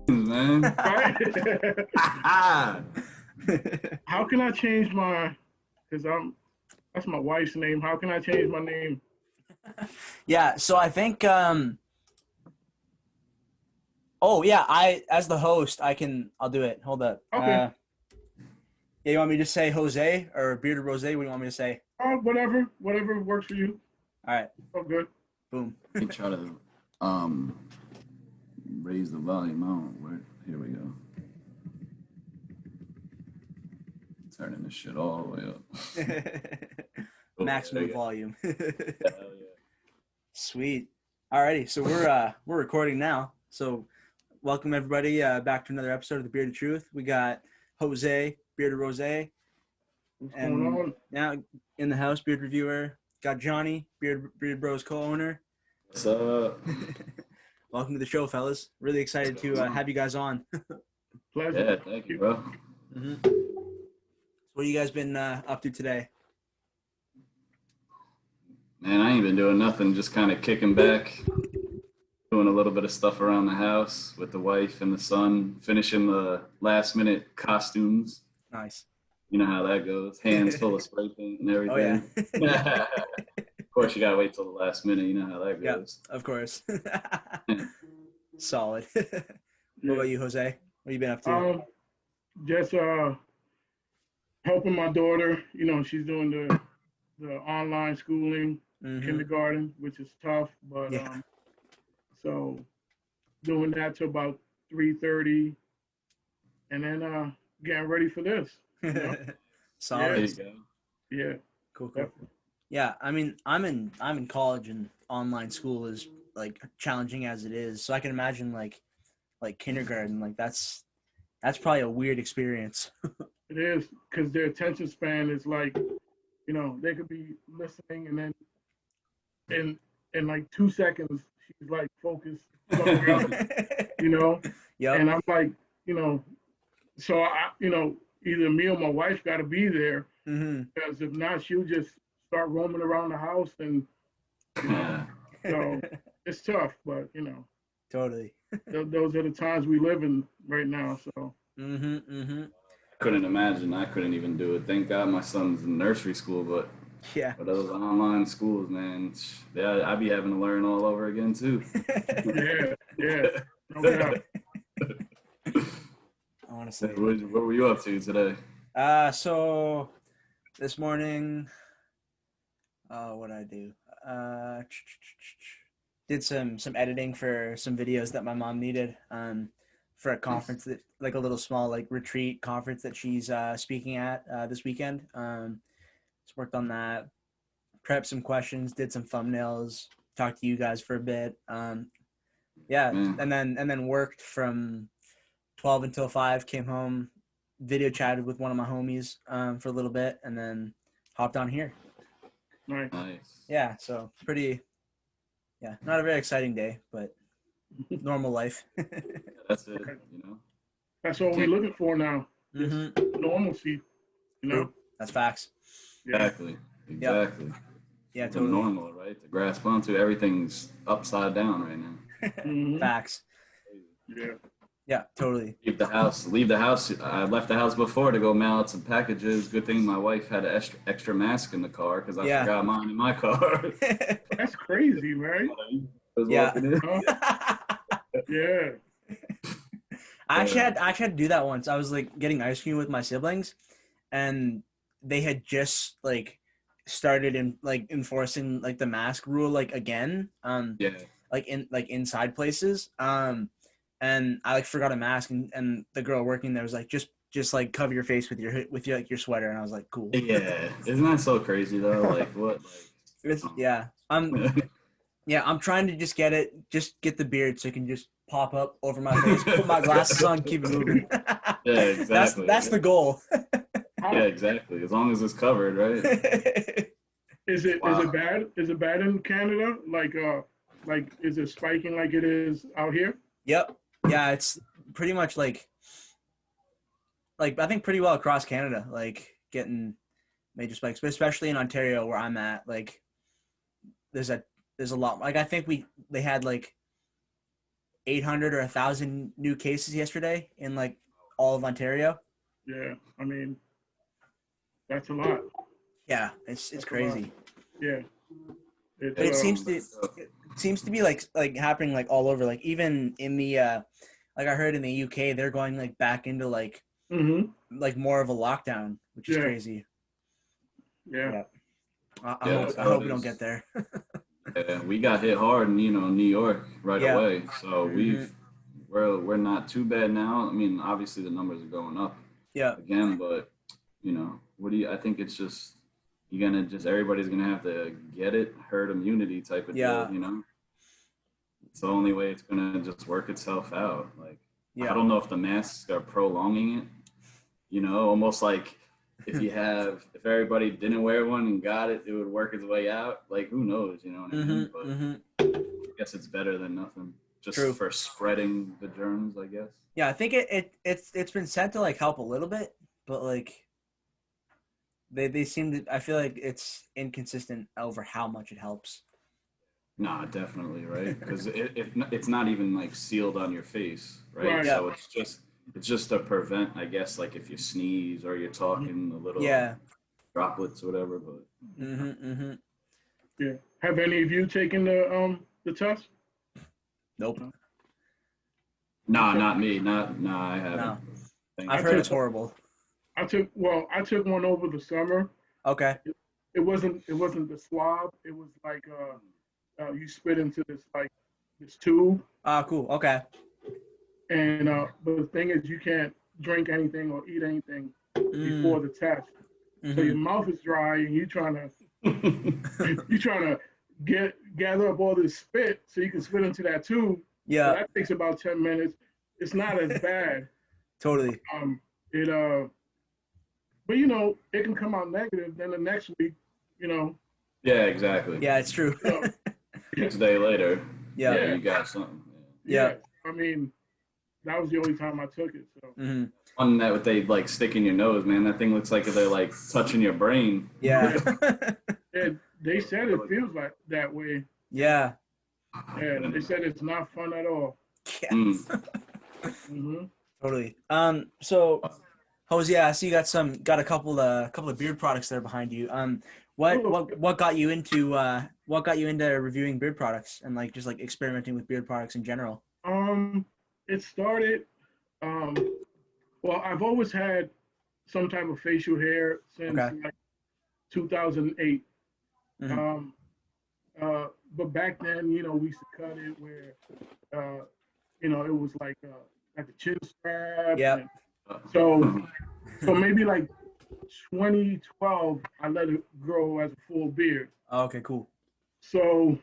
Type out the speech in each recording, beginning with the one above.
Man. Right? How can I change my? Because that's my wife's name. How can I change my name? Yeah, so I think oh yeah, I as the host, I'll do it. Hold up. Okay. Yeah, you want me to just say Jose or Bearded Rose? What do you want me to say? Whatever works for you. All right. Oh, good. Boom. Let me try to raise the volume on. Here we go. Turning this shit all the way up. Maximum volume. Hell yeah. Sweet. Alrighty, so we're recording now. So welcome everybody back to another episode of the Bearded Truth. We got Jose, Bearded Rose, What's and going on? now in the house, Beard Reviewer. Got Johnny, Bearded Bros co-owner. What's up? Welcome to the show, fellas. Really excited to have you guys on. Pleasure. Yeah, thank you, bro. Mm-hmm. So what have you guys been up to today? Man, I ain't been doing nothing, just kind of kicking back, doing a little bit of stuff around the house with the wife and the son, finishing the last minute costumes. Nice. You know how that goes. Hands full of spray paint and everything. Oh, yeah. Of course, you gotta wait till the last minute. You know how that goes. Yeah, of course. Solid. What about you, Jose? What have you been up to? Just helping my daughter. You know, she's doing the online schooling, kindergarten, which is tough. But Yeah. So doing that till about 3:30, and then getting ready for this. You know? Solid. There you go. Yeah. Cool. Yeah, I mean, I'm in college, and online school is like challenging as it is. So I can imagine like kindergarten, like that's probably a weird experience. It is, because their attention span is like, you know, they could be listening, and then in like 2 seconds she's like focused somewhere else, you know. Yep. And I'm like, you know, so either me or my wife got to be there, because if not, she'll just start roaming around the house, and you know, so it's tough. But you know, Totally. those are the times we live in right now. So. Couldn't imagine. I couldn't even do it. Thank God my son's in nursery school, but yeah, for those online schools, man, yeah, I'd be having to learn all over again too. Yeah, no doubt. Honestly, what were you up to today? So this morning, what did I do? Did some editing for some videos that my mom needed for a conference, that like a little small like retreat conference that she's speaking at this weekend. Just worked on that, prepped some questions, did some thumbnails, talked to you guys for a bit. Yeah, and then worked from 12 until 5, came home, video chatted with one of my homies for a little bit, and then hopped on here. Nice. Yeah, so not a very exciting day, but normal life. That's it, you know. That's what we're looking for now. Normalcy, you know. That's facts. Exactly. Yeah, totally. The normal, right? To grasp onto, everything's upside down right now. Facts. Yeah, totally. Leave the house. I left the house before to go mail out some packages. Good thing my wife had an extra mask in the car, because I forgot mine in my car. That's crazy, right? Yeah. Yeah. I actually had to do that once. I was like getting ice cream with my siblings, and they had just like started enforcing like the mask rule like again. Like inside places. And I like forgot a mask, and the girl working there was like, just like cover your face with your sweater, and I was like, cool. Yeah, isn't that so crazy though? Like what? I'm trying to just get the beard so it can just pop up over my face, put my glasses on, keep it moving. Yeah, exactly. That's the goal. Yeah, exactly. As long as it's covered, right? Is it bad? Is it bad in Canada? Like is it spiking like it is out here? Yep. Yeah, it's pretty much like I think pretty well across Canada, like getting major spikes, but especially in Ontario where I'm at, like there's a lot. Like I think they had like 800 or 1,000 new cases yesterday in like all of Ontario. Yeah, I mean, that's a lot. Yeah, it's That's a crazy. lot. Yeah. It's, But it seems to be like happening like all over. Like even in the like I heard in the UK, they're going like back into like like more of a lockdown, which is Yeah. crazy. Yeah. I hope we don't get there. Yeah, we got hit hard in New York right Yeah. away. So we're not too bad now. I mean, obviously the numbers are going up Yeah. again, but I think it's just everybody's gonna have to get it, herd immunity type of Yeah. deal. It's the only way it's gonna just work itself out. Like Yeah. I don't know if the masks are prolonging it, almost like if everybody didn't wear one and got it, it would work its way out. Like who knows, you know what I mean? But I guess it's better than nothing. Just True. for spreading the germs, I guess. Yeah, I think it's been said to like help a little bit, but like they seem to. I feel like it's inconsistent over how much it helps. Nah, definitely, right? Because it's not even like sealed on your face, right? Right. So it's just to prevent, I guess, like if you sneeze or you're talking a little droplets or whatever. But Yeah. Have any of you taken the test? Nope. Nah, not me. Nah, I haven't. No. Thank I've you. heard it's horrible. I took one over the summer. Okay. It wasn't the swab. It was like you spit into this tube. Ah, cool. Okay. And but the thing is, you can't drink anything or eat anything before the test. So your mouth is dry, and you're trying to gather up all this spit so you can spit into that tube. Yeah. So that takes about 10 minutes. It's not as bad. Totally. But it can come out negative. Then the next week, Yeah, exactly. Yeah, it's true. Next day later, Yeah. you got something. Yeah. I mean, that was the only time I took it. So. One that they like stick in your nose, man. That thing looks like they're like touching your brain. Yeah. And they said it feels like that way. Yeah. Yeah, they said it's not fun at all. Yeah. Totally. So, Jose, I see you got a couple of beard products there behind you. What got you into reviewing beard products and like just like experimenting with beard products in general? It started. Well, I've always had some type of facial hair since like 2008. But back then, we used to cut it where, it was like a chin strap. Yeah. So maybe like 2012, I let it grow as a full beard. Oh, okay, cool. So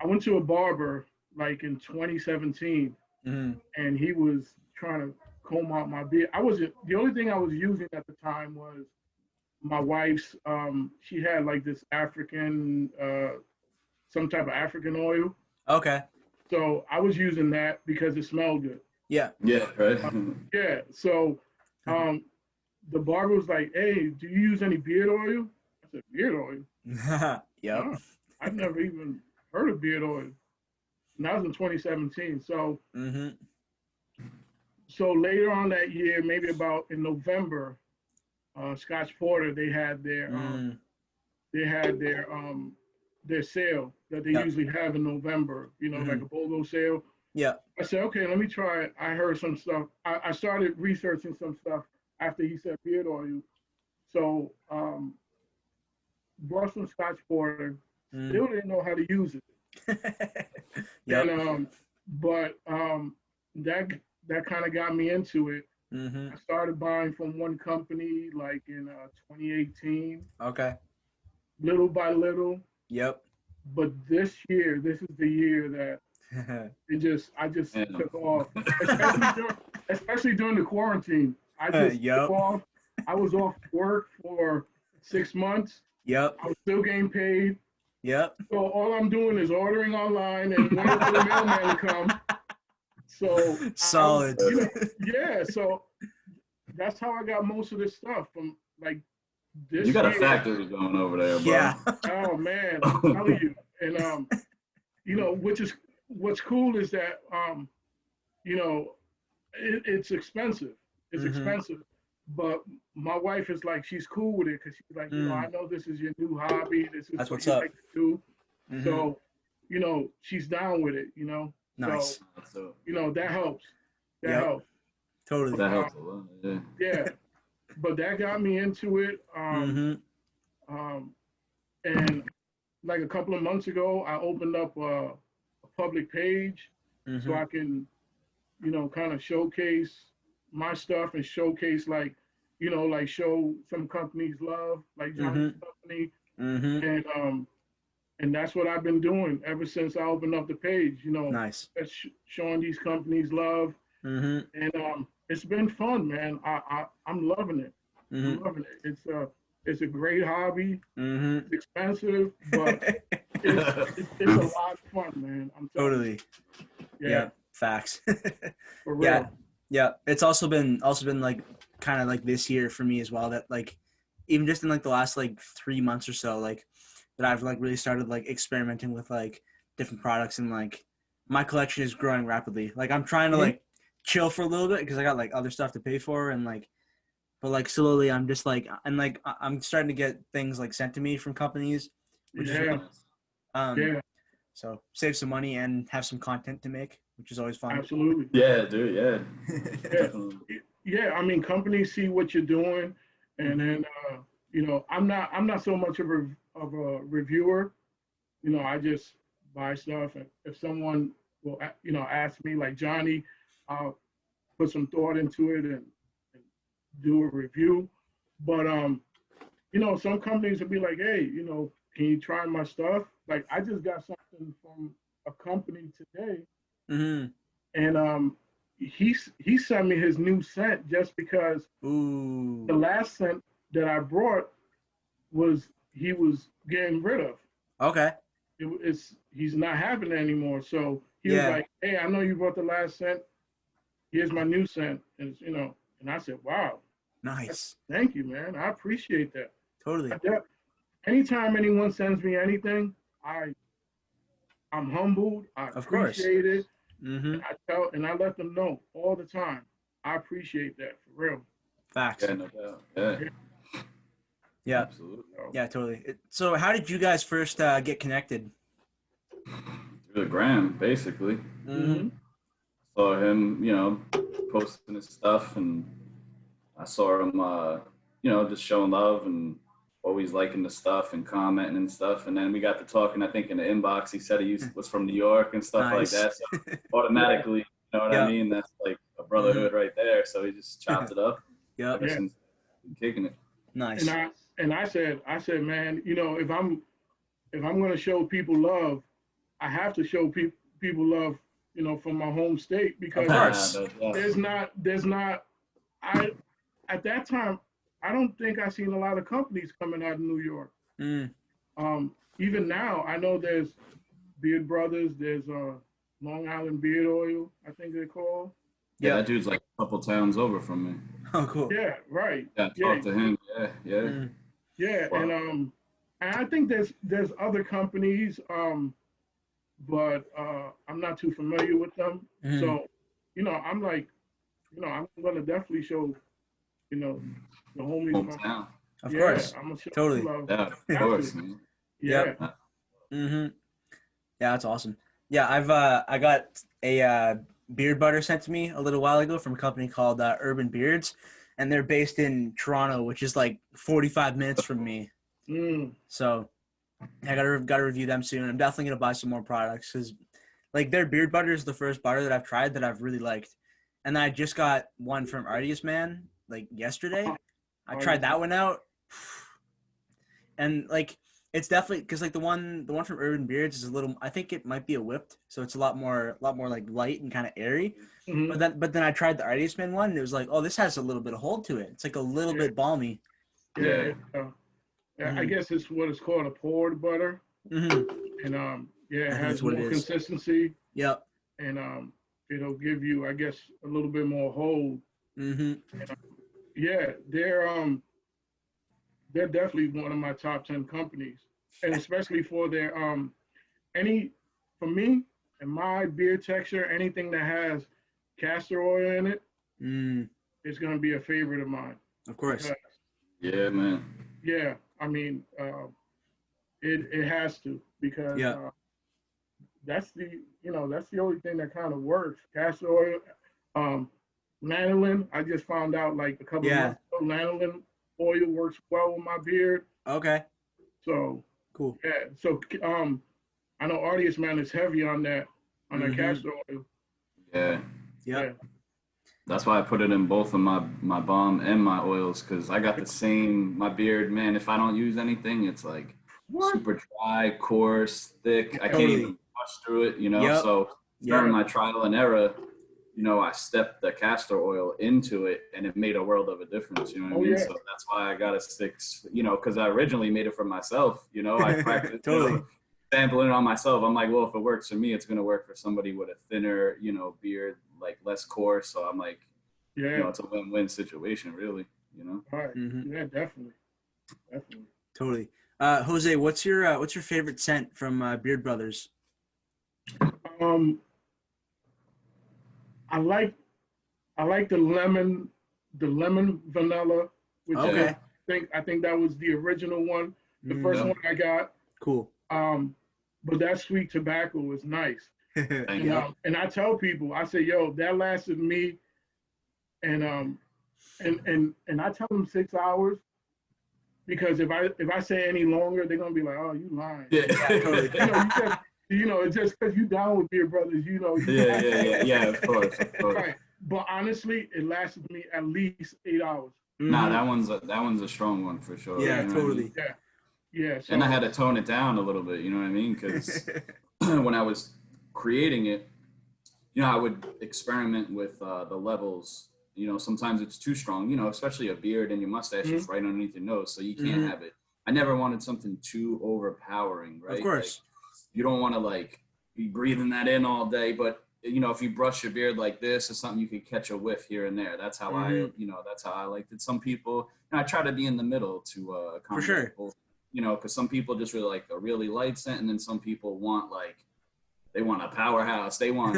I went to a barber like in 2017, and he was trying to comb out my beard. The only thing I was using at the time was my wife's. She had like this African, some type of African oil. Okay. So I was using that because it smelled good. Yeah. Yeah. Right. Yeah. So, the barber was like, "Hey, do you use any beard oil?" I said, "Beard oil?" Yep. No, I've never even heard of beard oil. And that was in 2017. So, so later on that year, maybe about in November, Scotch Porter they had their sale that they usually have in November. Like a BOGO sale. Yeah. I said, okay, let me try it. I heard some stuff. I started researching some stuff after he said beard oil. So, brought some Scotch Porter. Still didn't know how to use it. Yep. And, but that kind of got me into it. I started buying from one company like in 2018. Okay. Little by little. Yep. But this is the year that I just took off, especially during the quarantine. I just took off. I was off work for 6 months. Yep. I was still getting paid. Yep. So all I'm doing is ordering online and waiting for the mailman to come. So solid. Yeah. So that's how I got most of this stuff from like this. You got year. a factory going over there, bro. Yeah. Oh man, I'm telling you. And what's cool is that you know, it's expensive. It's expensive. But my wife is like, she's cool with it because she's like, I know this is your new hobby. This is That's what what's you up. like to do. So, she's down with it, Nice. So, that helps. That Yep. helps. Totally. That helps a lot. Yeah. Yeah. But that got me into it. And like a couple of months ago, I opened up a public page so I can, kind of showcase my stuff and showcase like show some companies love, like Johnny's company, and that's what I've been doing ever since I opened up the page. Nice. Showing these companies love, and it's been fun, man. I'm loving it. I'm loving it. It's a great hobby. It's expensive, but it's a lot of fun, man. I'm telling Totally. you. Yeah. Facts. For real. Yeah. It's also been like kind of like this year for me as well, that like even just in like the last like 3 months or so, like that I've like really started like experimenting with like different products, and like my collection is growing rapidly. Like I'm trying to like chill for a little bit because I got like other stuff to pay for, and like, but like slowly I'm just like, and like I'm starting to get things like sent to me from companies, which is really, yeah. so save some money and have some content to make, which is always fun. Absolutely. Yeah, dude. Yeah. Yeah. I mean, companies see what you're doing, and then I'm not so much of a reviewer. I just buy stuff, and if someone will ask me, like Johnny, I'll put some thought into it and do a review. But some companies will be like, hey, can you try my stuff? Like I just got something from a company today, and he sent me his new scent just because the last scent that I brought he was getting rid of. Okay. He's not having it anymore. So he was like, hey, I know you brought the last scent. Here's my new scent. And and I said, wow. Nice. Thank you, man. I appreciate that. Totally. Anytime anyone sends me anything, I'm humbled. I appreciate it. And I let them know all the time. I appreciate that, for real. Facts. Yeah, no doubt. Yeah. Absolutely. Yeah, totally. So how did you guys first get connected? Through the gram, basically. Saw him, posting his stuff, and I saw him, just showing love and always liking the stuff and commenting and stuff. And then we got to talking. I think in the inbox, he said he was from New York and stuff like that. So automatically, you know what I mean? That's like a brotherhood right there. So he just chopped it up. Ever since kicking it. Nice. And I said, man, if I'm going to show people love, I have to show people love, from my home state, because there's not at that time, I don't think I seen a lot of companies coming out of New York. Even now, I know there's Beard Brothers, there's Long Island Beard Oil, I think they're called. Yeah, that dude's like a couple towns over from me. Oh, cool. Yeah, right. Talk to him. Yeah. Yeah, wow. And I think there's other companies, but I'm not too familiar with them. So, I'm like, I'm gonna definitely show, the homies. Hometown. Of course. I'm gonna show totally. Yeah, of course, man. Yeah. Yeah, that's awesome. Yeah, I got a beard butter sent to me a little while ago from a company called Urban Beards, and they're based in Toronto, which is like 45 minutes from me. So I gotta review them soon. I'm definitely gonna buy some more products because like their beard butter is the first butter that I've tried that I've really liked. And then I just got one from Artiest Man like yesterday. I tried that one out, and like it's definitely because like the one from Urban Beards is a little. I think it might be a whipped, so it's a lot more like light and kind of airy. But then I tried the Artiest Man one, and it was like, oh, this has a little bit of hold to it. It's like a little bit balmy. Yeah. I guess it's what it's called, a poured butter. And it has more consistency. Yep. And it'll give you, I guess, a little bit more hold. And, they're definitely one of my top 10 companies, and especially for their for me and my beard texture, anything that has castor oil in it, Mm, it's going to be a favorite of mine. of course. Because, Yeah, man. yeah, I mean, it has to, because Yeah. that's the only thing that kind of works. Castor oil, lanolin. I just found out like a couple of Yeah. months ago, lanolin oil works well with my beard. Okay. So Cool. yeah, so I know Artist Man is heavy on that castor oil. Yeah. Yep. Yeah. That's why I put it in both of my balm and my oils, because I got the same, my beard, man, if I don't use anything, it's like What? super dry, coarse, thick. I can't Totally. even brush through it, you know? Yep. So Yep. during my trial and error, you know, I stepped the castor oil into it and it made a world of a difference, you know what I mean? Yeah. So that's why I got to stick, you know, because I originally made it for myself, you know, I practiced Totally. you know, sampling it on myself. I'm like, well, if it works for me, it's going to work for somebody with a thinner, you know, beard, like less coarse. So I'm like, Yeah. you know, it's a win-win situation, really, you know? All right. Mhm. Yeah, definitely. Definitely. Totally. Jose, what's your favorite scent from Beard Brothers? I like the lemon vanilla, which Okay. I think that was the original one, the Mm, first Yeah. one I got. cool. But that sweet tobacco was nice. Thank And, you. and I tell people, I say, yo, that lasted me, and I tell them 6 hours, because if I say any longer, they're gonna be like, oh, you lying. Yeah. totally. It's just because you down with Beer Brothers, Yeah, of course. Right. But honestly, it lasted me at least 8 hours. Nah, Mhm. that one's a strong one for sure. Yeah, you know what I mean? totally. Yeah. So, And I had to tone it down a little bit, you know what I mean? Because when I was creating it, you know, I would experiment with the levels. You know, sometimes it's too strong, you know, especially a beard and your mustache is right underneath your nose, so you can't have it. I never wanted something too overpowering, right? Of course. Like, you don't want to like be breathing that in all day, but you know, if you brush your beard like this or something, you could catch a whiff here and there. That's how that's how I liked it. Some people, I try to be in the middle to accommodate sure. both, you know, because some people just really like a really light scent, and then some people want like, they want a powerhouse. They want,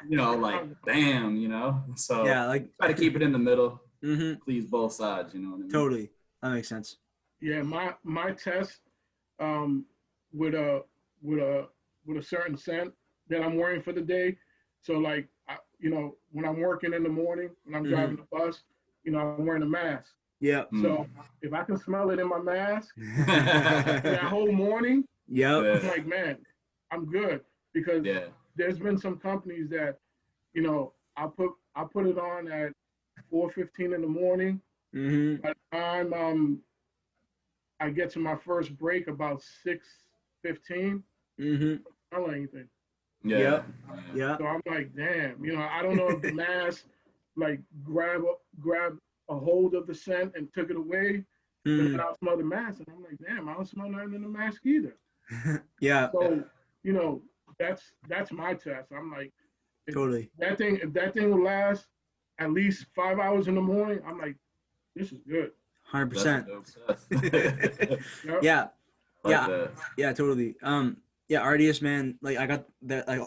you know, like bam, you know. So yeah, like try to keep it in the middle. Mm-hmm. Please both sides, you know what I mean? Totally. That makes sense. Yeah, my test with a certain scent that I'm wearing for the day. So like, when I'm working in the morning, when I'm driving the bus, I'm wearing a mask. Yeah. So if I can smell it in my mask that whole morning, yep. I'm like, man, I'm good. Because there's been some companies that, I put it on at 4:15 in the morning. Mm-hmm. By the time I get to my first break about 6:15, mm-hmm. I don't know anything. Yeah. So I'm like, damn, I don't know if the mask like grab a hold of the scent and took it away, but then I'll smell the mask and I'm like, damn, I don't smell nothing in the mask either. Yeah. So, that's my test. I'm like, totally. If that thing will last at least 5 hours in the morning, I'm like, this is good. 100%. Yep. Yeah. Like yeah. that. Yeah, totally. Yeah, RDS, man, like I got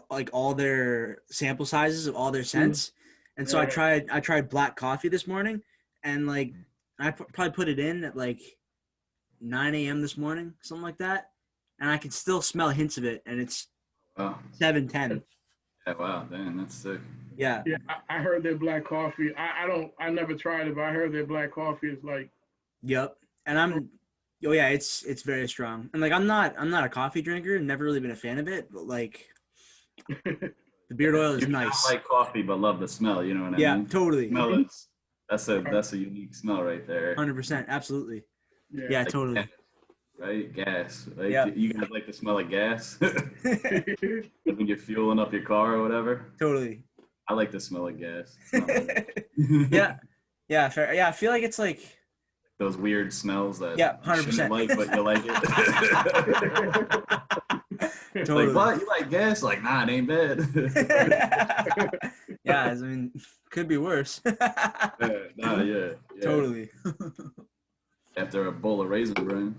like all their sample sizes of all their scents. And so I tried black coffee this morning, and like I probably put it in at like 9 a.m. this morning, something like that. And I can still smell hints of it, and it's 7:10. Yeah, wow, damn, that's sick. Yeah. Yeah, I heard their black coffee. I never tried it, but I heard their black coffee is like. Yep. And it's very strong. And like I'm not a coffee drinker, never really been a fan of it, but like the beard oil is nice. I like coffee, but love the smell. You know what I mean? Yeah, totally. Smell is that's a unique smell right there. 100%, absolutely. Yeah, like totally. Gas, right, gas. Like, yeah. You guys like the smell of gas when you're fueling up your car or whatever. Totally. I like the smell of gas. Yeah, fair. Yeah, I feel like it's like those weird smells that 100% like, but you like it. Totally. Like, what? You like gas? Like, nah, it ain't bad. Yeah, I mean, could be worse. Yeah. Totally. After a bowl of Raisin Bran.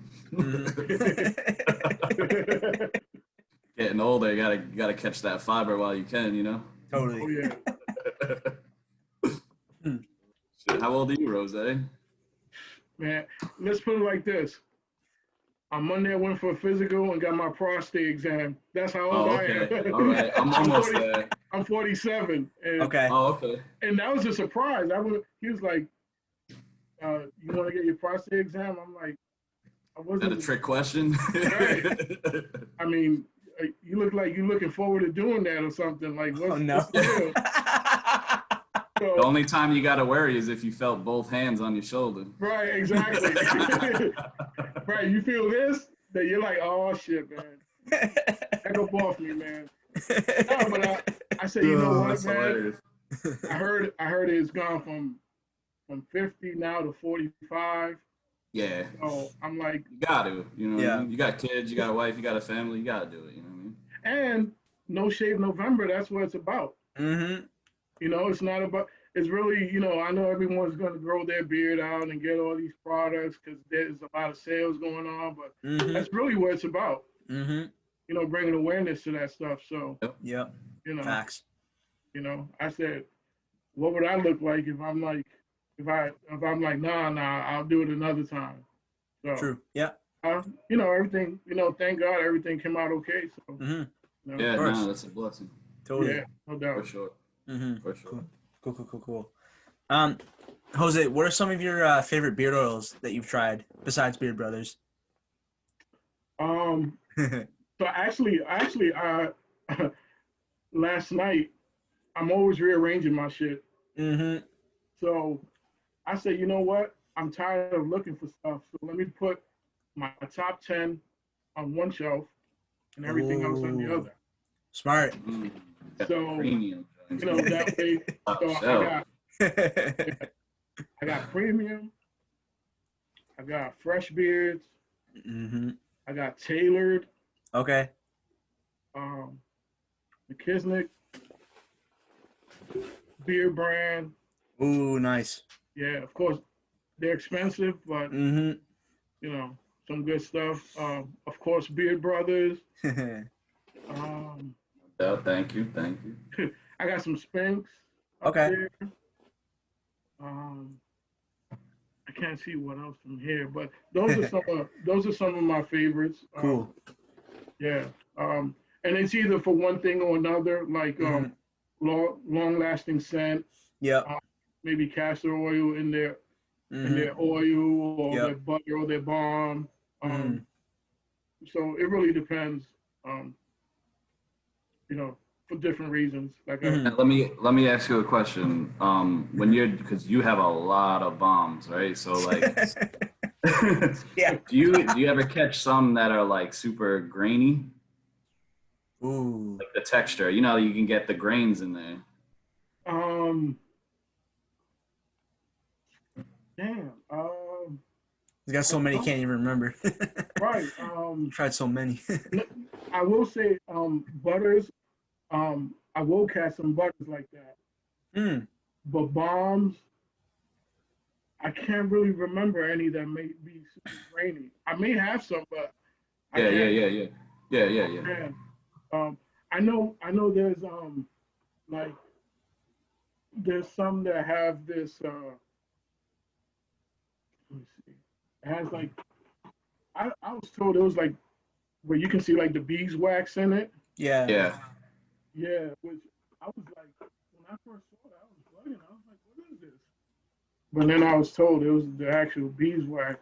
Getting older, you gotta catch that fiber while you can, you know? Totally. Oh, yeah. Shit, how old are you, Rozay? Man, let's put it like this. On Monday, I went for a physical and got my prostate exam. That's how old I Okay. am. All right. I'm almost there. I'm 47. And, Okay. Oh, okay. and that was a surprise. He was like, you want to get your prostate exam? I'm like, I Is wasn't. that a trick question? Right. I mean, you look like you're looking forward to doing that or something. Like, what's the deal? The only time you got to worry is if you felt both hands on your shoulder. Right, exactly. Right, you feel this, then you're like, oh shit, man. Heck up off me, man. No, but I said, you know what, man? Hilarious. I heard it's gone from 50 now to 45. Yeah. So I'm like, You got to, you know what Yeah. I mean? You got kids, you got a wife, you got a family, you got to do it, you know what I mean? and No Shave November, that's what it's about. Mm-hmm. You know, it's not about, it's really, you know, I know everyone's going to grow their beard out and get all these products because there's a lot of sales going on, but that's really what it's about. Mm-hmm. You know, bringing awareness to that stuff. So, Yep. you know, Facts. you know, I said, what would I look like if I'm like, if I'm like, nah, I'll do it another time. So, True. Yeah. you know, everything, you know, thank God everything came out okay. So, Mm-hmm. you know, Yeah, course. no, that's a blessing. Totally. yeah, no doubt. For sure. Mm-hmm. For sure. Cool. Jose, what are some of your favorite beard oils that you've tried besides Beard Brothers? So actually, last night, I'm always rearranging my shit. Mm-hmm. So I said, you know what? I'm tired of looking for stuff. So let me put my top 10 on one shelf and everything else on the Ooh. other. Smart. So, Premium. you know, that way, Top so shelf. I got premium, I got fresh beards, Mm-hmm. I got tailored, Okay. McKisnick, beard brand. Ooh, nice. Yeah, of course, they're expensive, but Mm-hmm. you know, some good stuff. Of course, Beard Brothers. Um, Oh, thank you. I got some Spanx up Okay. there. I can't see what else from here, but those are some of my favorites. Cool. Yeah. And it's either for one thing or another, like long lasting scent. Yep. Maybe castor oil in their oil or their butter or their balm. So it really depends. You know, for different reasons. Like And let me ask you a question. When because you have a lot of bombs, right? So like, Yeah. do you ever catch some that are like super grainy? Ooh. Like the texture, you know, you can get the grains in there. Damn. He's got so many, can't even remember. Right. Tried so many. I will say, butters. I will catch some butters like that. But bombs, I can't really remember any that may be super grainy. I may have some, but Yeah. I know there's like there's some that have this let me see. It has like I was told it was like where you can see like the beeswax in it. Yeah. Yeah, which I was like when I first saw it, I was bugging. I was like, what is this? But then I was told it was the actual beeswax.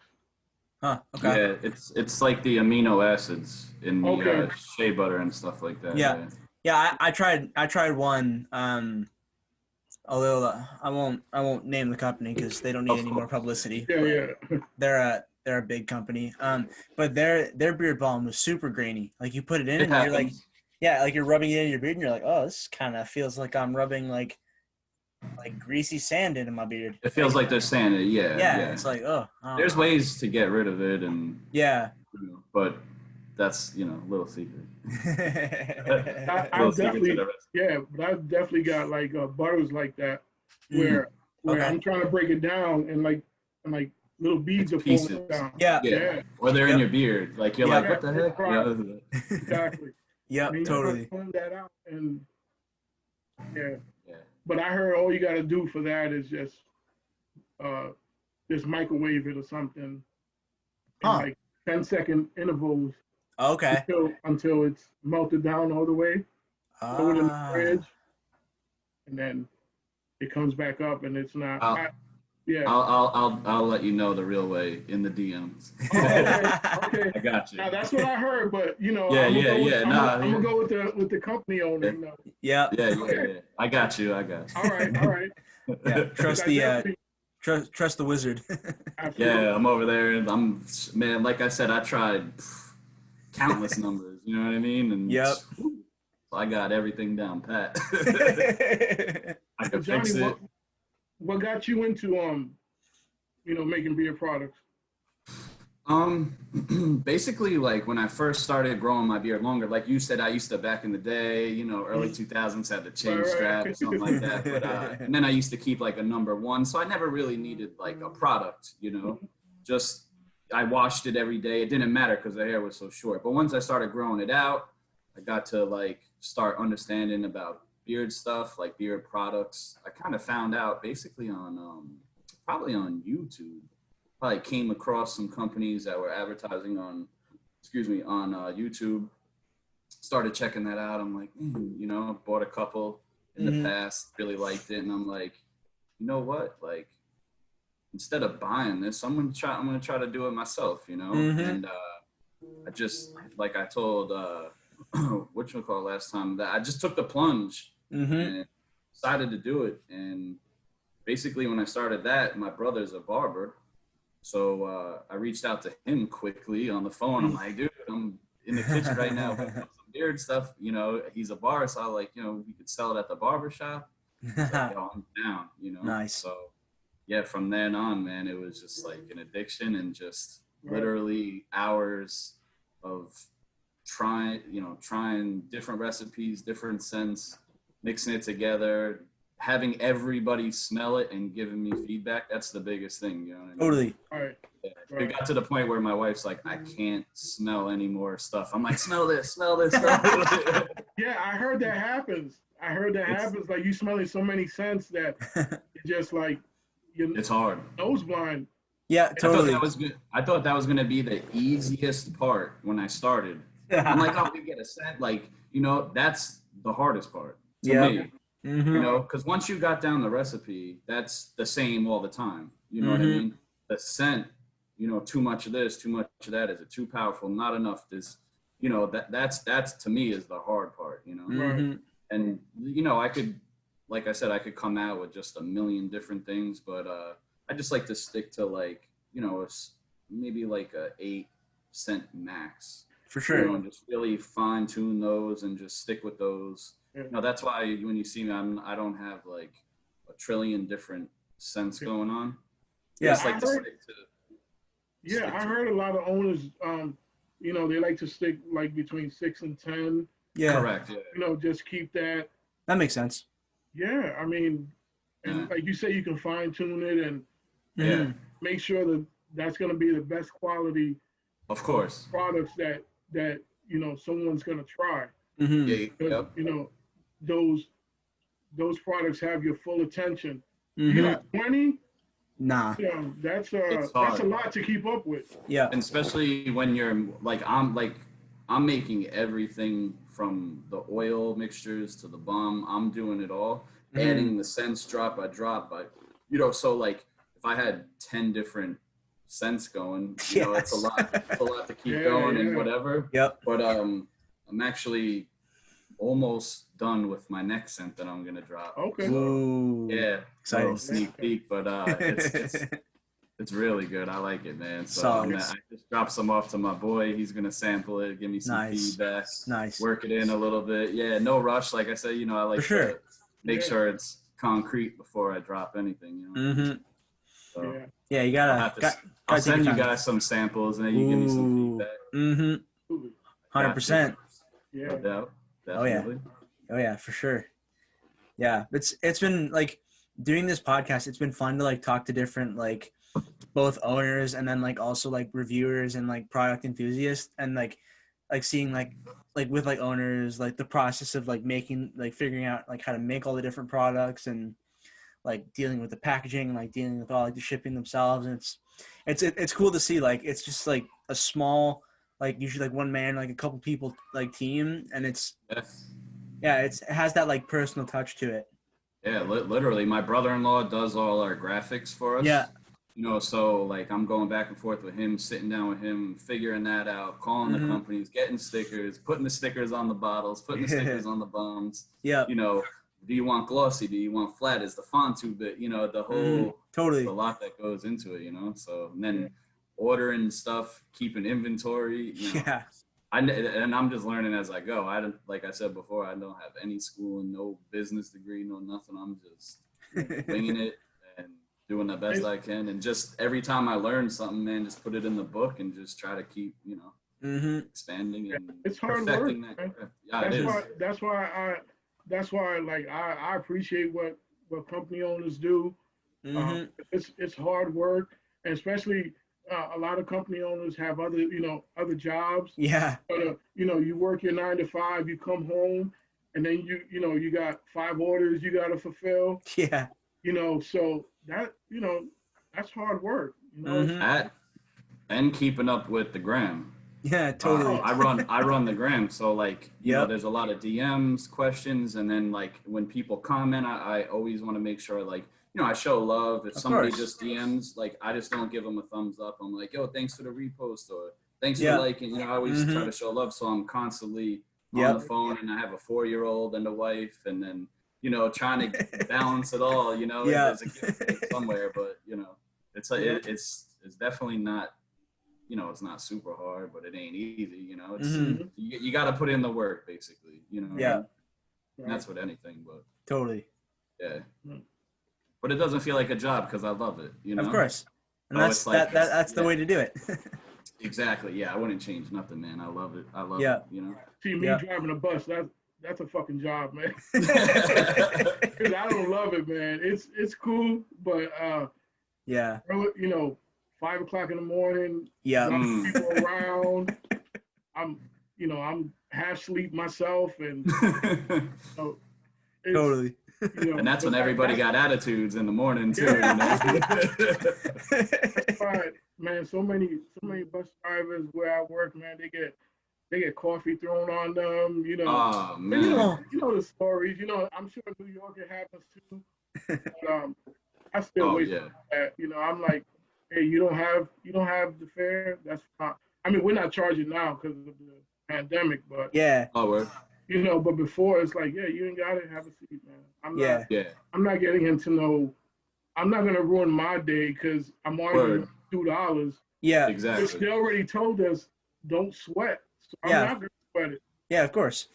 Huh. Okay. Yeah, it's like the amino acids in the shea butter and stuff like that. Yeah. I tried one. Although I won't name the company because they don't need any more publicity. Yeah. They're a big company. But their beard balm was super grainy. Like you put it in It and happens. you're like, yeah, like you're rubbing it in your beard and you're like, oh, this kind of feels like I'm rubbing like greasy sand into my beard. It feels like they're saying it. Yeah. It's like, oh. There's ways to get rid of it, and yeah. you know, but that's a little secret. I definitely, but I definitely got like butters like that where I'm trying to break it down and like little beads are falling down. Yeah. Or they're in your beard. Like you're like, what the heck? Right. Exactly. Yep, totally. Pulling that out and but I heard all you got to do for that is just microwave it or something in like 10-second intervals Okay. until it's melted down all the way. Throw it in the fridge, and then it comes back up, and it's not. Yeah. I'll let you know the real way in the DMs. Okay. I got you. Now that's what I heard, but Yeah. I'm gonna go with the company owner. Yeah. Yeah. I got you. All right. Yeah. Trust the wizard. Yeah, I'm over there, and man, like I said, I tried countless numbers. You know what I mean? And I got everything down pat. I can fix it. What got you into making beer products? Basically, like when I first started growing my beard longer, like you said, I used to back in the day, early 2000s, have the chain strap or something like that. But and then I used to keep like a number 1, so I never really needed like a product, Just I washed it every day. It didn't matter because the hair was so short. But once I started growing it out, I got to like start understanding about beard stuff, like beard products. I kind of found out basically on probably on YouTube. Probably came across some companies that were advertising on YouTube. Started checking that out. I'm like, bought a couple in the past, really liked it, and I'm like, you know what? Like, instead of buying this, I'm gonna try to do it myself, And I just, like I told whatchamacallit last time, that I just took the plunge and decided to do it. And basically when I started that, my brother's a barber. So I reached out to him quickly on the phone. I'm like, dude, I'm in the kitchen right now with some beard stuff. He's a bar, so I was like, we could sell it at the barber shop. Like, I'm down, Nice. So yeah, from then on, man, it was just like an addiction and just literally hours of trying different recipes, different scents, mixing it together, having everybody smell it and giving me feedback. That's the biggest thing, what I mean? Totally. All right. Yeah. It got to the point where my wife's like, I can't smell any more stuff. I'm like, smell this, smell this. Yeah, I heard that happens. Like you smelling so many scents that it's just like it's hard. Nose blind. Yeah, totally. I thought that was gonna be the easiest part when I started. I'm like, oh, we get a scent, like, that's the hardest part to me. Because once you got down the recipe, that's the same all the time. You know what I mean? The scent, too much of this, too much of that. Is it too powerful? Not enough. This, that's to me is the hard part. Right. And I could, like I said, I could come out with just a million different things, but I just like to stick to like, maybe like a 8 cent max. For sure. And just really fine tune those and just stick with those. Yeah. That's why when you see me, I don't have like a trillion different scents going on. Yeah, I heard a lot of owners, they like to stick like between 6 and 10. Yeah. Correct. Yeah. Just keep that. That makes sense. Yeah, I mean, and like you say, you can fine tune it and make sure that that's going to be the best quality. Of course. Products that someone's going to try. Yeah. Those products have your full attention. You got 20? Nah. That's a lot to keep up with. Yeah. And especially when you're I'm making everything from the oil mixtures to the balm. I'm doing it all, adding the scents drop by drop. So like if I had 10 different scents going, it's a lot. It's a lot to keep going and whatever. Yep. But I'm actually almost done with my next scent that I'm gonna drop. Okay. Ooh, yeah, exciting. Sneak peek, but it's really good. I like it, man. So I just dropped some off to my boy. He's gonna sample it, give me some feedback. Nice. Work it in a little bit. Yeah, no rush. Like I said, I like to make sure it's concrete before I drop anything. So yeah, you gotta. I'll send you guys some samples and then you give me some feedback. 100%. Yeah. No doubt. Definitely. Oh yeah, for sure. Yeah, it's been like doing this podcast. It's been fun to like talk to different like both owners and then like also like reviewers and like product enthusiasts and like seeing like like with like owners, like the process of like making, like figuring out like how to make all the different products, and like dealing with the packaging, like dealing with all like the shipping themselves. And it's cool to see, like it's just like a small, like usually like one man, like a couple people like team, and it's Yes. yeah, it has that like personal touch to it. Yeah, literally, my brother-in-law does all our graphics for Yeah. us. You know, so like I'm going back and forth with him, sitting down with him, figuring that out, calling the Mm-hmm. companies, getting stickers, putting the stickers on the bottles, putting the stickers on the bums. Yeah. You know, do you want glossy? Do you want flat? Is the font too big? You know, the whole Totally. there's a lot that goes into it. You know, so and then ordering stuff, keeping inventory. You know, Yeah. and I'm just learning as I go. I don't, like I said before, I don't have any school and no business degree, no nothing. I'm just winging it and doing the best I can. And just every time I learn something, man, just put it in the book and just try to keep, you know, expanding and it's hard perfecting work, that. man. Yeah, it is. That's why like I appreciate what company owners do. It's hard work, and especially a lot of company owners have other jobs. Yeah. But, you work your 9 to 5, you come home, and then you got 5 orders you got to fulfill. Yeah. So that that's hard work. That and keeping up with the gram. Yeah, totally. I run the gram, so like you know, there's a lot of DMs, questions, and then like when people comment, I always want to make sure like I show love. If somebody just DMs, like I just don't give them a thumbs up. I'm like, yo, thanks for the repost or thanks for liking. I always try to show love, so I'm constantly on the phone, and I have a 4-year-old and a wife, and then trying to balance it all. There's a give somewhere, but it's like it's definitely not. It's not super hard, but it ain't easy. It's you got to put in the work, basically. And that's with anything, but totally. Yeah, but it doesn't feel like a job because I love it. Of course, and that's that's the way to do it. Exactly. Yeah, I wouldn't change nothing, man. I love it. I love it. See me driving a bus. That's a fucking job, man. Because I don't love it, man. It's cool, but yeah. 5 o'clock in the morning. Yeah. People around. I'm half asleep myself, and totally. And that's when everybody got attitudes in the morning too. That's why, man. So many bus drivers where I work, man. They get coffee thrown on them. Oh man. You know the stories. I'm sure in New York it happens too. But, I still wait for that. I'm like, hey, you don't have the fare. That's fine. I mean, we're not charging now because of the pandemic, but but before it's like, yeah, you ain't got to have a seat, man. I'm not getting into no. I'm not gonna ruin my day because I'm arguing $2. Yeah, exactly. Which they already told us don't sweat, so I'm not gonna sweat it. Yeah, of course.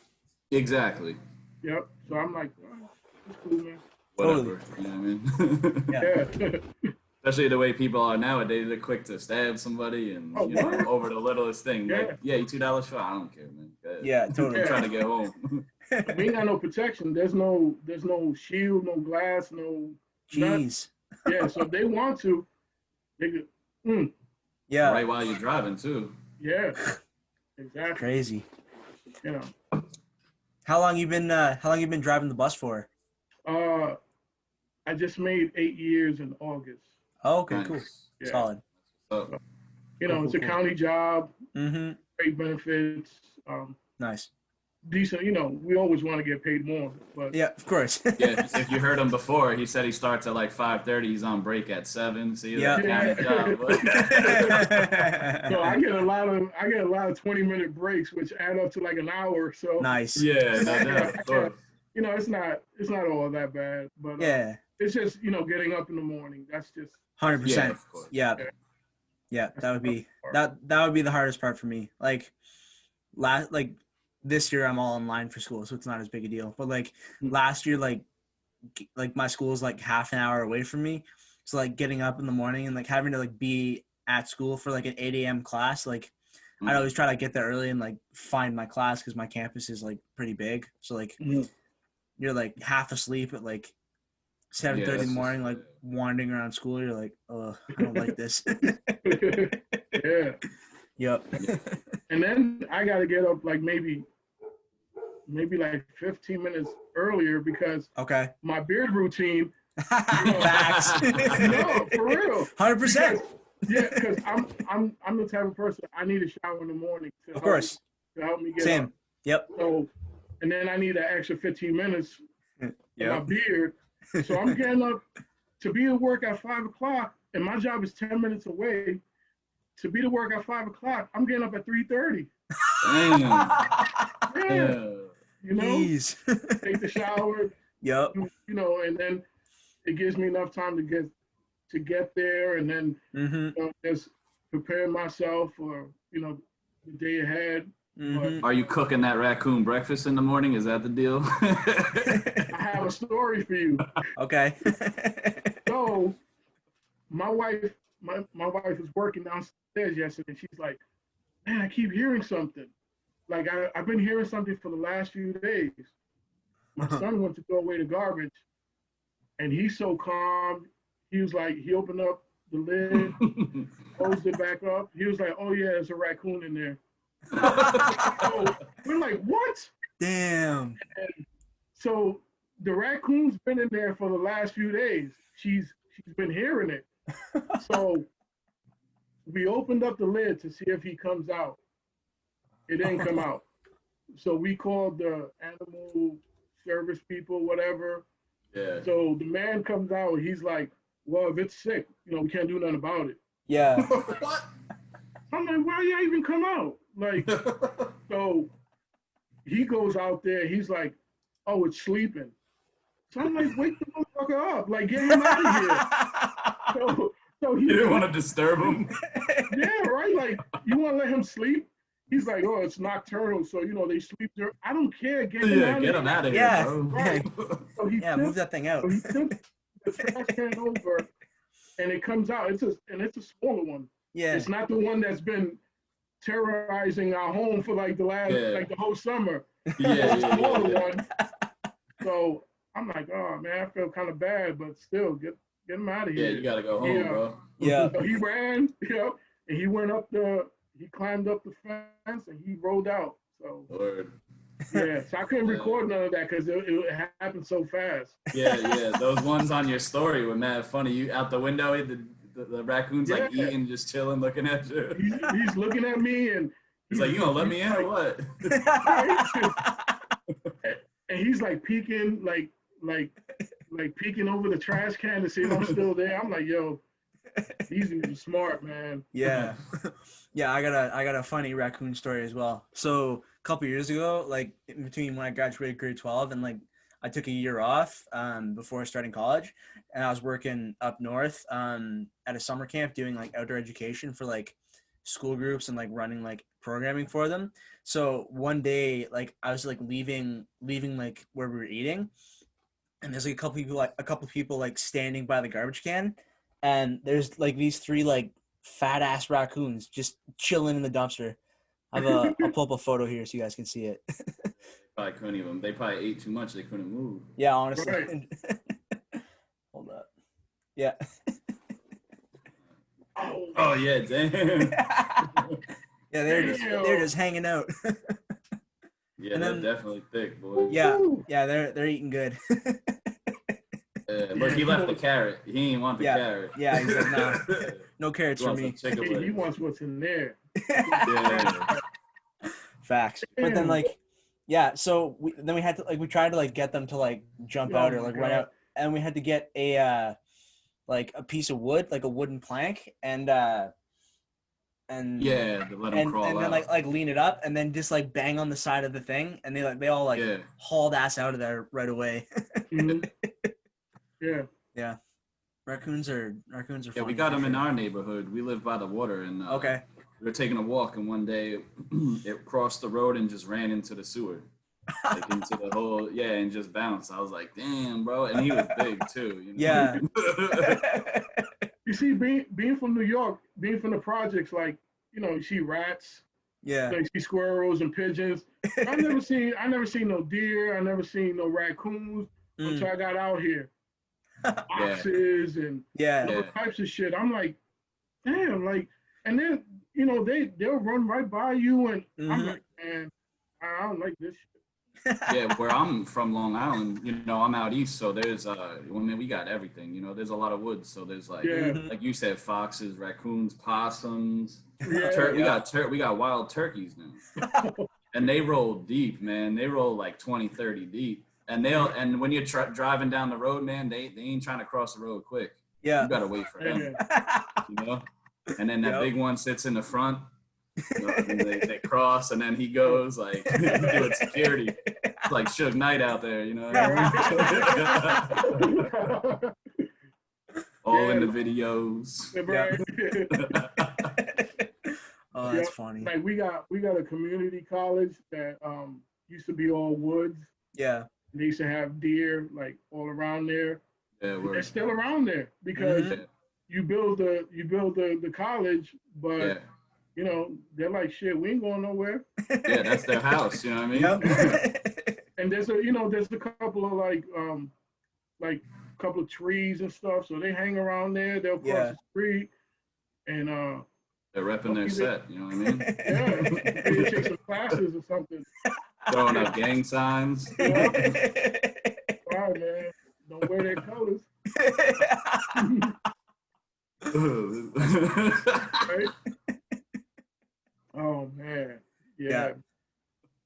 Exactly. Yep. So I'm like, it's cool, man. Whatever. Totally. You know what I mean? Yeah. Especially the way people are nowadays, they're quick to stab somebody and over the littlest thing. Like, you $2 for? I don't care, man. Yeah, totally. I'm trying to get home. We ain't got no protection. There's no shield, no glass, no. Jeez. Yeah, so if they want to, they could. Yeah. Right while you're driving too. Yeah. Exactly. Crazy. How long you been driving the bus for? I just made 8 years in August. Oh, okay, cool. Yeah. Solid. It's a county job. Mm-hmm. Great benefits. Nice. Decent. We always want to get paid more, but yeah, of course. If you heard him before, he said he starts at like 5:30. He's on break at 7. See, that county job. So I get a lot of 20-minute breaks, which add up to like an hour. So nice. Yeah, no doubt. It's not all that bad, but it's just getting up in the morning. That's just 100%. Yeah, that would be the hardest part for me. Like this year I'm all online for school, so it's not as big a deal. But like last year, like my school is like half an hour away from me, so like getting up in the morning and like having to like be at school for like an 8 a.m. class, like I'd always try to get there early and like find my class because my campus is like pretty big. So like you're like half asleep at like 7:30 in the morning, like wandering around school. You're like, oh, I don't like this. Yeah. Yep. And then I got to get up like maybe maybe like 15 minutes earlier because Okay. my beard routine. Facts. No, for real. 100%. Yeah, because I'm the type of person I need a shower in the morning Of course. to help me get Same. up. Yep. So, and then I need an extra 15 minutes for my Yep. beard. So I'm getting up to be at work at 5 o'clock, and my job is 10 minutes away. To be to work at 5 o'clock, I'm getting up at 3:30. Damn. Yeah, you know, Jeez. take the shower, Yep. you know, and then it gives me enough time to get there, and then just prepare myself for the day ahead. But Are you cooking that raccoon breakfast in the morning? Is that the deal? I have a story for you. Okay. So my wife was working downstairs yesterday. She's like, man, I keep hearing something. Like I've been hearing something for the last few days. My son went to throw away the garbage, and he's so calm. He was like, he opened up the lid, closed it back up. He was like, oh yeah, there's a raccoon in there. So we're like, what? Damn. And so the raccoon's been in there for the last few days. She's been hearing it. So we opened up the lid to see if he comes out. It didn't come out. So we called the animal service people, whatever. Yeah. So the man comes out. He's like, well, if it's sick, we can't do nothing about it. Yeah. What? I'm like, why y'all even come out? Like, so he goes out there. He's like, oh, it's sleeping. So I'm like, wake the motherfucker up. Like, get him out of here. So he You didn't want to disturb him? Yeah, right? Like, you want to let him sleep? He's like, oh, it's nocturnal. So, they sleep there. I don't care. Get him out of here. Get him out of here, Yeah. bro. Right. So Move that thing out. So he tipped the trash can over, and it comes out. It's a smaller one. Yeah. It's not the one that's been terrorizing our home for like the whole summer. Yeah. One. So I'm like, oh man, I feel kind of bad, but still, get him out of here. Yeah, you gotta go home, bro. Yeah. So he ran, and he climbed up the fence and he rolled out. So Word. yeah, so I couldn't record none of that because it happened so fast. Yeah. Those ones on your story were mad funny. You out the window, the raccoon's like eating, just chilling, looking at you. He's looking at me and he's like, you gonna let me in or what? And he's like peeking, like peeking over the trash can to see if I'm still there. I'm like, yo, these are smart, man. Yeah. Yeah, I got a funny raccoon story as well. So a couple years ago, like in between when I graduated grade 12 and like I took a year off before starting college, and I was working up north at a summer camp doing like outdoor education for like school groups and like running like programming for them. So one day, like I was like leaving like where we were eating, and there's like a couple people like standing by the garbage can, and there's like these three like fat ass raccoons just chilling in the dumpster. I'll pull up a photo here so you guys can see it. Probably couldn't even. They probably ate too much. They couldn't move. Yeah, honestly. Right. Hold up. Yeah. Oh yeah, damn. Yeah, they're just hanging out. Yeah, And they're then- definitely thick, boy. Yeah, they're eating good. Look, he left the carrot. He didn't want the carrot. Yeah, he's like, nah, no carrots for me. He wants what's in there. Yeah. Facts. But then like, yeah, so we had to like we tried to like get them to like jump out or like run out, and we had to get a like a piece of wood, like a wooden plank, and Yeah, to let them crawl and then out. like lean it up and then just like bang on the side of the thing, and they all like hauled ass out of there right away. Mm-hmm. Yeah. Yeah. Raccoons are Yeah, funny, we got for them in sure. our neighborhood. We live by the water, and Okay. we were taking a walk, and one day it crossed the road and just ran into the sewer, like into the whole and just bounced. I was like, damn, bro, and he was big too. You know? Yeah. You see, being from New York, being from the projects, like you see rats, Yeah. like you see squirrels and pigeons. I never seen no deer. I never seen no raccoons until I got out here. Foxes and all types of shit. I'm like, damn, like, and then they'll run right by you, and I'm like, man, I don't like this shit. Yeah, where I'm from, Long Island, you know, I'm out east, so there's well, man, we got everything, you know. There's a lot of woods, so there's Yeah. like you said, foxes, raccoons, possums. Yeah. We got wild turkeys now, and they roll deep, man. They roll like 20, 30 deep, and and when you're driving down the road, man, they ain't trying to cross the road quick. Yeah. You gotta wait for them, you know. And then that Yep. big one sits in the front. And they cross, and then he goes like doing security. It's like Suge Knight out there, you know. All in the videos. Right. Oh, that's funny. Like we got a community college that used to be all woods. Yeah. They used to have deer like all around there. Yeah, they're still around there because you build the college, but you know, they're like, shit, we ain't going nowhere. Yeah, that's their house, you know what I mean? Yep. Yeah. And there's a couple of like couple of trees and stuff, so they hang around there. They'll cross the street, and they're repping their set, you know what I mean? Yeah, they take some classes or something. Throwing up gang signs. Yeah. All right, man, don't wear their colors. Right? Oh man, yeah.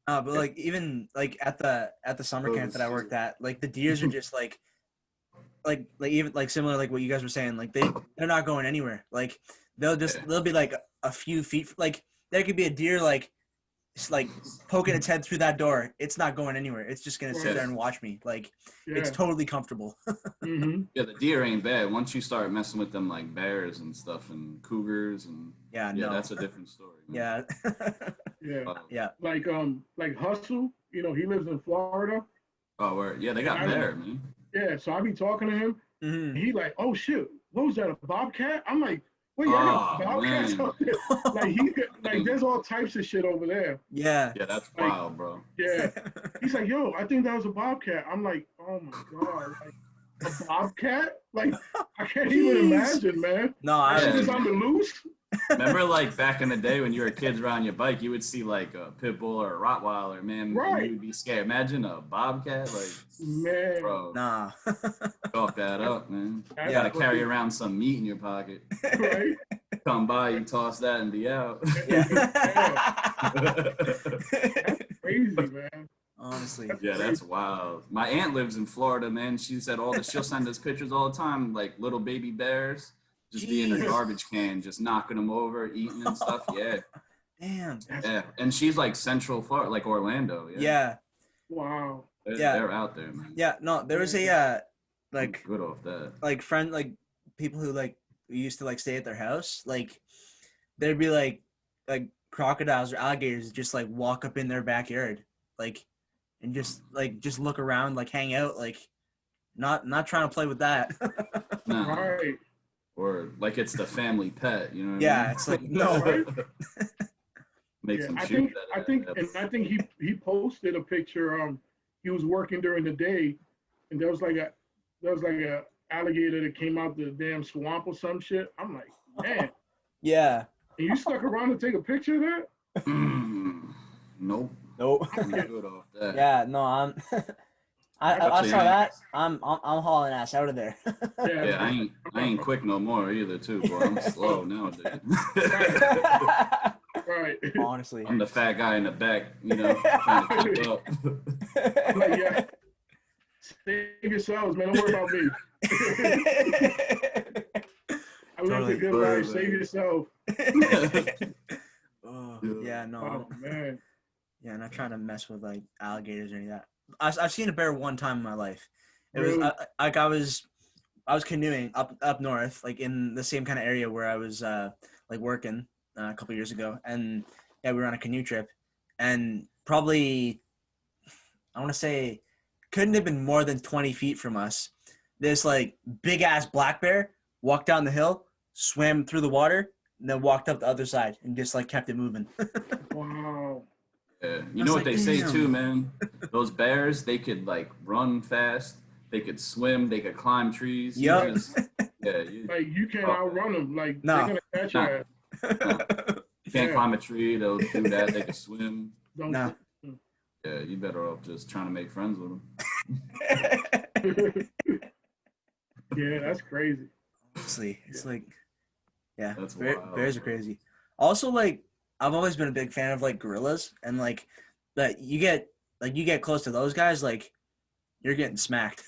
But like even like at the summer camp that I worked at, like the deers are just like even like similar like what you guys were saying, like they're not going anywhere. Like they'll be like a few feet, like there could be a deer like poking its head through that door. It's not going anywhere. It's just gonna sit there and watch me. Like it's totally comfortable. Yeah, the deer ain't bad. Once you start messing with them like bears and stuff and cougars and that's a different story. Man. Yeah. Like Hustle, you know, he lives in Florida. Oh, word. Yeah, they got bear, man. Yeah, so I be talking to him. And he like, oh shit, what was that, a bobcat? I'm like, wait, bobcats out there? Like there's all types of shit over there. Yeah. Yeah, that's wild, bro. Yeah. He's like, yo, I think that was a bobcat. I'm like, oh my god, like a bobcat? Like I can't even imagine, man. No, shit is on the loose. Remember, like back in the day when you were kids riding your bike, you would see like a pit bull or a Rottweiler, man. Right. You'd be scared. Imagine a bobcat, like, man, bro. Nah. Chalk that up, man. You gotta carry around some meat in your pocket. Right. Come by, you toss that and be out. That's crazy, man. Honestly. Yeah, that's wild. My aunt lives in Florida, man. She said she'll send us pictures all the time, like little baby bears. Just be in a garbage can, just knocking them over, eating and stuff. Yeah. Damn. Yeah. And she's like Central Florida, like Orlando. Yeah. Wow. They're out there, man. Yeah. No, there was a like good off that. Like people who like used to like stay at their house. Like there'd be like crocodiles or alligators just like walk up in their backyard, like, and just look around, like hang out, like not trying to play with that. No. Right. Or like it's the family pet, you know what I mean? It's like no. Right? Makes them I shoot think he posted a picture. He was working during the day, and there was like a alligator that came out the damn swamp or some shit. I'm like, man. Yeah. And you stuck around to take a picture of that? Nope. I'm good off that. Yeah, no, I saw that. I'm hauling ass out of there. Yeah, I ain't quick no more either, too, boy. I'm slow nowadays. Right. Honestly. I'm the fat guy in the back, you know, trying to keep up. Like, yeah. Save yourselves, man. Don't worry about me. I lived a good life. Save yourself. Yeah, no. Oh, man. Yeah, not trying to mess with like alligators or any of that. I've seen a bear one time in my life. It was I was canoeing up north, like in the same kind of area where I was like working a couple years ago, and we were on a canoe trip, and probably I want to say couldn't have been more than 20 feet from us. This like big ass black bear walked down the hill, swam through the water, and then walked up the other side and just like kept it moving. Wow. Yeah. You know what they say too, man? Those bears, they could like run fast, they could swim, they could climb trees. Yep. Like you can't outrun them. Like they're gonna catch your ass. You can't climb a tree, they'll do that, they can swim. No. Yeah, you better off just trying to make friends with them. Yeah, that's crazy. Honestly, it's like, yeah, That's wild, bears are bro. crazy. Also, like, I've always been a big fan of like gorillas, and like that you get close to those guys, like you're getting smacked.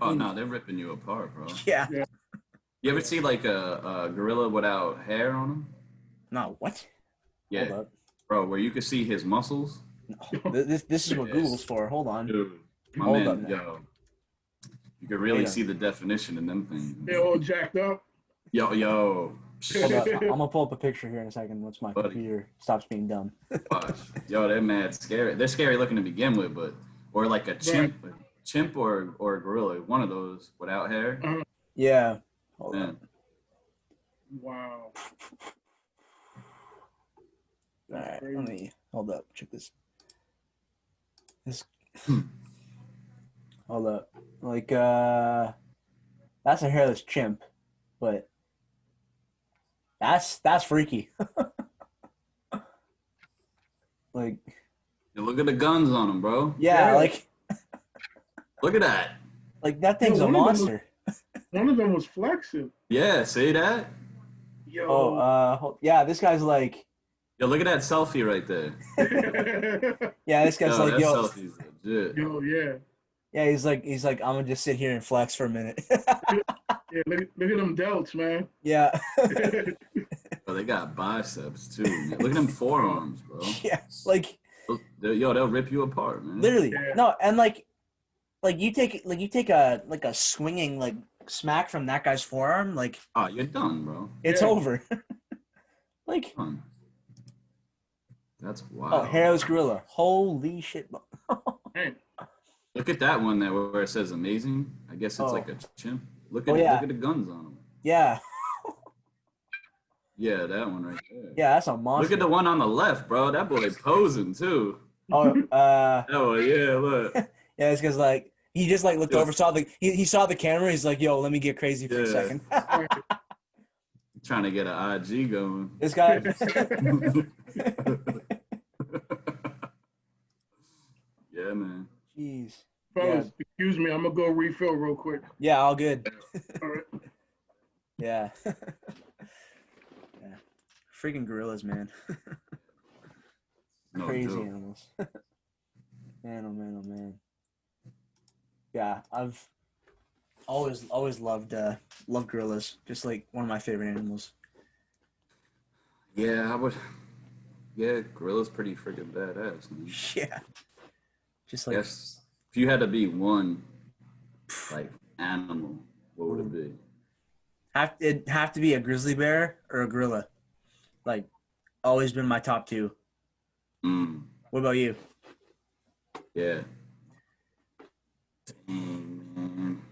Oh no, they're ripping you apart, bro. Yeah. Yeah. You ever see like a gorilla without hair on him? No, what? Hold Yeah, up. bro, where you can see his muscles. No. This is what Yes. Google's for. Hold on. Dude, my Hold up man, now. yo, you can Wait really a see the definition in them They're things. all jacked up. Yo, Hold up. I'm gonna pull up a picture here in a second once my buddy, computer stops being dumb. watch. Yo, they're mad scary. They're scary looking to begin with, but or like a Right. chimp or a gorilla, one of those without hair. Yeah. Hold Man, up. Wow. All right. Let me hold up. Check this. This. Hold up. Like that's a hairless chimp, but that's freaky. Like, you look at the guns on them, bro. yeah, Yeah. Look at that. like that thing's Yo, a monster. One of them was flexing. Yeah, see that? Yo. Yeah, this guy's like, Yo, look at that selfie right there. yeah, this guy's Yo, like, that yo, selfie's legit. Yo, yeah. yeah, he's like, I'm gonna just sit here and flex for a minute. Yeah, look at them delts, man. Yeah, Bro, they got biceps too. Man. Look at them forearms, bro. yeah, like They'll rip you apart, man. literally, Yeah. no, and like you take a swinging like smack from that guy's forearm, like Oh, you're done, bro. it's Yeah. over. Like, Done. That's oh, wild. hairless gorilla, holy shit! Man. Look at that one there where it says amazing. I guess it's Oh. like a chimp. Look Oh, at yeah. look at the guns on them. Yeah, Yeah, that one right there. yeah, that's a monster. Look at the one on the left, bro. That boy posing too. Oh, Oh yeah, look. yeah, this guy's like, he just like looked Yes. over, saw he saw the camera. He's like, yo, let me get crazy for a Yeah. second. Trying to get an IG going. This guy. Yeah, man. Jeez. Fellas, excuse me. I'm going to go refill real quick. Yeah, all good. All right. Yeah. Yeah. Freaking gorillas, man. No Crazy joke. animals. Man, oh man, oh man. Yeah, I've always loved gorillas. Just like one of my favorite animals. Yeah, I would. Yeah, gorilla's pretty freaking badass, man. Yeah. Just like, Guess if you had to be one, like animal, what would it be? it'd have to be a grizzly bear or a gorilla. Like, always been my top two. What about you? Yeah. Dang, man.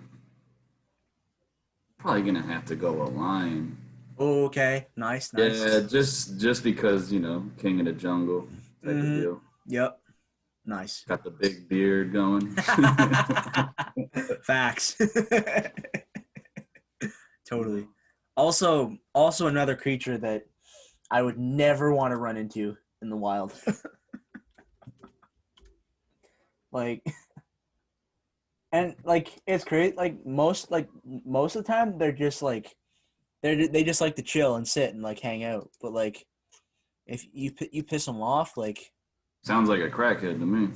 Probably gonna have to go a lion. Oh, okay. Nice. Yeah, just because king of the jungle type of deal. Yep. Nice. Got the big beard going. Facts. Totally. Also another creature that I would never want to run into in the wild. Like, and like it's crazy. Like most of the time they're just like they just like to chill and sit and like hang out. But like if you piss them off, like Sounds like a crackhead to me.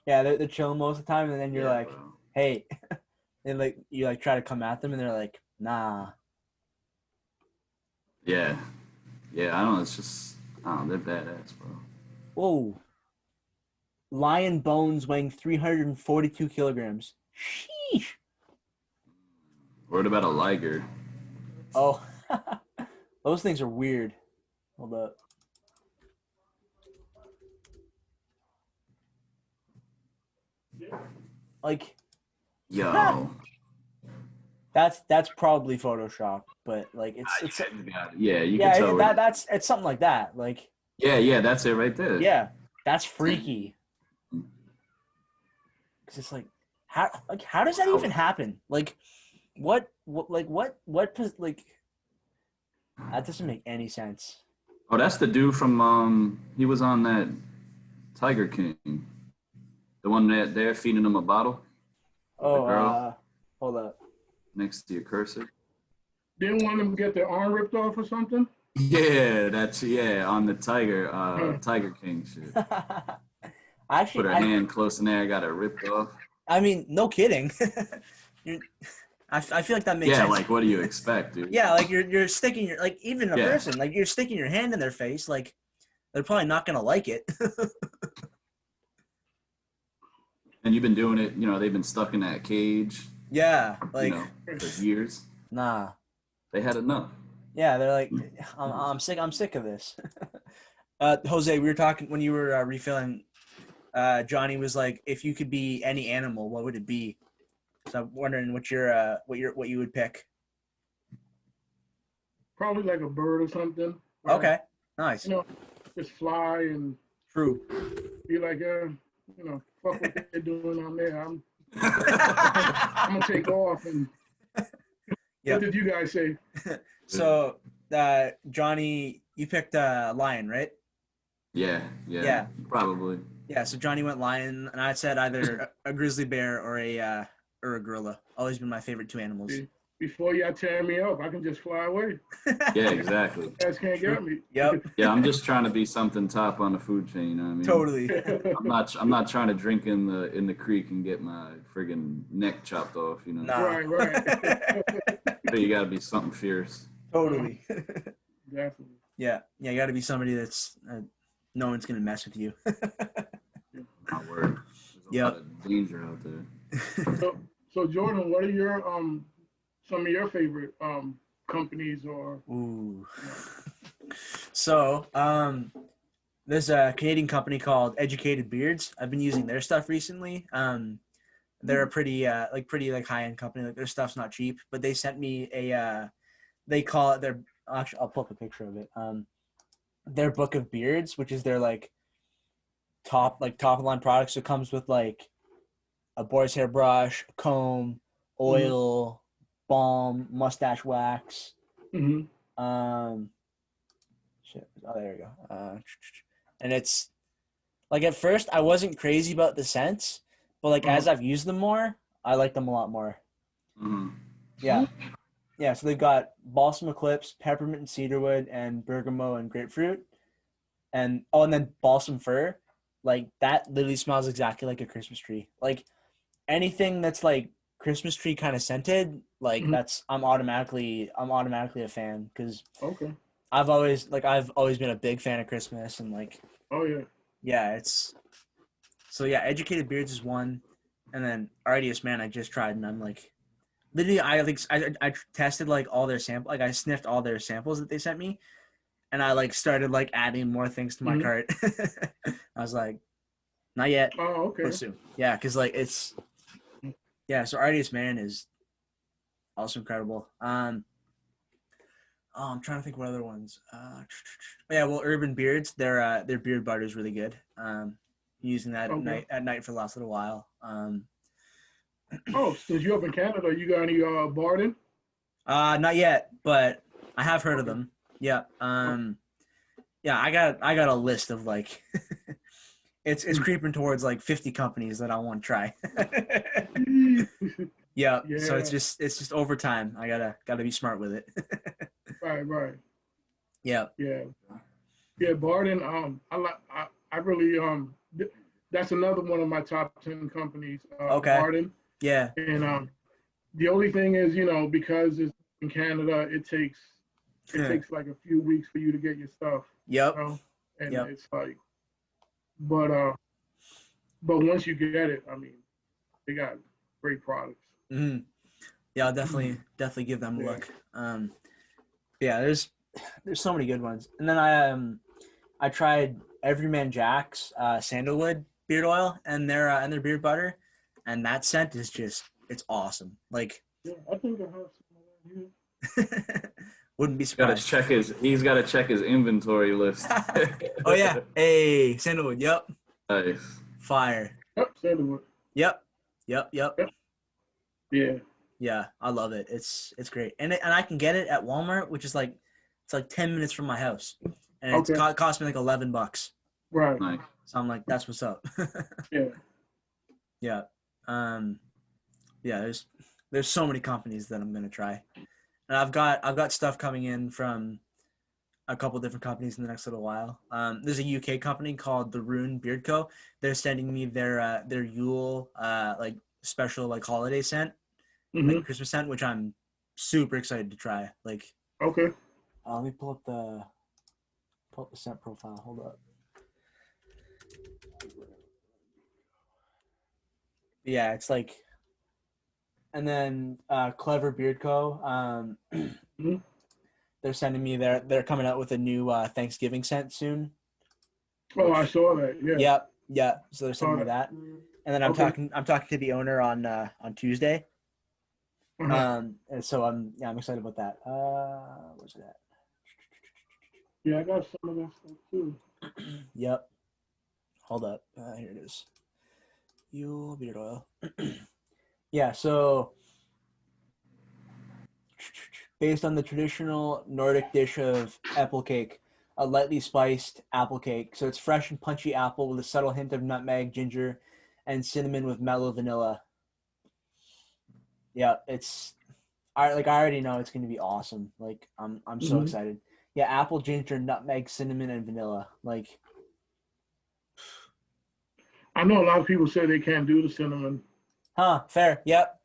yeah, they're chilling most of the time, and then you're Yeah, like, bro. hey, and like you like try to come at them, and they're like, nah. Yeah. Yeah, I don't know. It's just, they're badass, bro. Whoa. Lion bones weighing 342 kilograms. Sheesh. What about a liger? Oh, those things are weird. Hold up. Like, Yo. that's probably Photoshop, but like it's Yeah, you yeah, can tell. that's it's something like that. Like, Yeah, that's it right there. yeah, that's freaky. Cause it's like, how does that even happen? Like, what that doesn't make any sense. Oh, that's the dude from he was on that Tiger King. The one that they're feeding him a bottle. The Oh, girl hold up. next to your cursor. Didn't want them to get their arm ripped off or something? Yeah, that's on the Huh. Tiger King shit. Put Actually, her hand close in there, got it ripped off. I mean, no kidding. You're, I feel like that makes Yeah, sense. like what do you expect, dude? Yeah, like you're sticking your like even a Yeah. person like you're sticking your hand in their face, like they're probably not gonna like it. And you've been doing it, they've been stuck in that cage, Yeah, you like know, for years. nah. They had enough. Yeah, they're like, I'm sick. I'm sick of this. Jose, we were talking when you were refilling. Johnny was like, if you could be any animal, what would it be? So I'm wondering what you would pick. Probably like a bird or something. Okay, nice. You know, just fly and True. be like, fuck what they're doing on there. I'm gonna take off. And Yep. what did you guys say? So, Johnny, you picked lion, right? Yeah, probably. Yeah. So Johnny went lion, and I said either a grizzly bear or a gorilla. Always been my favorite two animals. Before y'all tear me up, I can just fly away. Yeah, exactly. You guys can't get me. Yep. Yeah, I'm just trying to be something top on the food chain. You know what I mean? Totally. I'm not trying to drink in the creek and get my friggin' neck chopped off. Nah. Right. So you got to be something fierce. Totally. Definitely. Yeah. You got to be somebody that's no one's gonna mess with you. My word. There's a lot of danger out there. So Jordan, what are your some of your favorite companies or? Ooh. So there's a Canadian company called Educated Beards. I've been using their stuff recently. They're a pretty high end company. Like their stuff's not cheap, but they sent me they call it their. Actually, I'll pull up a picture of it. Their book of beards, which is their top of line products. It comes with like a boy's hair brush, comb, oil, balm, mustache wax. Mm-hmm. Shit. Oh, there we go. And it's like at first I wasn't crazy about the scents, but like as I've used them more, I like them a lot more. Mm-hmm. Yeah. Yeah, so they've got balsam eclipse, peppermint and cedarwood, and bergamot and grapefruit. And then balsam fir. Like that literally smells exactly like a Christmas tree. Like anything that's like Christmas tree kind of scented, like I'm automatically a fan because I've always been a big fan of Christmas and like it's so Educated Beards is one, and then Artiest Man I just tried and I'm like literally I tested like all their sample, like I sniffed all their samples that they sent me, and I like started like adding more things to my cart. I was like, not yet. Oh, okay. But soon. Yeah, because like it's so Artiest Man is also incredible. I'm trying to think what other ones. Urban Beards, their beard butter is really good. Using that at night for the last little while. Since you're up in Canada, you got any Barden? Not yet, but I have heard of them. Yeah. I got a list of like it's creeping towards like 50 companies that I want to try. Yeah. So it's just over time. I gotta be smart with it. Right. Yeah. Yeah, Barden. I really that's another one of my top 10 companies. Barden. Yeah. And the only thing is, because it's in Canada, it takes like a few weeks for you to get your stuff. Yep. And it's like, but once you get it, I mean, they got great products. Mm-hmm. Yeah, I'll definitely give them a look. There's so many good ones. And then I tried Everyman Jack's sandalwood beard oil and their beard butter, and that scent is just it's awesome. Like I think I have some of that here. Wouldn't be surprised. He's got to check his inventory list. Oh yeah, hey, sandalwood. Yep. Nice. Fire. Yep, sandalwood. Yep. Yeah. Yeah, I love it. It's great, and I can get it at Walmart, which is like it's like 10 minutes from my house. and Okay. it cost me like $11. Right. Nice. So I'm like, that's what's up. Yeah. Yeah. Yeah. There's so many companies that I'm gonna try, and I've got stuff coming in from a couple different companies in the next little while. There's a UK company called the Rune Beard Co. They're sending me their Yule like special like holiday scent, like Christmas scent, which I'm super excited to try. Like, Okay. let me pull up the scent profile. Hold up. Yeah, it's like, and then Clever Beard Co. They're sending me they're coming out with a new Thanksgiving scent soon. Oh, I saw that. Yeah. Yeah. So they're sending me that, and then I'm talking to the owner on Tuesday. And so I'm excited about that. Where's it at? Yeah, I got some of that stuff too. Yep. Hold up. Here it is. Yule beard oil. Yeah. So based on the traditional Nordic dish of apple cake, a lightly spiced apple cake. So it's fresh and punchy apple with a subtle hint of nutmeg, ginger, and cinnamon with mellow vanilla. Yeah, I already know it's gonna be awesome. Like I'm so excited. Yeah, apple, ginger, nutmeg, cinnamon, and vanilla. Like, I know a lot of people say they can't do the cinnamon. fair. Yep.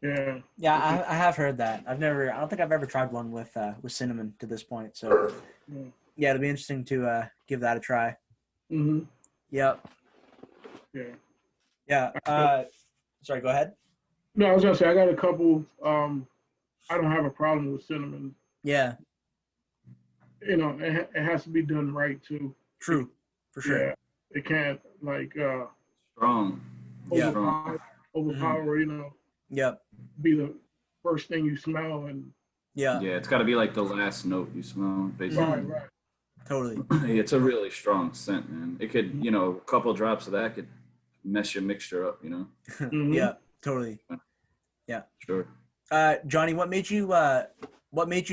Yeah. Yeah, I have heard that. I don't think I've ever tried one with cinnamon to this point. So yeah, it'll be interesting to give that a try. Yep. Yeah. Yeah. Sorry, go ahead. No, I was gonna say I got a couple. I don't have a problem with cinnamon. Yeah. You know, it has to be done right too. True, for sure. Yeah, it can't like Strong. overpower. You know. Yep. Be the first thing you smell and. Yeah. Yeah, it's got to be like the last note you smell, basically. Right. Totally. It's a really strong scent, man. It could, a couple drops of that could mess your mixture up, Yeah, totally. Yeah. Sure. Johnny, what made you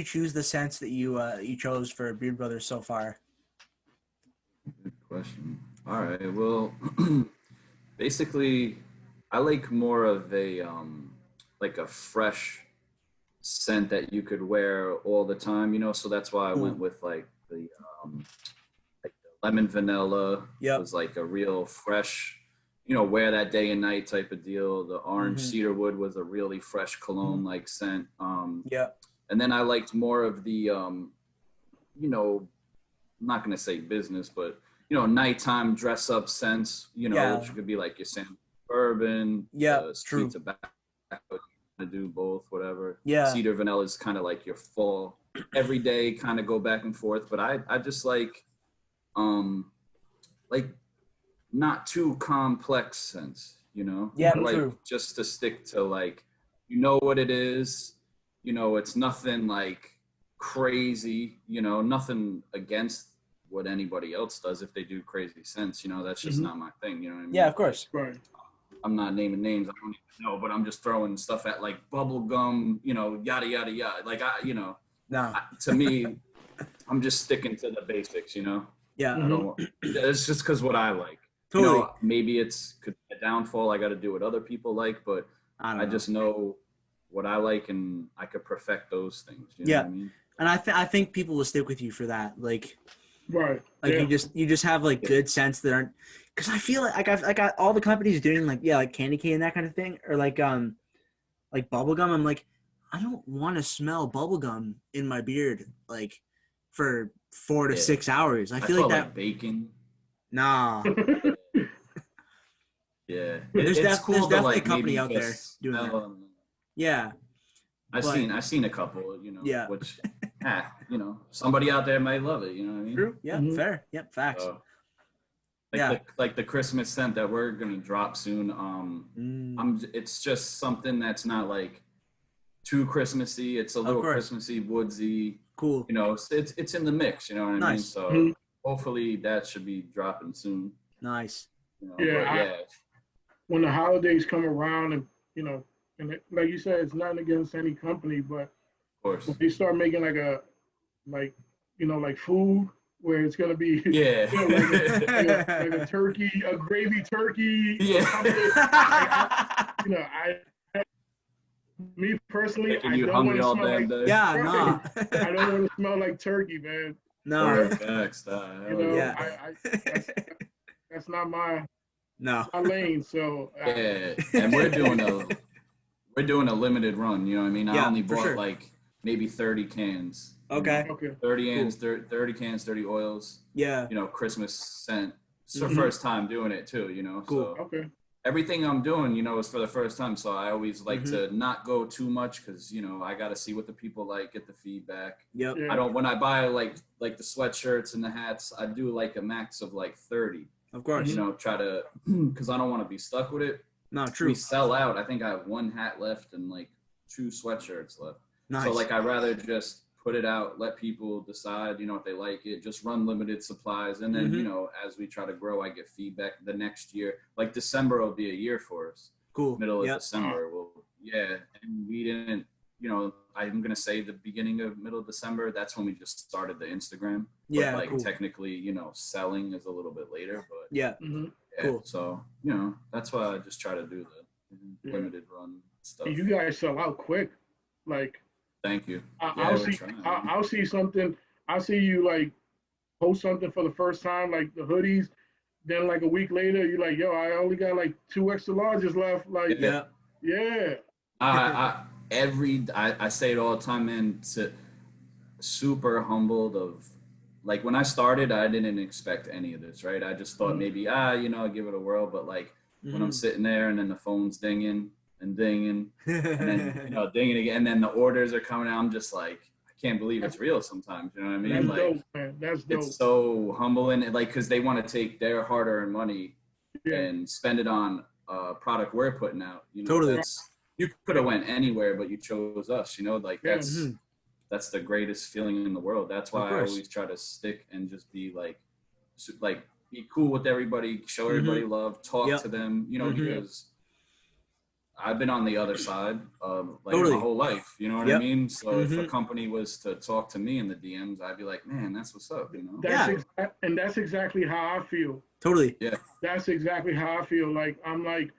choose the scents that you chose for Beard Brothers so far? Good question. All right. Well, basically, I like more of a like a fresh scent that you could wear all the time, so that's why I went with like the lemon vanilla. Yep. Was like a real fresh, wear that day and night type of deal. The orange cedarwood was a really fresh cologne like scent. Yeah. And then I liked more of the I'm not gonna say business, but nighttime dress up scents, which could be like your Sam bourbon, street tobacco, to do both, whatever. Yeah. Cedar vanilla is kind of like your full everyday kind of go back and forth, but I just like not too complex scents, Yeah, like true. just to stick to like what it is, it's nothing like crazy, nothing against what anybody else does if they do crazy scents, that's just not my thing, you know what I mean? Yeah, of course. Right. I'm not naming names, I don't even know, but I'm just throwing stuff at like bubble gum, yada yada yada. Like to me, I'm just sticking to the basics, Yeah. I don't. It's just because what I like. Totally. Maybe could be a downfall. I got to do what other people like, but I just know what I like, and I could perfect those things. You know what I mean? And I think people will stick with you for that. Like, right. Like you just have like good scents that aren't, because I feel like I've got all the companies doing like candy cane and that kind of thing, or like bubblegum. I'm like, I don't want to smell bubblegum in my beard like for 4 to 6 hours. I feel like that like bacon. Nah. Yeah, there's cool definitely a company out there doing that. Yeah, I've seen a couple, which somebody out there might love it, you know what I mean? True. Yeah, fair. Yep, facts. So, like the Christmas scent that we're gonna drop soon. It's just something that's not like too Christmassy. It's a little Christmassy, woodsy. Cool. It's in the mix. You know what I mean? So hopefully that should be dropping soon. Nice. When the holidays come around, and like you said, it's nothing against any company, but of course, when they start making like food, where it's gonna be Yeah. you know, like a turkey, a gravy turkey. Yeah. Me personally, Making I you don't want hungry to all smell damn like day. Yeah, right. no. I don't want to smell like turkey, man. No. Facts, You know, Yeah. that's not my No. lane. So yeah. And we're doing a limited run. You know what I mean? I Yeah, only for bought sure. like maybe 30 cans. Okay. okay, 30 Cool. cans, 30 cans, 30 oils. Yeah. You know, Christmas scent. It's the Mhm. first time doing it too. You know, Cool. so okay, everything I'm doing, you know, is for the first time. So I always like Mhm. to not go too much because you know I got to see what the people like, get the feedback. Yep. yeah, I don't when I buy like the sweatshirts and the hats, I do like a max of like 30. Of course. You know, try to because I don't want to be stuck with it. No, We true. sell out. I think I have one hat left and like 2 sweatshirts left. Nice. So like I'd rather just put it out, let people decide, you know, if they like it, just run limited supplies. And then, Mhm. you know, as we try to grow, I get feedback the next year. Like December will be a year for us. Cool. Middle of Yep. December. Well, yeah. And we didn't, you know, I'm going to say the beginning of middle of December. That's when we just started the Instagram. Yeah, But like cool. technically, you know, selling is a little bit later, but Yeah. hmm yeah. Cool. So, you know, that's why I just try to do the Yeah. limited run stuff. And you guys sell out quick. Like Thank you. I'll see, I'll see something. I'll see you like post something for the first time, like the hoodies. Then like a week later, you're like, yo, I only got like 2 extra larges left. Like, Yeah. Yeah. yeah, I say it all the time, man. Super humbled of like when I started, I didn't expect any of this, right? I just thought maybe you know, give it a whirl. But like when I'm Mhm. sitting there and then the phone's dinging and dinging and then you know dinging again, and then the orders are coming out, I'm just like, I can't believe it's real sometimes. You know what I mean? that's Like dope, man. That's dope. it's so humbling, like because they want to take their hard-earned money Yeah, and spend it on product we're putting out. You know, Totally. that's you could have went anywhere, but you chose us. You know, like Yeah. that's the greatest feeling in the world. That's Of why I course. always try to stick and just be like be cool with everybody, show Mhm. everybody love, talk Yep. to them. You know, Mhm. because I've been on the other side of like Totally. my whole life. You know what I Yep. mean? So if a Mhm. company was to talk to me in the DMs, I'd be like, man, that's what's up. You know? that's Yeah. and that's exactly how I feel. Totally. Yeah. That's exactly how I feel. Like I'm like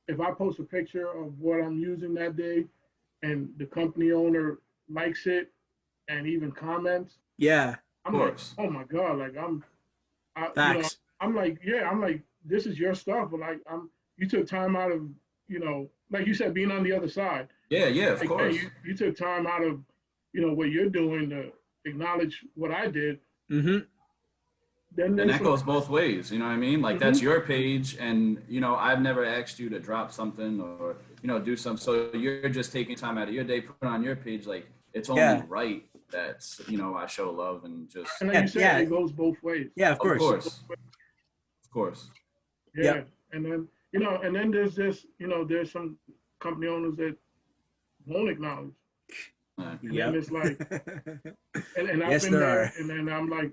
if I post a picture of what I'm using that day, and the company owner likes it and even comments, Yeah. I'm Of like, course. oh my god, like Facts. I'm like, yeah, I'm like, this is your stuff, but like, you took time out of, like you said, being on the other side. Yeah. Yeah. Of Like, course. hey, you took time out of, what you're doing to acknowledge what I did. Mhm. Then And there's that some, goes both ways, you know what I mean? Like that's your page, and you know I've never asked you to drop something or you know do something. So you're just taking time out of your day, put it on your page. Like it's only Yeah. right that you know I show love and just. and like you said, Yeah. it goes both ways. Yeah. Of Of course. course, of course. Yeah, Yep. and then there's this, there's some company owners that won't acknowledge, and then Yep. it's like, and I've Yes, been there there, are. and then I'm like,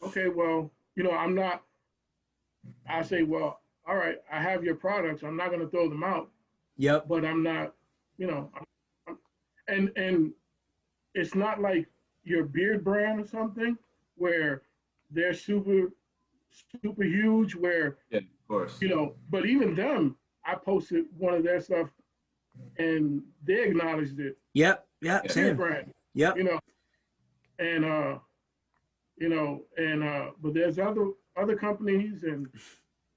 okay, well, I'm not. I say, well, all right, I have your products. I'm not going to throw them out, Yep. but I'm not, and it's not like your beard brand or something where they're super super huge. Where Yeah, of course. but even them, I posted one of their stuff, and they acknowledged it. Yep. Yeah. Yeah. Beard Same. brand, Yep. and but there's other companies, and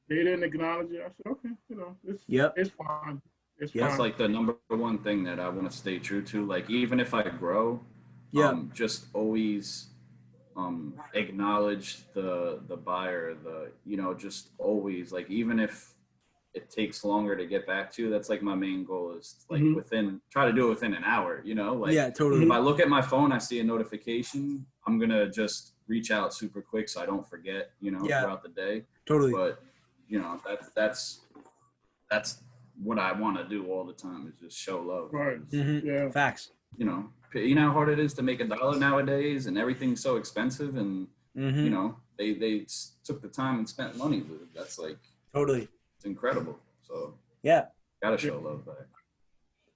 they didn't acknowledge it. I said, okay, Yep. it's fine. It's Yep. That's fine. like the number one thing that I want to stay true to. Like even if I grow, Yep. just always acknowledge the buyer, just always like even if it takes longer to get back to, that's like my main goal is like try to do it within an hour, like Yeah. Totally. if I look at my phone, I see a notification, I'm gonna just reach out super quick so I don't forget, Yeah. throughout the day. Totally. But that's what I want to do all the time is just show love. Right. Mhm. Yeah. Facts. You know how hard it is to make $1 nowadays, and everything's so expensive, and Mhm. they took the time and spent money with it. That's like Totally. it's incredible. So Yeah. gotta show love back.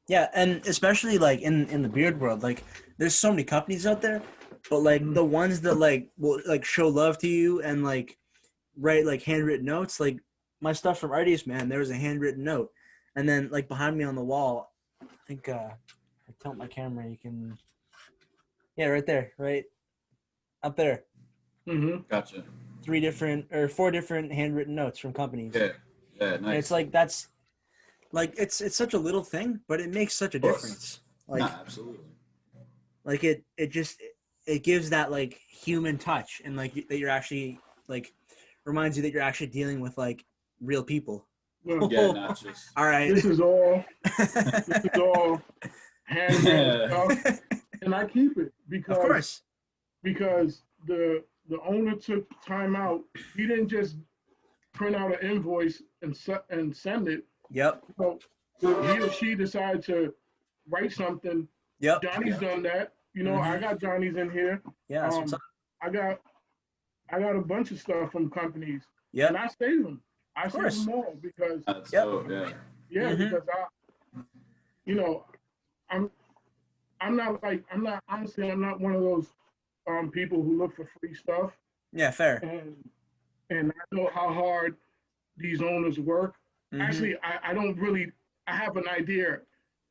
Yeah, and especially like in the beard world, like there's so many companies out there, but like the ones that like will like show love to you and like write like handwritten notes, like my stuff from Artist Man, there was a handwritten note, and then like behind me on the wall, I think I tilt my camera, you can, yeah, right there, right up there, Gotcha. 4 different handwritten notes from companies. Yeah, yeah, And nice. it's like that's like it's such a little thing, but it makes such a difference. Like Nah, absolutely. like it just it gives that like human touch, and like that you're actually like reminds you that you're actually dealing with like real people. Well, Yeah, not just. All right. this is all handmade stuff, and I keep it Of course. because the owner took time out. He didn't just print out an invoice and send it. Yep. So he or she decided to write something. Yep. Johnny's done that. You know, I got Johnny's in here. Yeah. That's what's up. I got a bunch of stuff from companies, Yep. and I save them. I Of save course. them all because That's Yep. dope, yeah. because you know, I'm not honestly I'm not one of those people who look for free stuff, Yeah. Fair. and I know how hard these owners work. Mhm. Actually, I don't really. I have an idea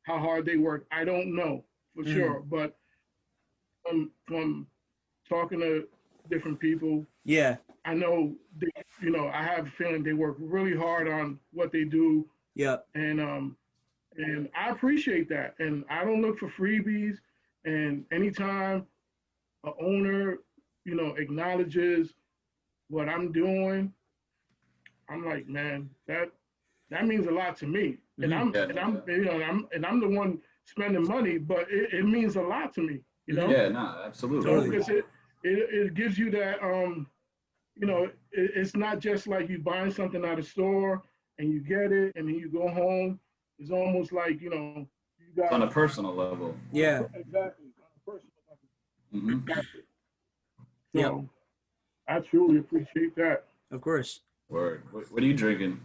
how hard they work. I don't know for sure, but from talking to different people, Yeah. I know they, I have a feeling they work really hard on what they do, Yep. and I appreciate that. And I don't look for freebies. And anytime a owner, acknowledges what I'm doing, I'm like, man, that means a lot to me. And I'm the one spending money, but it means a lot to me. Yeah, no, absolutely. So because it gives you that it's not just like you buying something at a store and you get it and then you go home. It's almost like you got on a personal level. Yeah. Exactly, on a personal level. Exactly. So Yep. I truly appreciate that. Of course. Word. What are you drinking?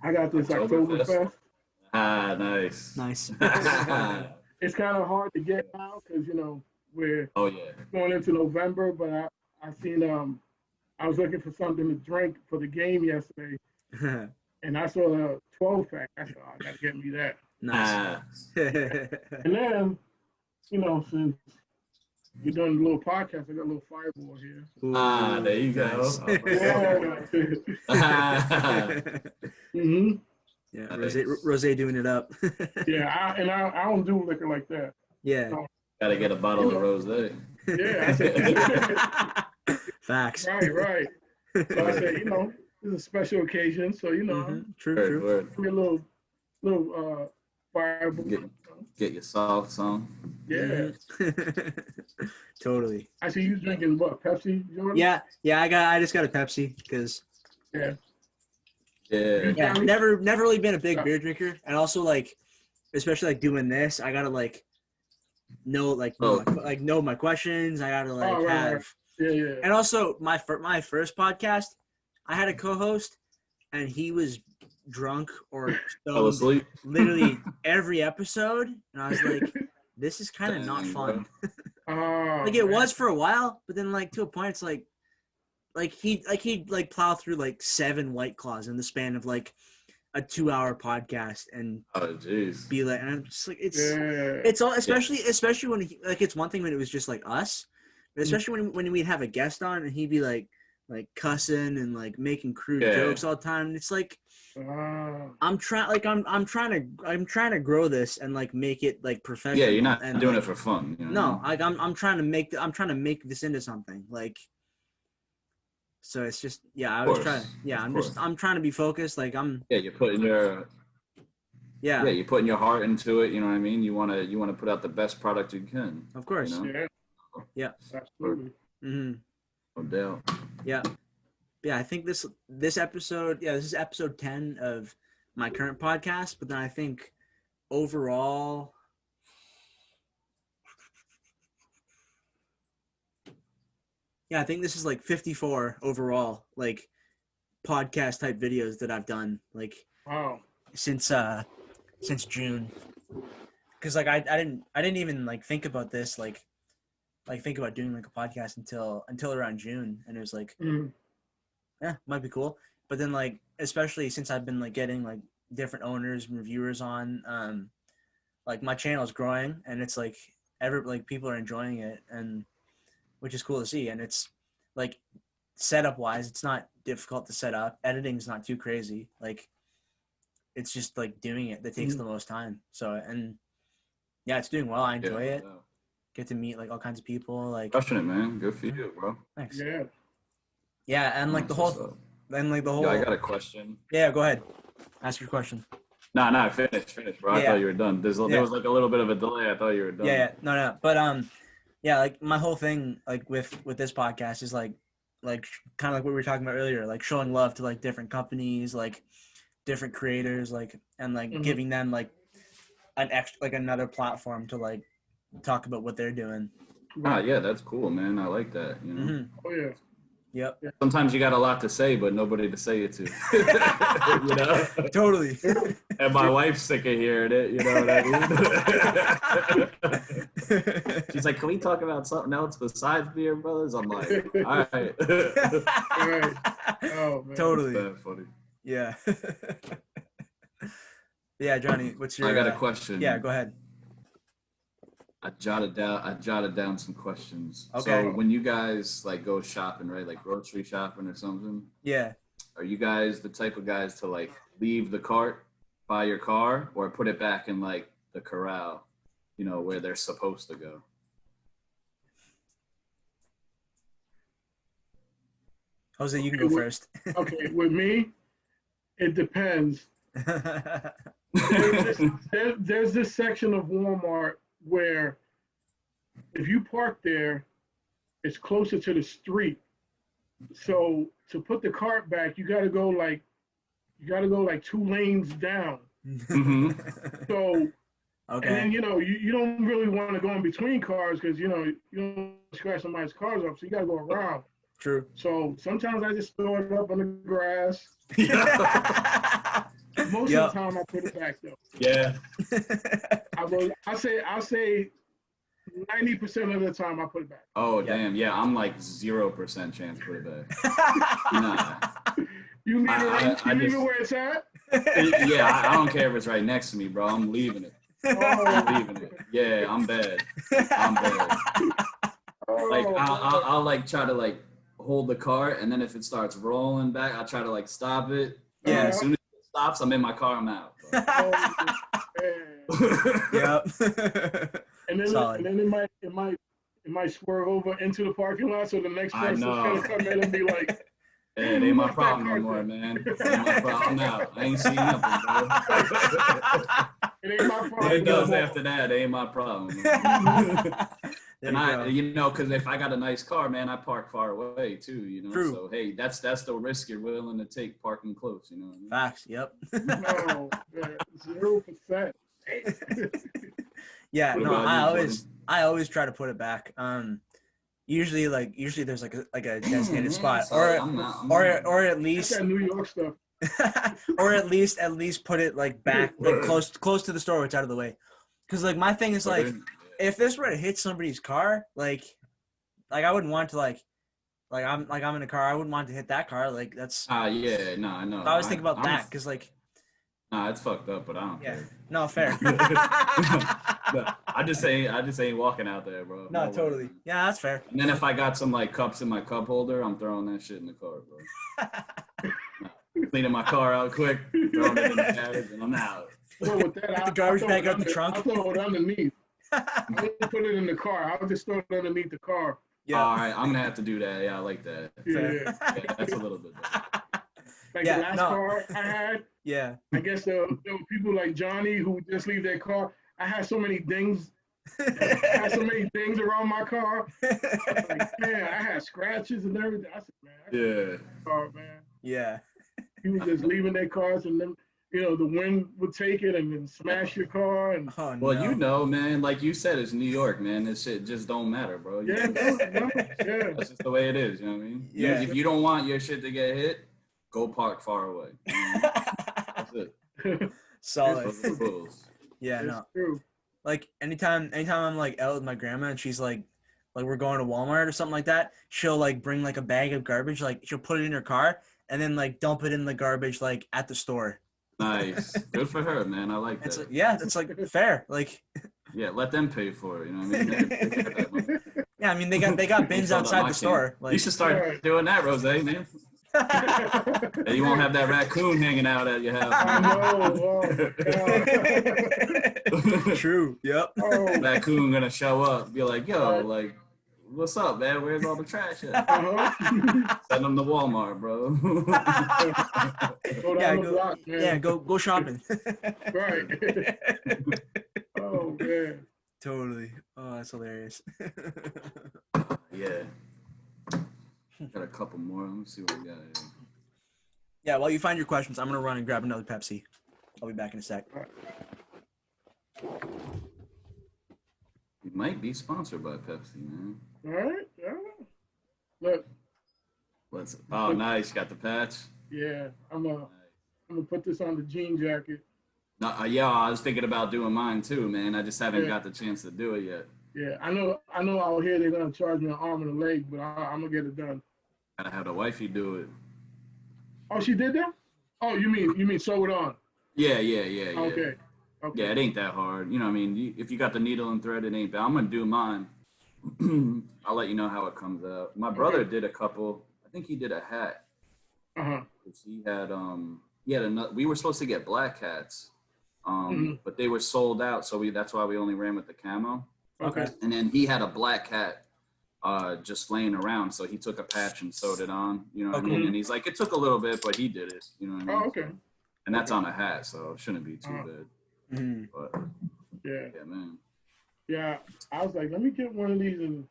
I got this Oktoberfest? Oktoberfest. Ah, nice. Nice. It's kind of hard to get now because we're Oh yeah. going into November, but I seen I was looking for something to drink for the game yesterday, and I saw a 12-pack. I said, oh, I gotta get me that. Nice. And then, since we're doing a little podcast, I got a little fireball here. Ah, there you go. Nice. Mm-hmm. Yeah, Nice. Rozay doing it up. Yeah, I don't do liquor like that. Yeah. So, Gotta get a bottle of Rozay. yeah, I said, Facts. right. So I said, it's a special occasion, so True. Word. give me a little fireball. Get your salts on. Yeah. Totally. I see you drinking what, Pepsi, Jordan? Yeah. I just got a Pepsi because Yeah. Yeah. never really been a big beer drinker, and also like, especially like doing this, I gotta like know my questions. I gotta like have. Right. Yeah. And also my first podcast, I had a co-host, and he was drunk or Fell asleep. literally every episode, and I was like, this is kind of not fun. Like it was for a while, but then like to a point, it's like he'd plow through like 7 White Claws in the span of like a 2-hour podcast and Oh jeez. be like, and I'm just like, it's all, especially when it's one thing when it was just like us, but especially when we'd have a guest on and he'd be like cussing and like making crude jokes all the time. And it's like, I'm trying to grow this and like make it like professional. Yeah, you're not doing like, it for fun. No, like I'm trying to make this into something like. So it's just I'm trying to be focused. Like you're putting your you're putting your heart into it. You know what I mean? You want to put out the best product you can. Of course. You know? Yeah. Absolutely. Mm-hmm. No doubt. Yeah. I think this episode, this is episode 10 of my current podcast. But then I think overall, I think this is like 54 overall, like podcast type videos that I've done, like Wow. since June. because like I didn't even like think about this like think about doing like a podcast until around June, and it was like, yeah, might be cool. But then like, especially since I've been like getting like different owners and reviewers on, like my channel is growing, and it's like people are enjoying it, and which is cool to see. And it's like setup wise, it's not difficult to set up. Editing's not too crazy. Like it's just like doing it that takes the most time. So, and yeah, it's doing well. I enjoy it. Yeah. Get to meet like all kinds of people. Like Crushing it, man. Good for you, bro. Thanks. Yeah. Yeah, and like the whole. Yeah, I got a question. Yeah, go ahead. Ask your question. Nah, finish, bro. I thought you were done. There was like a little bit of a delay. I thought you were done. Yeah, no. But yeah, like my whole thing like with this podcast is like kind of like what we were talking about earlier, like showing love to like different companies, like different creators, like and like giving them like an extra like another platform to like talk about what they're doing. Yeah, that's cool, man. I like that. You know. Oh yeah. Yep. Sometimes you got a lot to say, but nobody to say it to. You know? Totally. And my wife's sick of hearing it, you know what I mean? She's like, can we talk about something else besides Beer Brothers? I'm like, all right. Oh, man. Totally. That's funny. Yeah. Yeah, Johnny, what's your... I got a question. Yeah, go ahead. I jotted down some questions. Okay. So when you guys like go shopping, right, like grocery shopping or something, yeah, are you guys the type of guys to like leave the cart by your car or put it back in like the corral, you know, where they're supposed to go? Jose, you can go first. Okay, with me, it depends. There's this section of Walmart where if you park there, it's closer to the street. So to put the cart back, you gotta go like 2 lanes down. So okay. and then you don't really want to go in between cars because you don't scratch somebody's cars up, so you gotta go around. True. So sometimes I just throw it up on the grass. Most of the time I put it back though. Yeah. I'll say 90% of the time I put it back. Oh damn, yeah, I'm like 0% chance to put it back. Nah. You leave it where it's at? Yeah, I don't care if it's right next to me, bro. I'm leaving it. I'm leaving it. Yeah, I'm bad. Like I'll like try to like hold the cart, and then if it starts rolling back, I'll try to like stop it. Yeah. And as soon as it stops, I'm in my car. I'm out. Yep. And then it might swerve over into the parking lot, so the next person's gonna come in and be like, "Hey, it ain't my problem no more, man. It ain't my problem now. I ain't seen nothing, bro. It ain't my problem." It does after that. It ain't my problem. And because if I got a nice car, man, I park far away too, you know. True. So hey, that's the risk you're willing to take parking close, you know what I mean? Facts. Yep. No, 0%. Yeah. No, I always try to put it back. Usually there's like a designated spot, or at least that's that New York stuff. or at least put it like back, like close to the store, where it's out of the way. Because like my thing is like, if this were to hit somebody's car, like I wouldn't want to like I'm in a car, I wouldn't want to hit that car. Like that's yeah, no, I know. I always think about that because like. Nah, it's fucked up, but I don't care. No, fair. No, I just ain't walking out there, bro. No, totally. Yeah, that's fair. And then if I got some like cups in my cup holder, I'm throwing that shit in the car, bro. Cleaning my car out quick, throwing it in the carriage, and I'm out. Well, with that, the garbage bag out the trunk. I'll throw it underneath. I won't put it in the car. I'll just throw it underneath the car. Yeah. All right, I'm gonna have to do that. Yeah, I like that. Yeah, that's a little bit better. Like the last car I had. Yeah. I guess there were people like Johnny who just leave their car. I had so many dings. Around my car. Like, man, I had scratches and everything. I said, man, car, man. Yeah. People just leaving their cars, and then the wind would take it and then smash your car. And well, man, like you said, it's New York, man. This shit just don't matter, bro. Yeah. That's just the way it is. You know what I mean? Yeah. If you don't want your shit to get hit, go park far away. That's it. Solid. Yeah, It's no. true. Like anytime I'm like out with my grandma and she's like we're going to Walmart or something like that, she'll like bring like a bag of garbage, like she'll put it in her car and then like dump it in the garbage like at the store. Nice. Good for her, man. I like It's that. like, yeah, that's like fair. Like Yeah, let them pay for it. You know what I mean? They got that money. yeah, I mean they got bins Filled up outside my the can. store. You Like should start Right. doing that, Rozay, man. And you won't have that raccoon hanging out at your house. I know. Oh my God. True. Yep. Oh. Raccoon gonna show up, be like, yo, Right. like, what's up, man? Where's all the trash at? Uh-huh. Send them to Walmart, bro. Go Yeah, down the block, man. yeah, go shopping. Right. Oh man. Totally. Oh, that's hilarious. Yeah. Got a couple more. Let me see what we got here. Yeah, while you find your questions, I'm gonna run and grab another Pepsi. I'll be back in a sec. We might be sponsored by Pepsi, man. All right. Yeah. Look. Let's. Oh, nice. You got the patch. Yeah. I'm gonna put this on the jean jacket. No, yeah, I was thinking about doing mine too, man. I just haven't Yeah. got the chance to do it yet. Yeah. I know out here they're gonna charge me an arm and a leg, but I'm gonna get it done. Gotta have the wifey do it. Oh, she did that? Oh, you mean sew it on? Yeah. Okay. Okay. Yeah, it ain't that hard. You know what I mean? If you got the needle and thread, it ain't bad. I'm going to do mine. I'll let you know how it comes out. My brother did a couple. I think he did a hat. Uh-huh. He had another, we were supposed to get black hats, but they were sold out. So that's why we only ran with the camo. Okay. And then he had a black hat just laying around. So he took a patch and sewed it on, you know what I mean? And he's like, it took a little bit, but he did it, you know what I mean? Oh, okay. And that's on a hat, so it shouldn't be too bad. Mm-hmm. But Yeah. yeah, man. Yeah. I was like, let me get one of these and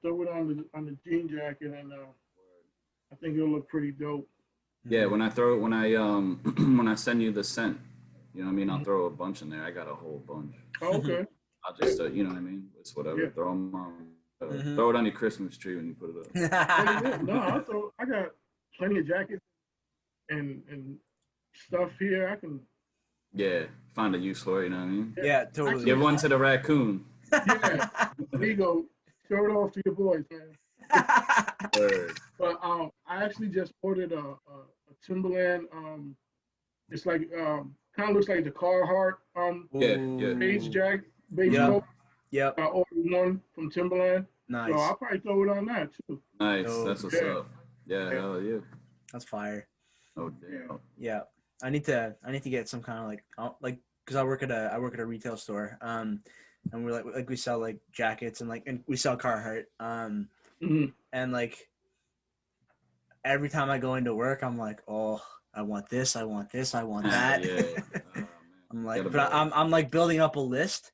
throw it on the jean jacket, and I think it'll look pretty dope. Yeah, when I when I send you the scent, you know what I mean, I'll throw a bunch in there. I got a whole bunch. Oh, okay. I'll just you know what I mean, it's whatever. Yeah. Throw them on. Throw it on your Christmas tree when you put it up. No, I got plenty of jackets and stuff here. I can. Yeah, find a use for it. You know what I mean. Yeah, totally. Give one to the raccoon. Yeah. There you go. Show it off to your boys, man. Word. But I actually just ordered a Timberland. It's like kind of looks like the Carhartt Yeah. beige jacket, beige Yeah. coat. Yep. I ordered one from Timberland. Nice. So I'll probably throw it on that too. Nice. Oh, That's what's yeah. up. Yeah, hell yeah. That's fire. Oh damn. Yeah. I need to get some kind of like because I work at a retail store. And we're like we sell like jackets and we sell Carhartt. And like every time I go into work, I'm like, oh, I want this, I want this, I want that. Yeah. Oh, man. I'm like, but I'm like building up a list.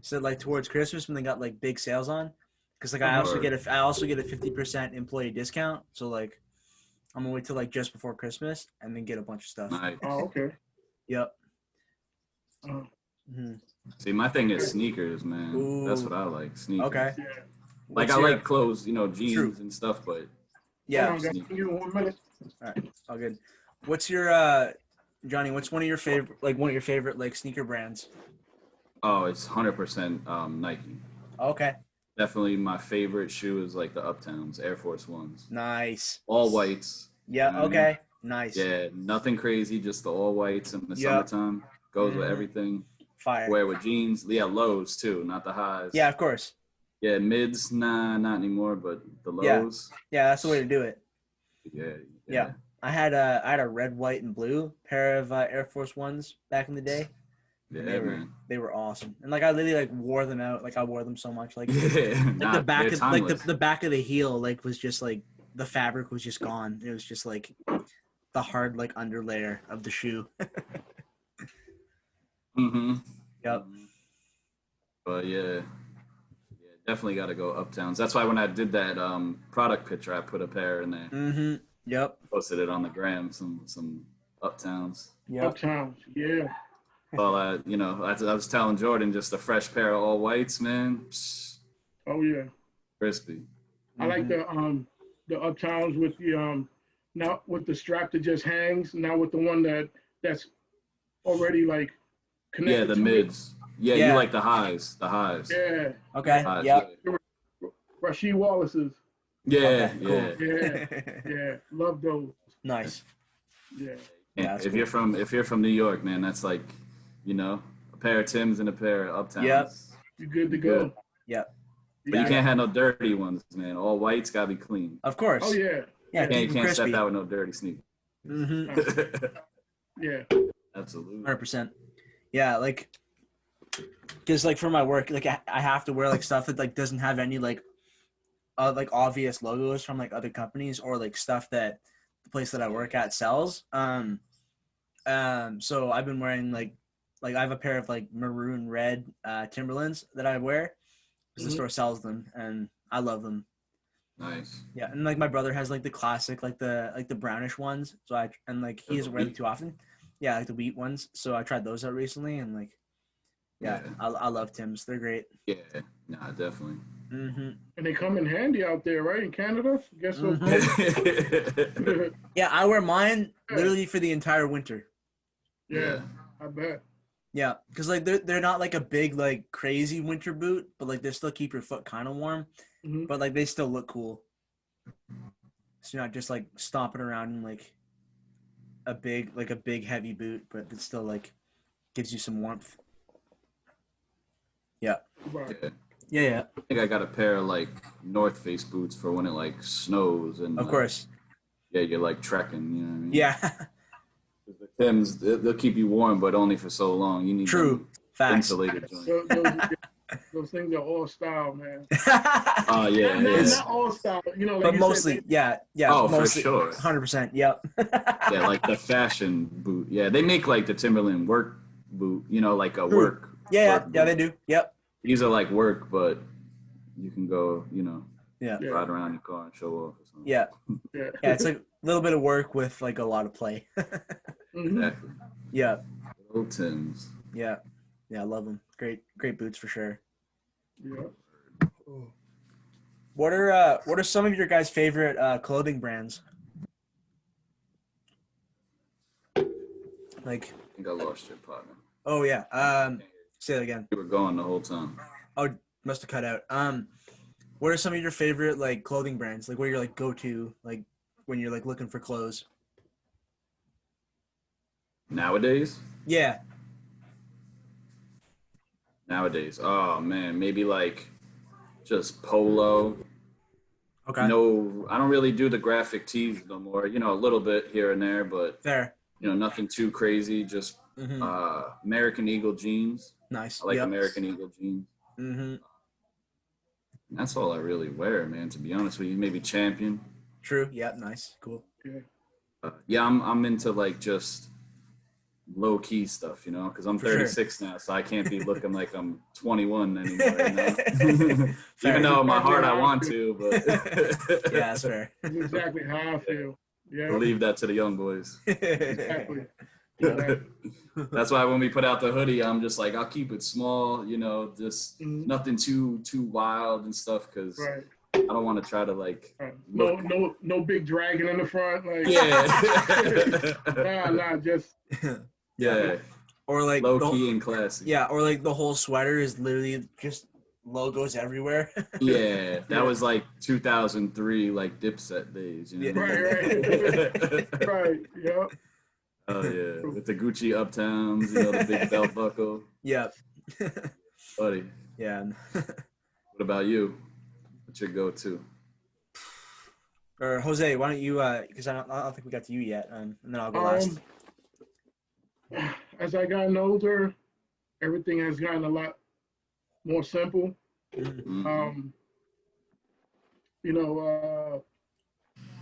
So like towards Christmas when they got like big sales on, because like I also get a 50% employee discount. So like I'm gonna wait till like just before Christmas and then get a bunch of stuff. Nice. Oh, okay. Yep. See, my thing is sneakers, man. Ooh. That's what I like. Sneakers. Okay. Yeah. Like I like clothes, you know, jeans and stuff, but Yeah. Hold on, guys. Give me 1 minute. All right. All good. What's your Johnny? What's one of your favorite like sneaker brands? oh, it's 100% Nike. Okay. Definitely my favorite shoe is like the Uptowns, Air Force Ones. Nice. All whites. Yeah. You know what I mean? Okay. Nice. Yeah, nothing crazy, just the all whites in the Yep. summertime. Goes with everything. Fire. Wear with jeans. Yeah, lows too, not the highs. Yeah, of course. Yeah, mids, nah, not anymore, but the lows. Yeah, that's the way to do it. Yeah. I had a red, white, and blue pair of Air Force Ones back in the day. Yeah, And they were awesome, and like I literally like wore them out. Like I wore them so much. Like, Yeah, like the back they're of timeless. the back of the heel like was just like the fabric was just gone. It was just like the hard like underlayer of the shoe. Yep. But yeah, definitely got to go Uptowns. That's why when I did that product picture, I put a pair in there. Yep. Posted it on the gram. Some Uptowns. Yep. Uptown. Yeah. Well, you know, I was telling Jordan, just a fresh pair of all whites, man. Psh, Oh yeah. crispy. I like the Uptowns with the not with the strap that just hangs, not with the one that's already like Yeah, connected the to it. mids. Yeah, you Yeah. like the highs. The highs. Yeah, Okay. Highs, Yep. Rasheed Wallace's. Yeah, Okay, yeah. cool. Yeah, yeah, love those. Nice. Yeah, Yeah, that's If cool. you're from New York, man, that's like, you know, a pair of Timbs and a pair of Uptowns. Yep. you good to You go. good. Yep. But you can't have no dirty ones, man. All white's gotta be clean. Of course. Oh yeah. Yeah, You keep them can't step crispy. out with no dirty sneakers. Mm-hmm. Yeah. Absolutely. 100%. Yeah, like, because like for my work, like I have to wear like stuff that like doesn't have any like obvious logos from like other companies or like stuff that the place that I work at sells. So I've been wearing like I have a pair of like maroon red Timberlands that I wear because the store sells them and I love them. Nice. Yeah, and like my brother has like the classic like the brownish ones. So he doesn't wear them too often. Yeah, like the wheat ones. So I tried those out recently and like I love Tim's. They're great. Yeah, nah, definitely. Mm-hmm. And they come in handy out there, right? In Canada, guess so. Yeah, I wear mine literally for the entire winter. Yeah, I bet. Yeah, because like they're not like a big like crazy winter boot, but like they still keep your foot kind of warm, but like they still look cool. So you're not just like stomping around in like a big heavy boot, but it still like gives you some warmth. Yeah. Right. Yeah. I think I got a pair of like North Face boots for when it like snows and Of course. Yeah, you're like trekking, you know what I mean? Yeah. The Timbs, they'll keep you warm, but only for so long. You need Facts. insulated joints. Those things are all style, man. Oh yeah, not all style, you know. Like but you mostly, said, yeah. Oh, mostly, for sure. 100%. Yep. Yeah, like the fashion boot. Yeah, they make like the Timberland work boot. You know, like a work. Yeah, work yeah, they do. Yep. These are like work, but you can go, you know, Yeah. ride around your car and show off or something. Yeah. Yeah, it's like a little bit of work with like a lot of play. Exactly. Yeah. Little Timbs. Yeah. Yeah, I love them. Great boots for sure. Yeah. What are some of your guys' favorite clothing brands? Like, I think I lost your partner. oh yeah. Say that again. You were going the whole time. Oh, must have cut out. What are some of your favorite like clothing brands? Like, what are your like go to like when you're like looking for clothes? Nowadays? Yeah. Nowadays. Oh man, maybe like just polo. Okay. No, I don't really do the graphic tees no more. You know, a little bit here and there, but Fair. you know, nothing too crazy. Just American Eagle jeans. Nice. I like American Eagle jeans. Mm-hmm. That's all I really wear, man. To be honest with you, maybe Champion. True. Yeah. Nice. Cool. Yeah, I'm into like just low key stuff, you know, because I'm 36 now, so I can't be looking like I'm 21 anymore. You know? Even though in my heart I want to, but yeah, that's fair. That's exactly how I feel. Yeah. I'll leave that to the young boys. Exactly. That's why when we put out the hoodie, I'm just like, I'll keep it small, you know, just nothing too wild and stuff, because I don't want to try to like no big dragon in the front, like nah, just or like low key and classy. Yeah, or like the whole sweater is literally just logos everywhere. Yeah, that was like 2003, like Dipset days. You know? Right. Right. Yep. Oh yeah, with the Gucci Uptowns, you know, the big belt buckle. Yep. Buddy. Yeah. What about you? What's your go-to? Or Jose, why don't you? Because I don't think we got to you yet, and then I'll go last. As I gotten older, everything has gotten a lot more simple. You know,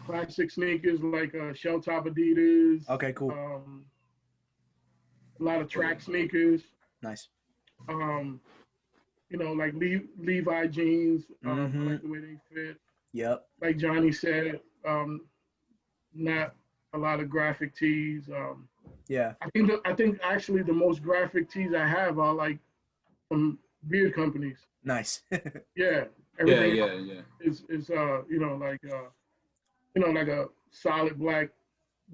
classic sneakers like shell top Adidas. Okay, cool. A lot of track sneakers. Nice. You know, like Levi jeans. I like the way they fit. Yep. Like Johnny said, not a lot of graphic tees. Yeah. I think actually the most graphic tees I have are like from beard companies. Nice. Yeah. Everything yeah. is you know, like a solid black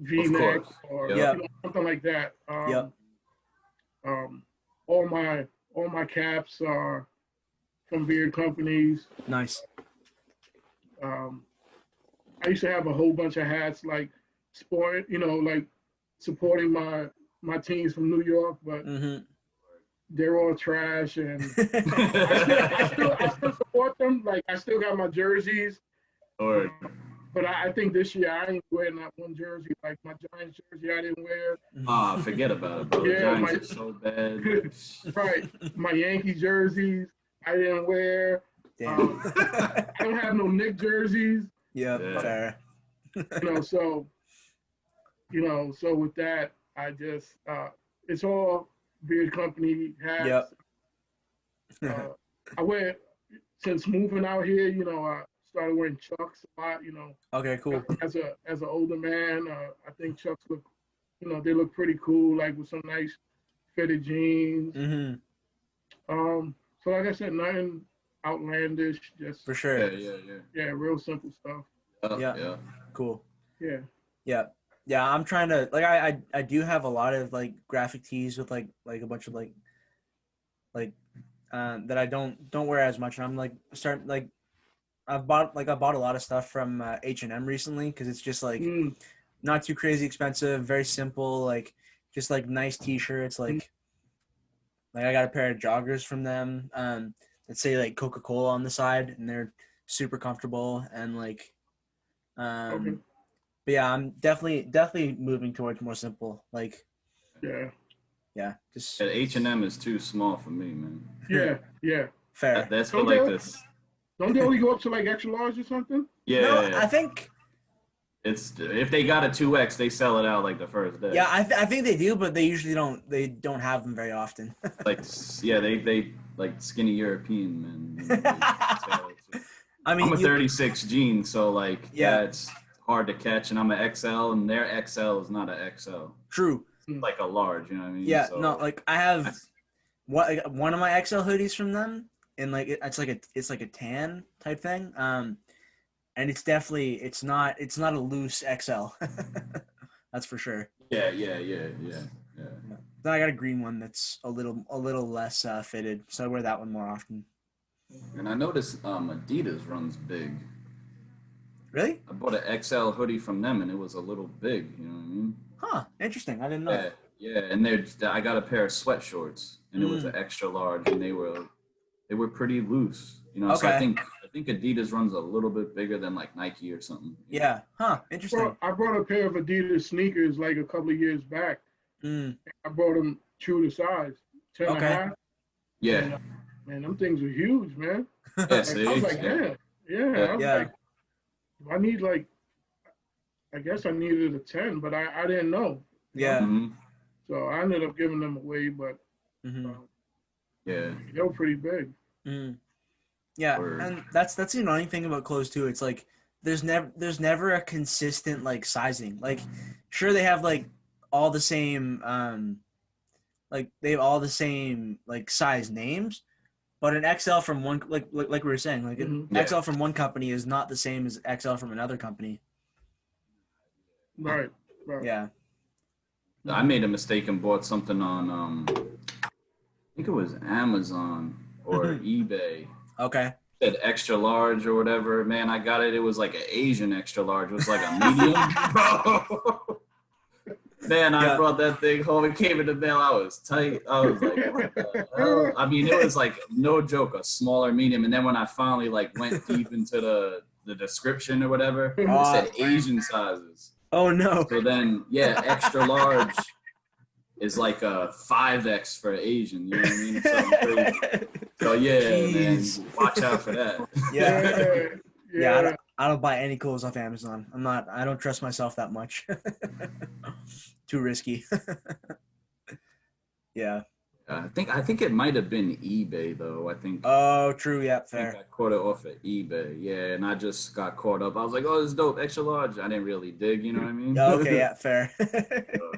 V-neck or you know, something like that. all my caps are from beard companies. Nice. I used to have a whole bunch of hats like sport, like supporting my teams from New York, but they're all trash, and I still support them. Like I still got my jerseys. Or But I think this year I ain't wearing that one jersey. Like my Giants jersey, I didn't wear. forget about it, bro. The Giants are so bad. Right. My Yankee jerseys, I didn't wear. I don't have no Knick jerseys. Yeah, fair. So with that, I just it's all beard company hats. Yep. I wear since moving out here. I started wearing Chucks a lot. Okay, cool. As an older man, I think Chucks look, they look pretty cool, like with some nice fitted jeans. So like I said, nothing outlandish, just For sure. yeah, real simple stuff. Yeah. Cool. Yeah. Yeah, I'm trying to like I do have a lot of like graphic tees with like a bunch of like that I don't wear as much, and I'm like starting like I bought a lot of stuff from H&M recently because it's just like not too crazy expensive, very simple, like just like nice t-shirts, like I got a pair of joggers from them that say like Coca-Cola on the side, and they're super comfortable, and like Okay. but yeah, I'm definitely moving towards more simple, like just H&M is too small for me, man. Yeah. fair. That's for like this. Don't they only go up to like extra large or something? Yeah. No, I think It's if they got a 2X, they sell it out like the first day. yeah, I think they do, but they usually don't. They don't have them very often. They like skinny European men. I mean, I'm a 36 jean, so like Yeah. it's hard to catch, and I'm an XL, and their XL is not an XL. True. Like a large, you know what I mean? Yeah, So, no, like I have one of my XL hoodies from them, and like it's like a tan type thing. And it's definitely it's not a loose XL. That's for sure. Yeah. Then I got a green one that's a little less fitted, so I wear that one more often. And I noticed Adidas runs big. Really? I bought an XL hoodie from them, and it was a little big. You know what I mean? Huh. Interesting. I didn't know. Yeah. And I got a pair of sweat shorts, and it was an extra large, and they were pretty loose. Okay. So I think Adidas runs a little bit bigger than like Nike or something. Yeah. Huh. Interesting. Well, I brought a pair of Adidas sneakers like a couple of years back. I brought them true to size, 10 and a half. Yeah. Man, them things were huge, man. Yeah, I was like, damn. Yeah. I was like, I need like, I guess I needed a 10, but I didn't know. Yeah. So I ended up giving them away, but Yeah. they were pretty big. Yeah, and that's the annoying thing about clothes too. It's like there's never a consistent like sizing. Like, sure they have like all the same like they have all the same like size names, but an XL from one like we were saying, like an XL from one company is not the same as XL from another company. Right. Yeah. I made a mistake and bought something on I think it was Amazon or eBay. Okay. Said extra large or whatever. Man, I got it. It was like an Asian extra large. It was like a medium. Bro. Man, I brought that thing home. It came in the mail. I was tight. I was like, what the hell? I mean, it was like, no joke, a smaller medium. And then when I finally like went deep into the description or whatever, it said Asian sizes. Oh, no. So then, extra large is like a 5X for Asian. You know what I mean? Something crazy. So, man, watch out for that. Yeah. I don't buy any clothes off Amazon. I don't trust myself that much. Too risky. Yeah. I think it might have been eBay though. I think. Oh, true. Yeah, fair. I think I caught it off at eBay. Yeah, and I just got caught up. I was like, "Oh, this is dope, extra large." I didn't really dig. You know what I mean? Okay. Yeah. Fair. So,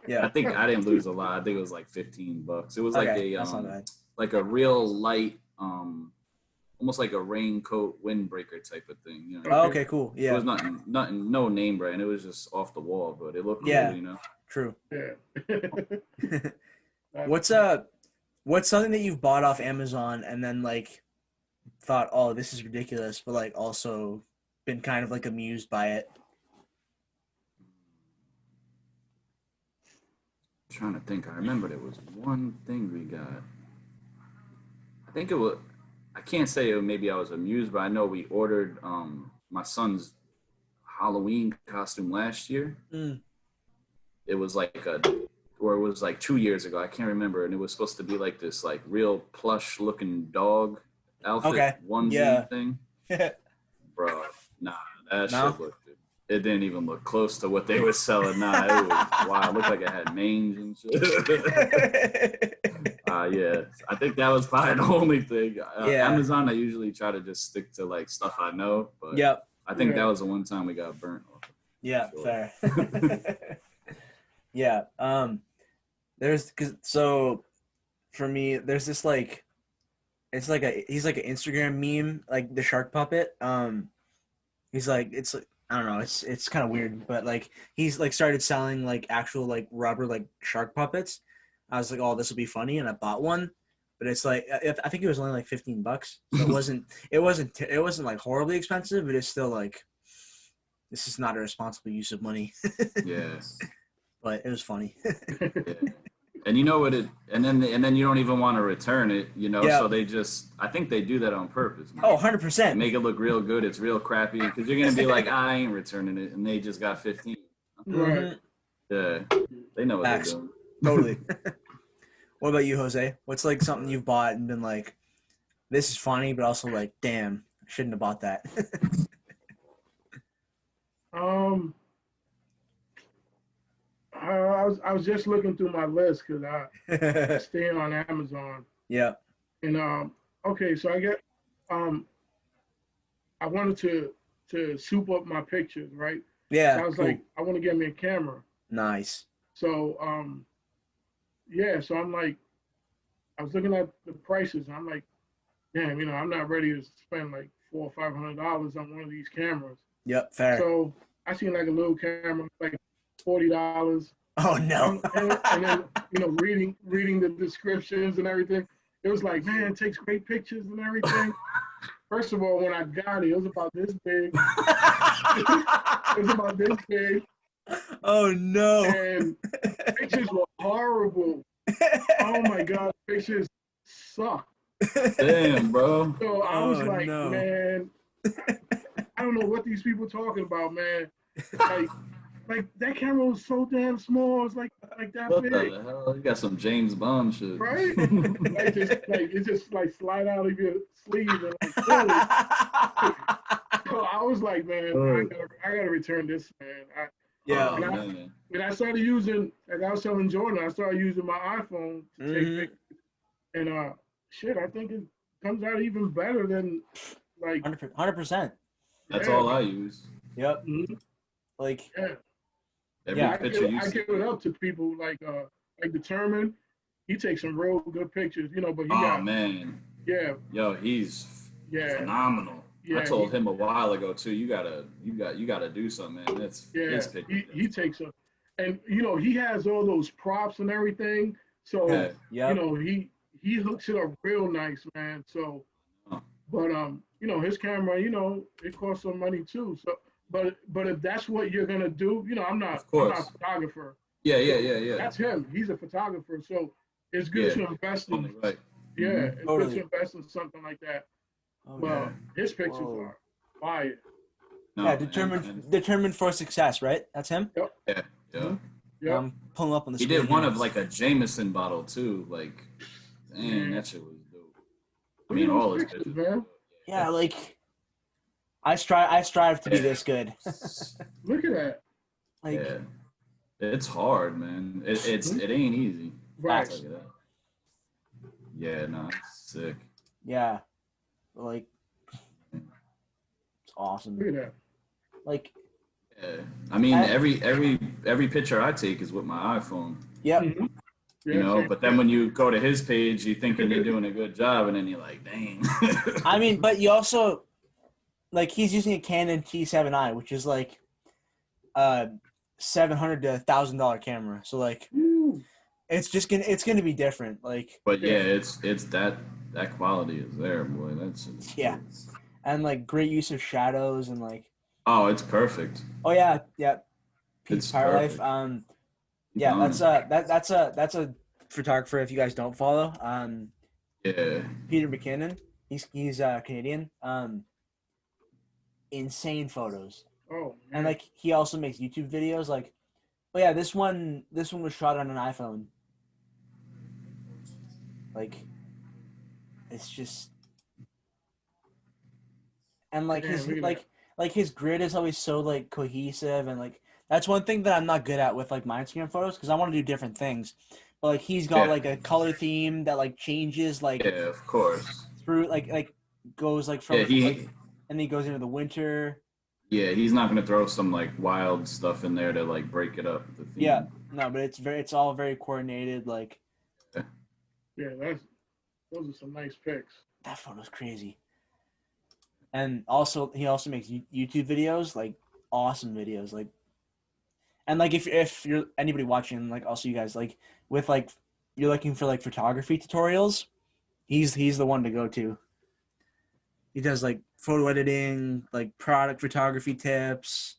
yeah. I think I didn't lose a lot. I think it was like $15. It was like like a real light, almost like a raincoat windbreaker type of thing. You know? Oh, okay. Cool. Yeah. It was nothing, no name brand. It was just off the wall, but it looked cool. You know? True. Yeah. What's What's something that you've bought off Amazon and then like thought, oh, this is ridiculous, but like also been kind of like amused by it? I'm trying to think. I remember there was one thing we got. I think it was. I can't say maybe I was amused, but I know we ordered my son's Halloween costume last year. It was like or it was like 2 years ago. I can't remember, and it was supposed to be like this like real plush looking dog outfit onesie thing. Bro, nah, that shit looked. It didn't even look close to what they were selling. Nah, it was wow. It looked like it had mange and shit. Yeah, I think that was probably the only thing. Amazon, I usually try to just stick to like stuff I know, but I think that was the one time we got burnt off. Yeah, fair. Yeah. So for me, there's this like, he's like an Instagram meme, like the shark puppet. He's like, it's like, I don't know, it's kind of weird, but like he's like started selling like actual like rubber like shark puppets. I was like, oh, this will be funny, and I bought one, but it's like I think it was only like $15. So it wasn't like horribly expensive, but it's still like, this is not a responsible use of money. Yes. But it was funny. Yeah. And you know what and then you don't even want to return it, you know. So they just, I think they do that on purpose, man. Oh, 100%. They make it look real good. It's real crappy because you're gonna be like, I ain't returning it, and they just got 15. Right. Yeah, they know what they're doing. Totally. What about you, Jose? What's like something you've bought and been like, this is funny, but also like, damn, I shouldn't have bought that? I was just looking through my list because I stay on Amazon. Yeah. And okay, so I get I wanted to soup up my pictures, right? Yeah. So I was like, I want to get me a camera. Nice. So so I'm like, I was looking at the prices, and I'm like, damn, I'm not ready to spend like $400 or $500 on one of these cameras. Yep, fair. So I seen like a little camera, like $40. Oh no. and then reading the descriptions and everything, it was like, man, it takes great pictures and everything. First of all, when I got it, it was about this big. It was about this big. Oh no. And pictures were horrible. Oh my God, pictures suck. Damn, bro. So I was like, man, I don't know what these people talking about, man. Like that camera was so damn small. It's like that what big. What the hell? You got some James Bond shit, right? it just like slide out of your sleeve and like. So I was like, man, I gotta return this, man. And I started using, like I was telling Jordan, I started using my iPhone to take pictures, and I think it comes out even better than like 100%. That's all I use. Yep. Mm-hmm. Like I give it up to people like Determined. He takes some real good pictures, but he got man. Yeah. Yo, he's phenomenal. Yeah, I told him a while ago too. You gotta do something, man. That's his picture. He takes a, and he has all those props and everything. So he hooks it up real nice, man. So, but his camera, it costs some money too. So. But if that's what you're gonna do, I'm not a photographer. Yeah. That's him. He's a photographer, so it's good to invest in. Right. Yeah, it's good to invest in something like that. Well, his pictures are fire. No, determined for success, right? That's him. Yep. Yeah. I'm pulling up on the. He did one of like a Jameson bottle too. Like, dang, that shit was dope. I mean, all his pictures, man. Yeah, like. I strive to be this good. Look at that. It's hard, man. It ain't easy. Right. Yeah, no, it's sick. Yeah, like it's awesome. Look at that. Like, I mean, every picture I take is with my iPhone. Yep. Mm-hmm. But then when you go to his page, you thinking you're doing a good job, and then you're like, dang. I mean, but you also. Like, he's using a Canon T7i, which is like $700 to $1,000 camera. So like, it's gonna be different. Like, But yeah, it's that quality is there, boy. That's yeah, and like great use of shadows and like. Oh, it's perfect. Oh yeah, yeah. Pete's It's Tire Life. perfect. Keep Yeah, on that's a photographer. If you guys don't follow, Yeah. Peter McKinnon. He's Canadian. Insane photos, Oh, and man. like he also makes YouTube videos. Like, oh yeah, this one was shot on an iPhone. Like, it's just, and like Man, his look at that. like his grid is always so like cohesive, and like that's one thing that I'm not good at with like my Instagram photos because I want to do different things. But like he's got Yeah. like a color theme that like changes like Yeah, of course. through like goes like Yeah, from like, and then he goes into the winter. yeah, he's not gonna throw some like wild stuff in there to like break it up the Yeah, theme. no, but it's all very coordinated. Like Yeah, those are some nice pics. that photo's crazy. And also he also makes YouTube videos, like awesome videos, like, and like if you're anybody watching, like also you guys like with like you're looking for like photography tutorials, he's the one to go to. He does like photo editing, like product photography tips,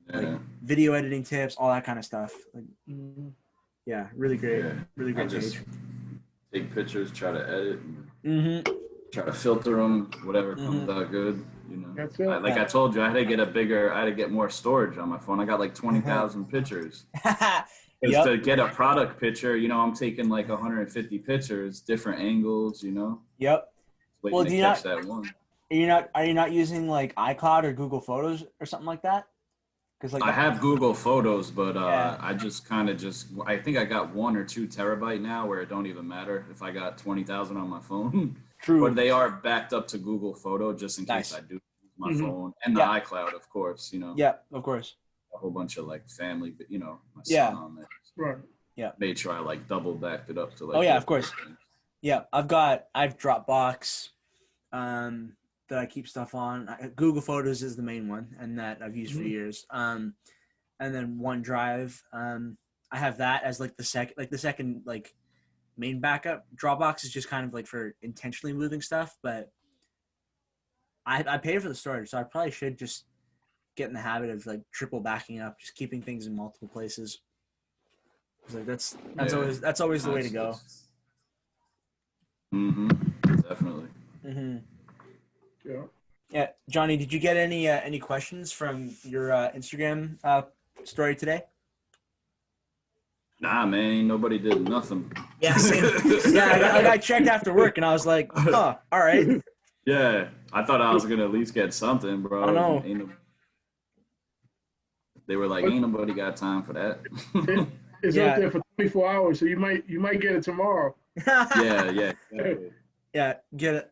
Yeah. like video editing tips, all that kind of stuff. Like, Mhm. yeah, really great, Yeah. really I great just page. take pictures, try to edit, and Mm-hmm. try to filter them, whatever comes Mm-hmm. out good. You know, That's it. like I told you, I had to get more storage on my phone. I got like 20,000 pictures. Because Yep. to get a product picture, you know, I'm taking like 150 pictures, different angles, you know, Yep. waiting Well, to do you catch not that one. are you not using like iCloud or Google Photos or something like that? Because like I that. have Google Photos, but Yeah. I just kind of I think I got 1 or 2 terabyte now where it don't even matter if I got 20,000 on my phone. But True. they are backed up to Google Photo just in case Nice. I do use my Mhm. phone and the Yeah. iCloud, of course, you know, Yeah. Of course. a whole bunch of like family, but you know, my son Yeah. on there. Right. Yeah. Made sure I like double backed it up to Oh like yeah. get Of course. those things. Yeah. I've Dropbox, that I keep stuff on. Google Photos is the main one, and that I've used for Mhm. years. And then OneDrive. I have that as like the second like main backup. Dropbox is just kind of like for intentionally moving stuff, but I paid for the storage, so I probably should just get in the habit of like triple backing up, just keeping things in multiple places. Like Yeah, that's always the way to go. definitely. Mm-hmm. Yeah. Yeah, Johnny, did you get any questions from your Instagram story today? Nah, man, ain't nobody did nothing. Yeah, same. Yeah, I got checked after work, and I was like, huh, all right. Yeah, I thought I was gonna at least get something, bro. I know. They were like, ain't nobody got time for that. It's Yeah. up there for 24 hours, so you might get it tomorrow. Yeah, exactly. Yeah, get it.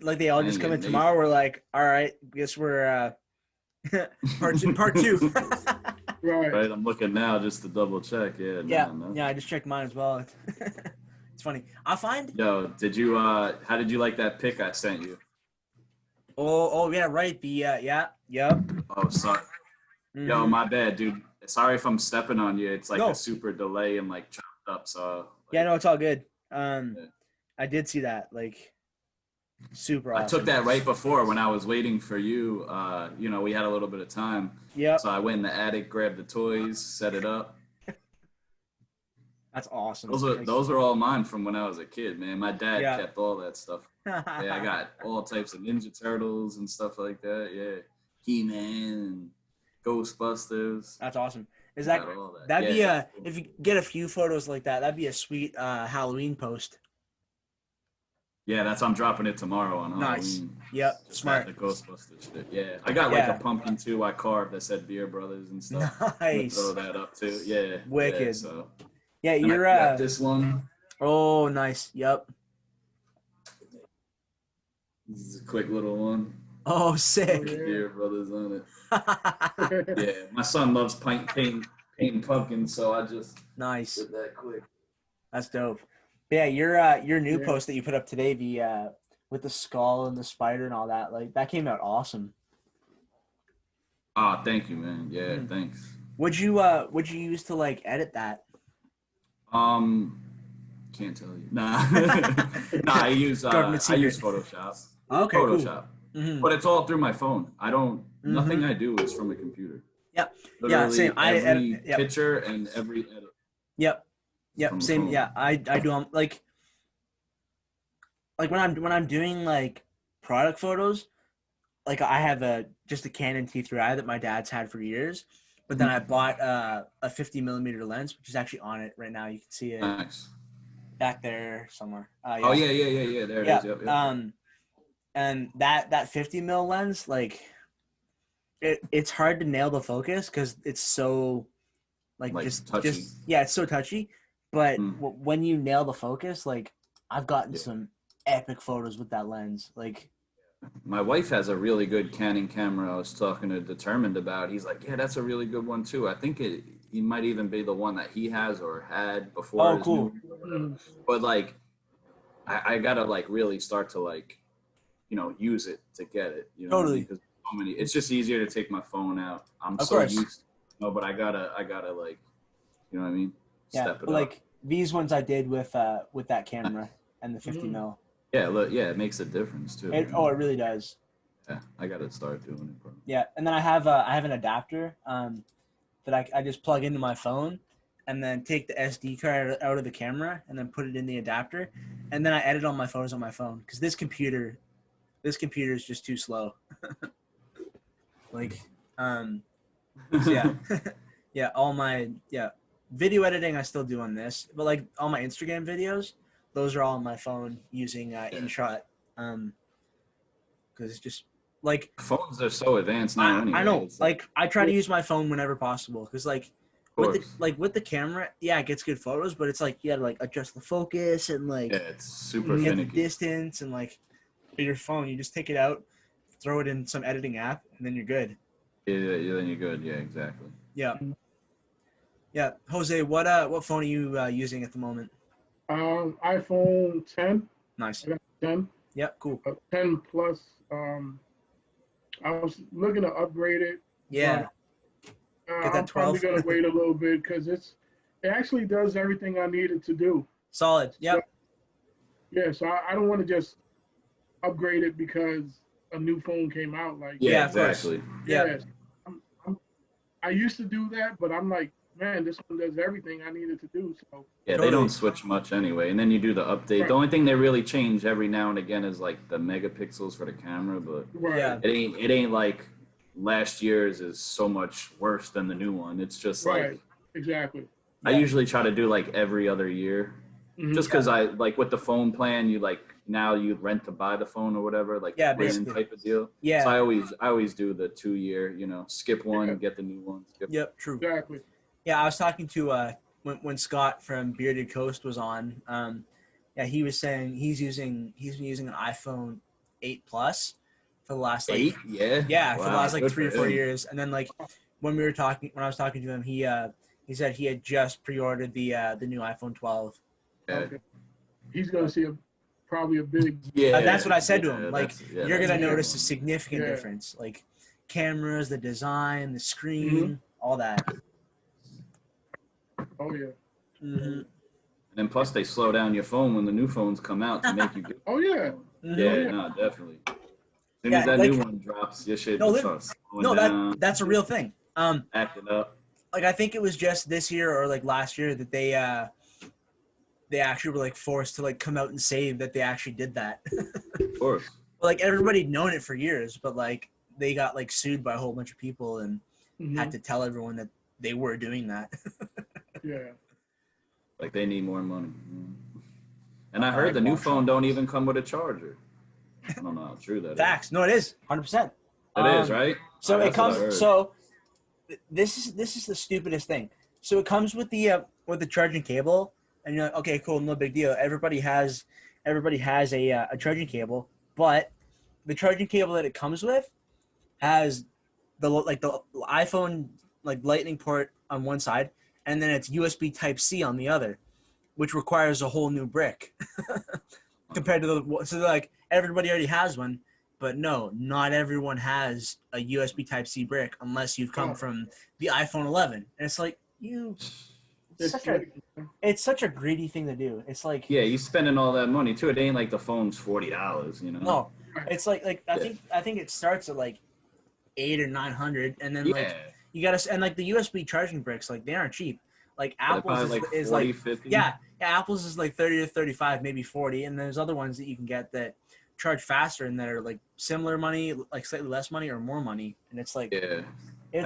Like they all I just ain't come in getting tomorrow. We're like, all right, guess we're part two. Right. Right, I'm looking now just to double check. Yeah, Yeah, no. yeah. I just checked mine as well. It's funny. I find. Yo, how did you like that pic I sent you? Oh yeah, right. The yep. Oh, sorry. Yo, Mhm. my bad, dude. Sorry if I'm stepping on you. It's like No. a super delay and like chopped up. So Yeah, like, no, it's all good. yeah. I did see that. Like, super I took awesome. that right before when I was waiting for you. You know, we had a little bit of time. Yep. So I went in the attic, grabbed the toys, set it up. That's awesome. Those are all mine from when I was a kid, man. My dad Yeah. kept all that stuff. Yeah, I got all types of Ninja Turtles and stuff like that. Yeah, He-Man and Ghostbusters. That's awesome. Is Got all that. that'd be Yeah, if you get a few photos like that, that'd be a sweet Halloween post. yeah, I'm dropping it tomorrow on Nice. Halloween. Yep. Just Smart. the Ghostbusters shit. Yeah, I got like Yeah. a pumpkin too. I carved that said Beer Brothers and stuff. I'm gonna Nice. throw that up too. Yeah. Wicked. Yeah, so Yeah, and you're I got this one. Oh, nice. Yep. This is a quick little one. Oh, sick. Oh, yeah. Beer Brothers on it. Yeah, my son loves painting pumpkins, so I just Nice. did that quick. That's dope. Yeah, your new Yeah. post that you put up today, the with the skull and the spider and all that, like that came out awesome. Ah, thank you, man. Yeah, thanks. What'd you use to like edit that? Can't tell you. Nah, nah. I use Photoshop. Okay, Photoshop, cool. but it's all through my phone. I don't. Nothing Mm-hmm. I do is from a computer. Yep. Yeah, Literally same. every Yep. picture and every edit. Yep. From Same. phone. Yeah, I do like when I'm doing like product photos, like I have just a Canon T3i that my dad's had for years, but then I bought a 50mm lens, which is actually on it right now. You can see it Nice. back there somewhere. Yeah. Oh yeah. There it is. Yep. And that 50mm lens, like it's hard to nail the focus because it's so like touchy. it's so touchy. But when you nail the focus, like I've gotten some epic photos with that lens. Like my wife has a really good Canon camera. I was talking to Determined about. He's like, yeah, that's a really good one too. I think he might even be the one that he has or had before. Oh, cool. But like, I gotta like really start to like, use it to get it. You know, totally. Because so many. It's just easier to take my phone out. I'm of so course. used. But I gotta like, you know what I mean? Step it up. Like these ones I did with that camera and the 50mm. Yeah, look, it makes a difference too. It really does. Yeah, I gotta start doing it, bro. Yeah, and then I have an adapter that I just plug into my phone, and then take the SD card out of the camera, and then put it in the adapter, and then I edit all my photos on my phone because this computer is just too slow. Like, so yeah, all my video editing I still do on this, but like all my Instagram videos, those are all on my phone using InShot, because it's just like phones are so advanced now. Anyway, I know. Like I try to use my phone whenever possible because like with the camera, it gets good photos, but it's like you gotta like adjust the focus and like it's super finicky. The distance and like your phone, you just take it out, throw it in some editing app, and then you're good. Yeah, then you're good. Yeah, exactly. Yeah. Jose, what phone are you using at the moment? iPhone 10. Nice. I got 10. Yeah, cool. 10 plus. I was looking to upgrade it. Yeah. Get that 12. I'm probably gonna wait a little bit because it actually does everything I need it to do. Solid. Yep. So I don't want to just upgrade it because a new phone came out. Like exactly. Yeah. I used to do that, but I'm like, man, this one does everything I needed to do. So they don't switch much anyway. And then you do the update. Right. The only thing they really change every now and again is like the megapixels for the camera, but it ain't like last year's is so much worse than the new one. It's just like exactly. I usually try to do like every other year, just because I like with the phone plan, you like now you rent to buy the phone or whatever, like basically type of deal. Yeah. So I always do the 2 year, skip one, get the new one. True. Exactly. Yeah, I was talking to when Scott from Bearded Coast was on. He was saying he's been using an iPhone 8 Plus for the last like 8, for the last like 3 or 4 years, and then like when I was talking to him, he said he had just pre-ordered the new iPhone 12. Okay. He's gonna see probably a big that's what I said to him. Like you're gonna notice a significant difference, like cameras, the design, the screen, all that. Oh yeah. And then plus they slow down your phone when the new phones come out to make you get. Oh yeah. No, definitely. As soon as that new one drops, your shit starts slowing down. That's a real thing. Acting up. Like I think it was just this year or like last year that they actually were like forced to like come out and say that they actually did that. Of course. Like everybody'd known it for years, but like they got like sued by a whole bunch of people and had to tell everyone that they were doing that. Like they need more money. And I heard the new phone don't even come with a charger. I don't know how true that Facts. is. No, it is 100%. It is, right? So it comes. So this is the stupidest thing. So it comes with the charging cable, and you're like, okay, cool, no big deal. Everybody has a charging cable, but the charging cable that it comes with has the iPhone like Lightning port on one side, and then it's USB Type-C on the other, which requires a whole new brick compared to so like everybody already has one, but no, not everyone has a USB Type-C brick unless you've come from the iPhone 11. And it's like, it's such a greedy thing to do. It's like, yeah, you spending all that money too. It ain't like the phone's $40, you know. no, it's like I think it starts at like 800 or 900, and then like you gotta, and like the USB charging bricks, like they aren't cheap. Like Apple's is 40, like 50. yeah, Apple's is like 30 to 35, maybe 40, and there's other ones that you can get that charge faster and that are like similar money, like slightly less money or more money, and it's like I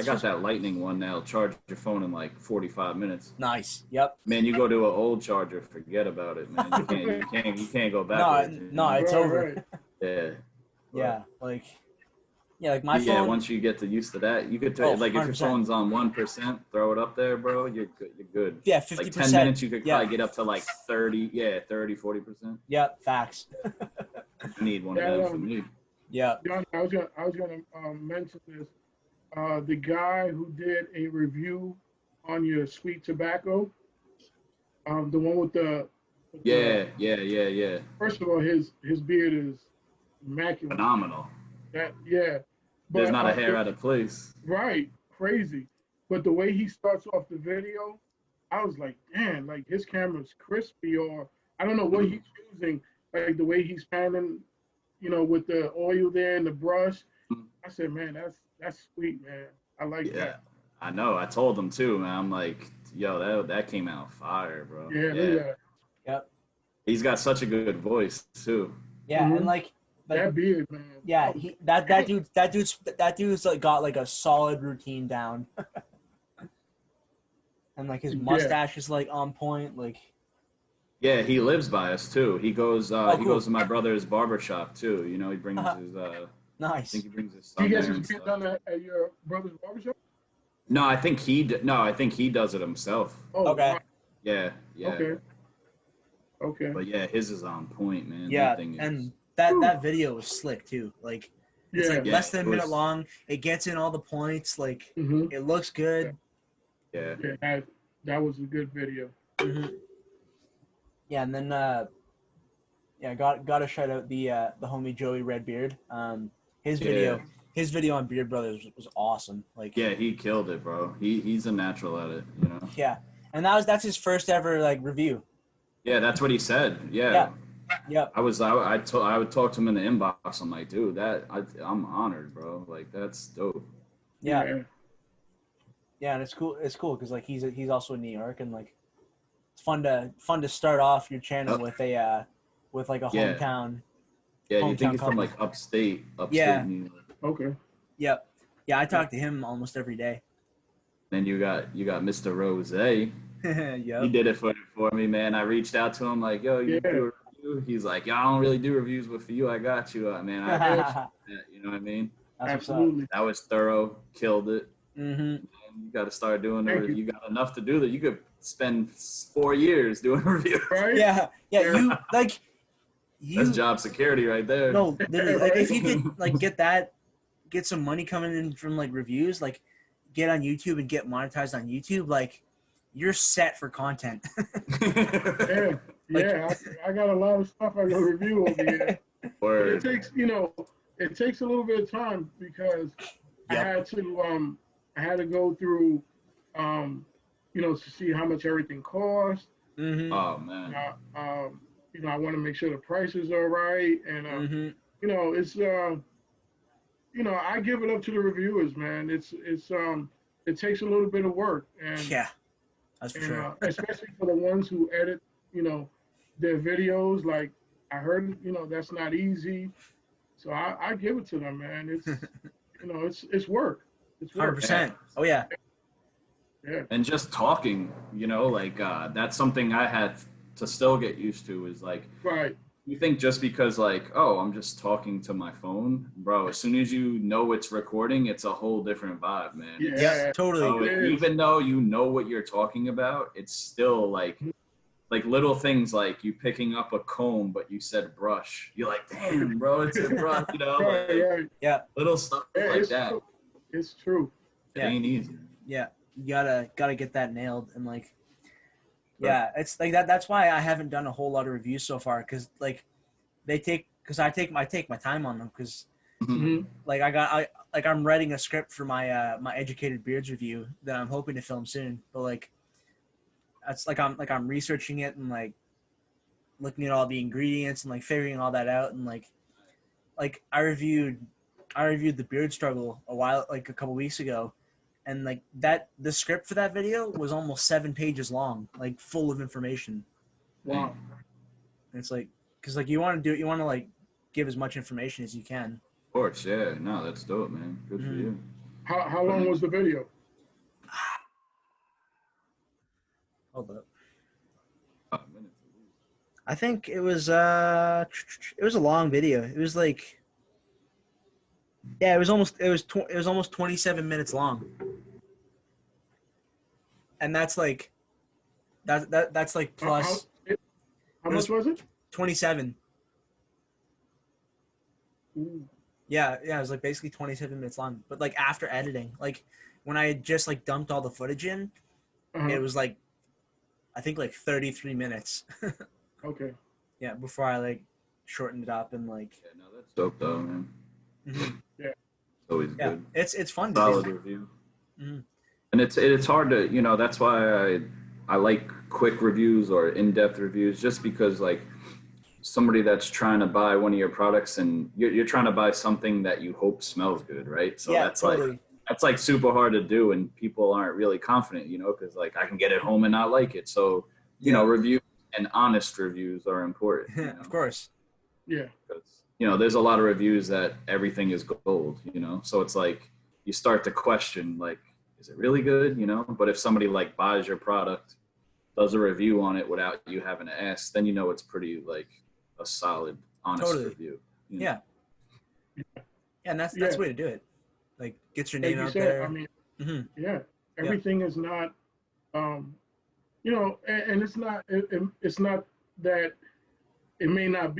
got that Lightning one now. Charge your phone in like 45 minutes. Nice. Yep. Man, you go to an old charger, forget about it, man. You can't go back. No, it's over. Yeah. Yeah, like my phone. Yeah, once you get used to that, you could like 100%. If your phone's on 1%, throw it up there, bro. You're good. You're good. Yeah, 50%. Like 10 minutes, you could probably get up to like 30. Yeah, 30, 40%. Yep, facts. I need one of them for me. Yeah. John, I was gonna mention this. The guy who did a review on your sweet tobacco, the one with the yeah. First of all, his beard is immaculate. Phenomenal. But, there's not a hair out of place. Right, crazy. But the way he starts off the video, I was like, damn, like his camera's crispy, or I don't know what he's using, like the way he's panning, with the oil there and the brush. I said, man, that's sweet, man. I like that. I know. I told him too, man. I'm like, yo, that came out fire, bro. Yeah. Yep. He's got such a good voice too. Yeah, and like that beard, man. Yeah, that dude's like got like a solid routine down. And like his mustache is like on point, like. Yeah, he lives by us too. He goes goes to my brother's barbershop too. He brings his nice. I think he brings his son. He gets his beard done at your brother's barbershop? No, I think he does it himself. Oh, okay. Wow. Yeah. Okay. But yeah, his is on point, man. Yeah, and that video was slick too. Like it's like less than a minute long. It gets in all the points. Like it looks good. Yeah. That was a good video. Mm-hmm. Yeah, and then got to shout out the homie Joey Redbeard. His video on Beard Brothers was awesome. Like he killed it, bro. He's a natural at it, Yeah, and that's his first ever like review. Yeah, that's what he said. Yeah. Yep. I would talk to him in the inbox. I'm like, dude, I'm honored, bro. Like that's dope. Yeah. Yeah, and it's cool. It's cool because like he's also in New York, and like it's fun to start off your channel with a like a hometown. Yeah, you think he's from like upstate New York. Okay. Yep. Yeah, I talk to him almost every day. Then you got Mr. Rozay. Yep. He did it for me, man. I reached out to him like, yo, you do a review? He's like, I don't really do reviews, but for you, I got you, man. I got you. You know what I mean? Absolutely. That was thorough. Killed it. Mm-hmm. You got to start doing it. You got enough to do that. You could spend 4 years doing reviews. Right? Yeah. You like. That's job security right there. No, literally. Like if you could like get some money coming in from like reviews, like get on YouTube and get monetized on YouTube, like you're set for content. I got a lot of stuff I go review over here. It takes it takes a little bit of time because I had to go through to see how much everything costs. Mm-hmm. Oh man. I want to make sure the prices are right, and it's I give it up to the reviewers, man. It takes a little bit of work, and that's for sure. Especially for the ones who edit, their videos. Like I heard, that's not easy, so I give it to them, man. It's it's work. It's work. 100%. Oh yeah. Yeah. And just talking, that's something I had to still get used to is like, right. You think just because like, oh, I'm just talking to my phone, bro, as soon as you know it's recording, it's a whole different vibe, man. Yeah, totally. Even though you know what you're talking about, it's still like little things like you picking up a comb, but you said brush. You're like, damn, bro, it's a brush, Right. Yeah. Little stuff like that. True. It's true. It ain't easy. Yeah. You gotta get that nailed, and like it's like that. That's why I haven't done a whole lot of reviews so far, because like I take my time on them, because like I'm writing a script for my my Educated Beards review that I'm hoping to film soon, but like That's like I'm researching it and like looking at all the ingredients and like figuring all that out, and like I reviewed the Beard Struggle a couple weeks ago, and like the script for that video was almost 7 pages long, like full of information. Wow. And it's like, because like you want to like give as much information as you can. Of course, yeah. No, that's dope, man. Good for you. How long was the video? Hold up. 5 minutes. I think it was a long video. It was like, yeah, it was almost 27 minutes long. And that's like that's like plus How much was it? 27. Ooh. Yeah, it was like basically 27 minutes long. But like after editing, like when I had just like dumped all the footage in, it was like I think like 33 minutes. Okay. Yeah, before I like shortened it up and like. Yeah, no, that's dope though, man. Yeah. It's always good. It's fun. Solid review. And it's hard to, you know, that's why I like quick reviews or in-depth reviews, just because like somebody that's trying to buy one of your products and you're trying to buy something that you hope smells good, right? So that's totally. That's like super hard to do, and people aren't really confident, you know, because like I can get it home and not like it. So you know, reviews and honest reviews are important. You know? Of course. Yeah. Because you know, there's a lot of reviews that everything is gold, you know. So it's like you start to question, like, is it really good, you know? But if somebody like buys your product, does a review on it without you having to ask, then you know it's pretty like a solid, honest review. You know? Yeah. Yeah, and that's the way to do it. Like, get your name out there. I mean, everything is not, you know, and it's not that it may not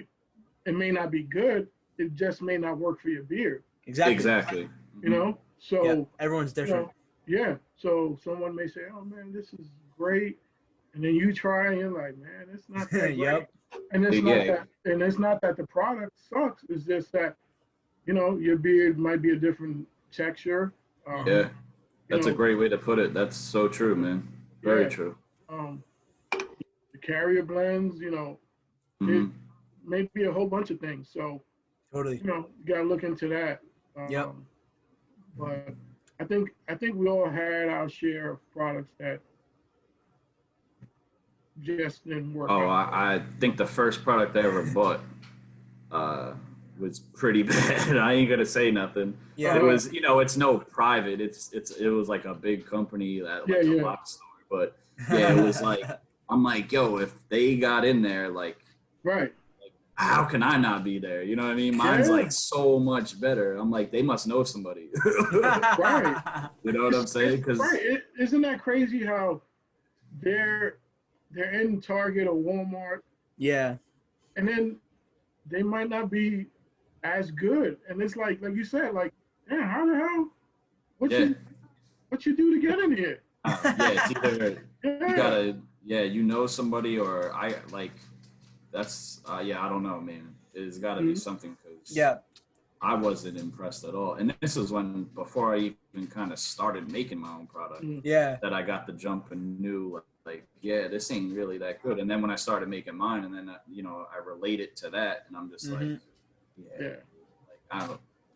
be good. It just may not work for your beard. Exactly. You know, so everyone's different. You know, so someone may say, "Oh man, this is great," and then you try and you're like, "Man, it's not that great." And it's not that, and it's not that the product sucks. It's just that, you know, your beard might be a different texture. That's a great way to put it. That's so true, man. Very true. The carrier blends, you know, it may be a whole bunch of things. So, totally, you know, you gotta look into that. But I think we all had our share of products that just didn't work out. I think the first product I ever bought was pretty bad. I ain't gonna say nothing. Yeah, it was, you know, it's no private. It was like a big company that like a box store. But yeah, it was like I'm like, yo, if they got in there, like, right. How can I not be there? You know what I mean? Mine's like so much better. I'm like, they must know somebody. Right. You know what I'm saying? Because isn't that crazy how they're in Target or Walmart? Yeah. And then they might not be as good. And it's like you said, like, yeah, how the hell? What you do to get in here? It's either you gotta, you know somebody, or I like. That's I don't know, man. It's got to be something, because I wasn't impressed at all. And this was before I even kind of started making my own product. That I got the jump and knew like, this ain't really that good. And then when I started making mine, and then you know, I relate it to that, and I'm just like, like I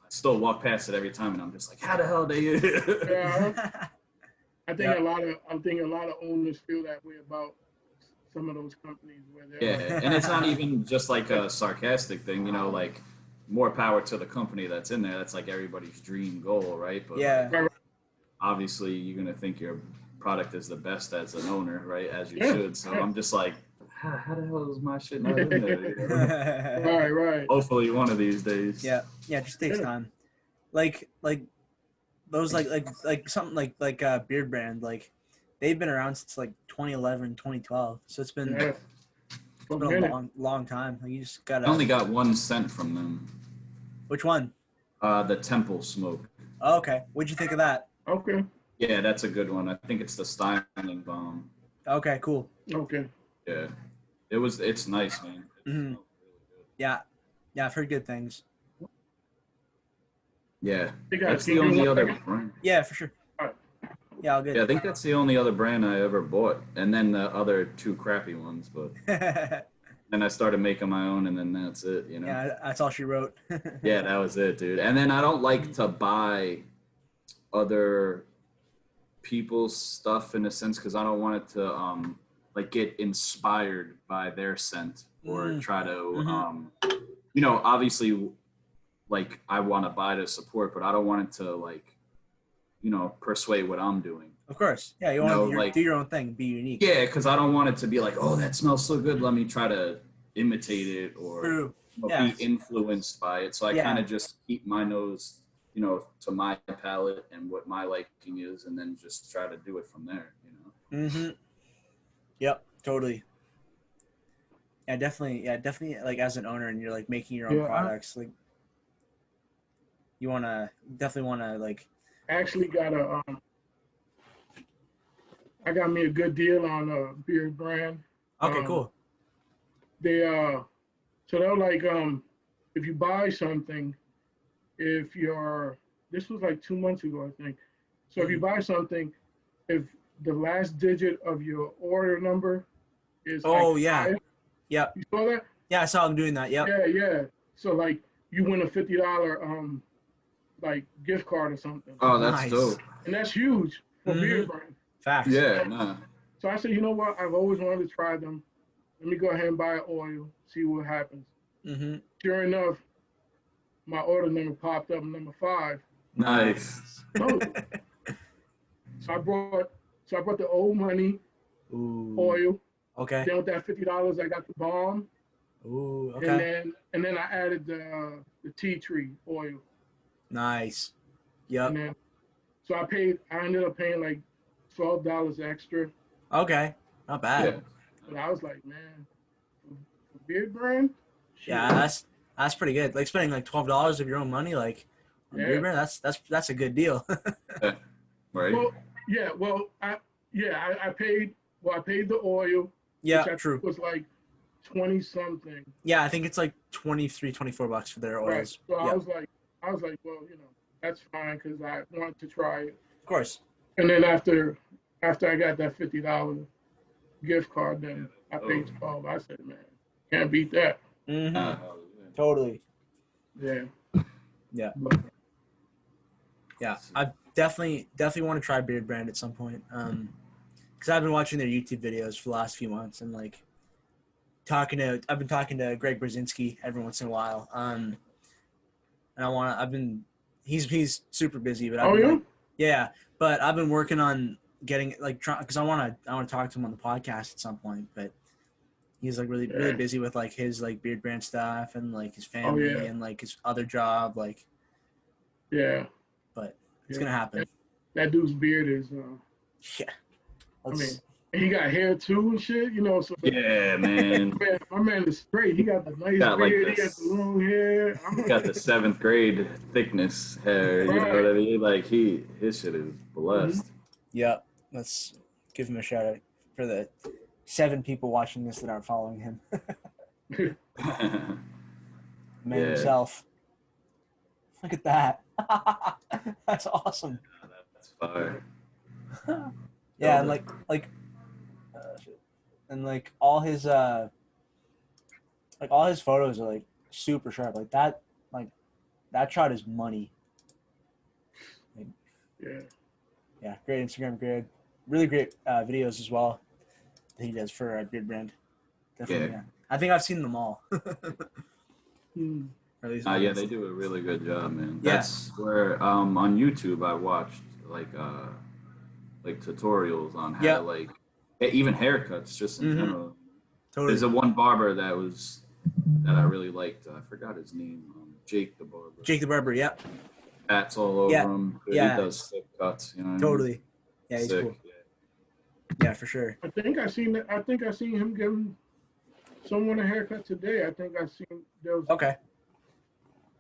still walk past it every time, and I'm just like, how the hell they? I think a lot of owners feel that way about some of those companies where they're and it's not even just like a sarcastic thing, you know, like more power to the company that's in there. That's like everybody's dream goal, right? But like, obviously you're gonna think your product is the best as an owner, right? As you should. So I'm just like, how the hell is my shit not in there? You know? Right. Hopefully one of these days. Yeah, it just takes time. Like those like something like Beard Brand, like they've been around since like 2011, 2012. So it's been a long time. Like, you just gotta. I only got 1 cent from them. Which one? The Temple Smoke. Oh, okay. What'd you think of that? Okay. Yeah, that's a good one. I think it's the styling balm. Okay, cool. Okay. Yeah, it's nice, man. Mm-hmm. Yeah, I've heard good things. Yeah, that's the only other brand. Yeah, for sure. Yeah, all good. Yeah, I think that's the only other brand I ever bought, and then the other two crappy ones. But then I started making my own, and then that's it. You know. Yeah, that's all she wrote. Yeah, that was it, dude. And then I don't like to buy other people's stuff in a sense because I don't want it to like get inspired by their scent or try to you know, obviously like I want to buy to support, but I don't want it to like, you know, persuade what I'm doing. Of course. Yeah, you want to like, do your own thing, be unique. Yeah, because I don't want it to be like, oh, that smells so good. Let me try to imitate it or be influenced by it. So I kind of just keep my nose, you know, to my palate and what my liking is, and then just try to do it from there, you know? Mm-hmm. Yep, totally. Yeah, definitely. Yeah, definitely. Like as an owner and you're like making your own products, like you definitely want to like. Actually got I got me a good deal on a beard brand. Okay, cool. They so they're like if you buy something, this was like 2 months ago, I think. So if you buy something, if the last digit of your order number is like 5, you saw that? Yeah, I saw them doing that. Yep. Yeah. So like you win a $50 like gift card or something. Oh, that's dope. And that's huge for beard brand. Facts. Yeah, nah. So I said, you know what? I've always wanted to try them. Let me go ahead and buy an oil, see what happens. Sure enough, my order number popped up, number 5. Nice. So I brought the old money oil. Okay. Then with that $50, I got the balm. Ooh, okay. And then I added the tea tree oil. Nice. Yep. So I ended up paying like $12 extra. Okay. Not bad. Yeah. But I was like, man, for beard brand? Yeah, that's pretty good. Like spending like $12 of your own money, like on beard brand, that's a good deal. Right. Well, I paid the oil. Yeah, which true. It was like 20 something. Yeah, I think it's like $24 for their oils. Right. So I was like, well, you know, that's fine because I wanted to try it. Of course. And then after I got that $50 gift card, then I paid 12. I said, man, can't beat that. Totally. Yeah. Yeah. Yeah. I definitely want to try beard brand at some point. Because I've been watching their YouTube videos for the last few months and like I've been talking to Greg Brzezinski every once in a while. And he's super busy, but but I've been working on getting like because I want to talk to him on the podcast at some point, but he's like really busy with like his like beard brand stuff and like his family and like his other job, like but it's gonna happen. That dude's beard is I mean, he got hair too and shit, you know. So yeah, man. My man is straight. He got the nice beard. He got the long hair. He got the 7th grade thickness hair. You know what I mean? Like his shit is blessed. Yep. Let's give him a shout out for the 7 people watching this that aren't following him. Man himself. Look at that. That's awesome. That's fire. Yeah, and like all his photos are like super sharp. Like that shot is money. Like, yeah, great Instagram, great, really great videos as well that he does for beard brand. Definitely, yeah. I think I've seen them all. Yeah, they do a really good job, man. That's where on YouTube I watched like tutorials on how to like even haircuts just in general. Totally. There's one barber that I really liked. I forgot his name. Jake the Barber. Jake the Barber, yeah. Hats all over him. He does sick cuts. You know. Totally. Yeah, he's cool. Yeah, for sure. I think I seen him giving someone a haircut today. I think I seen there was. Okay.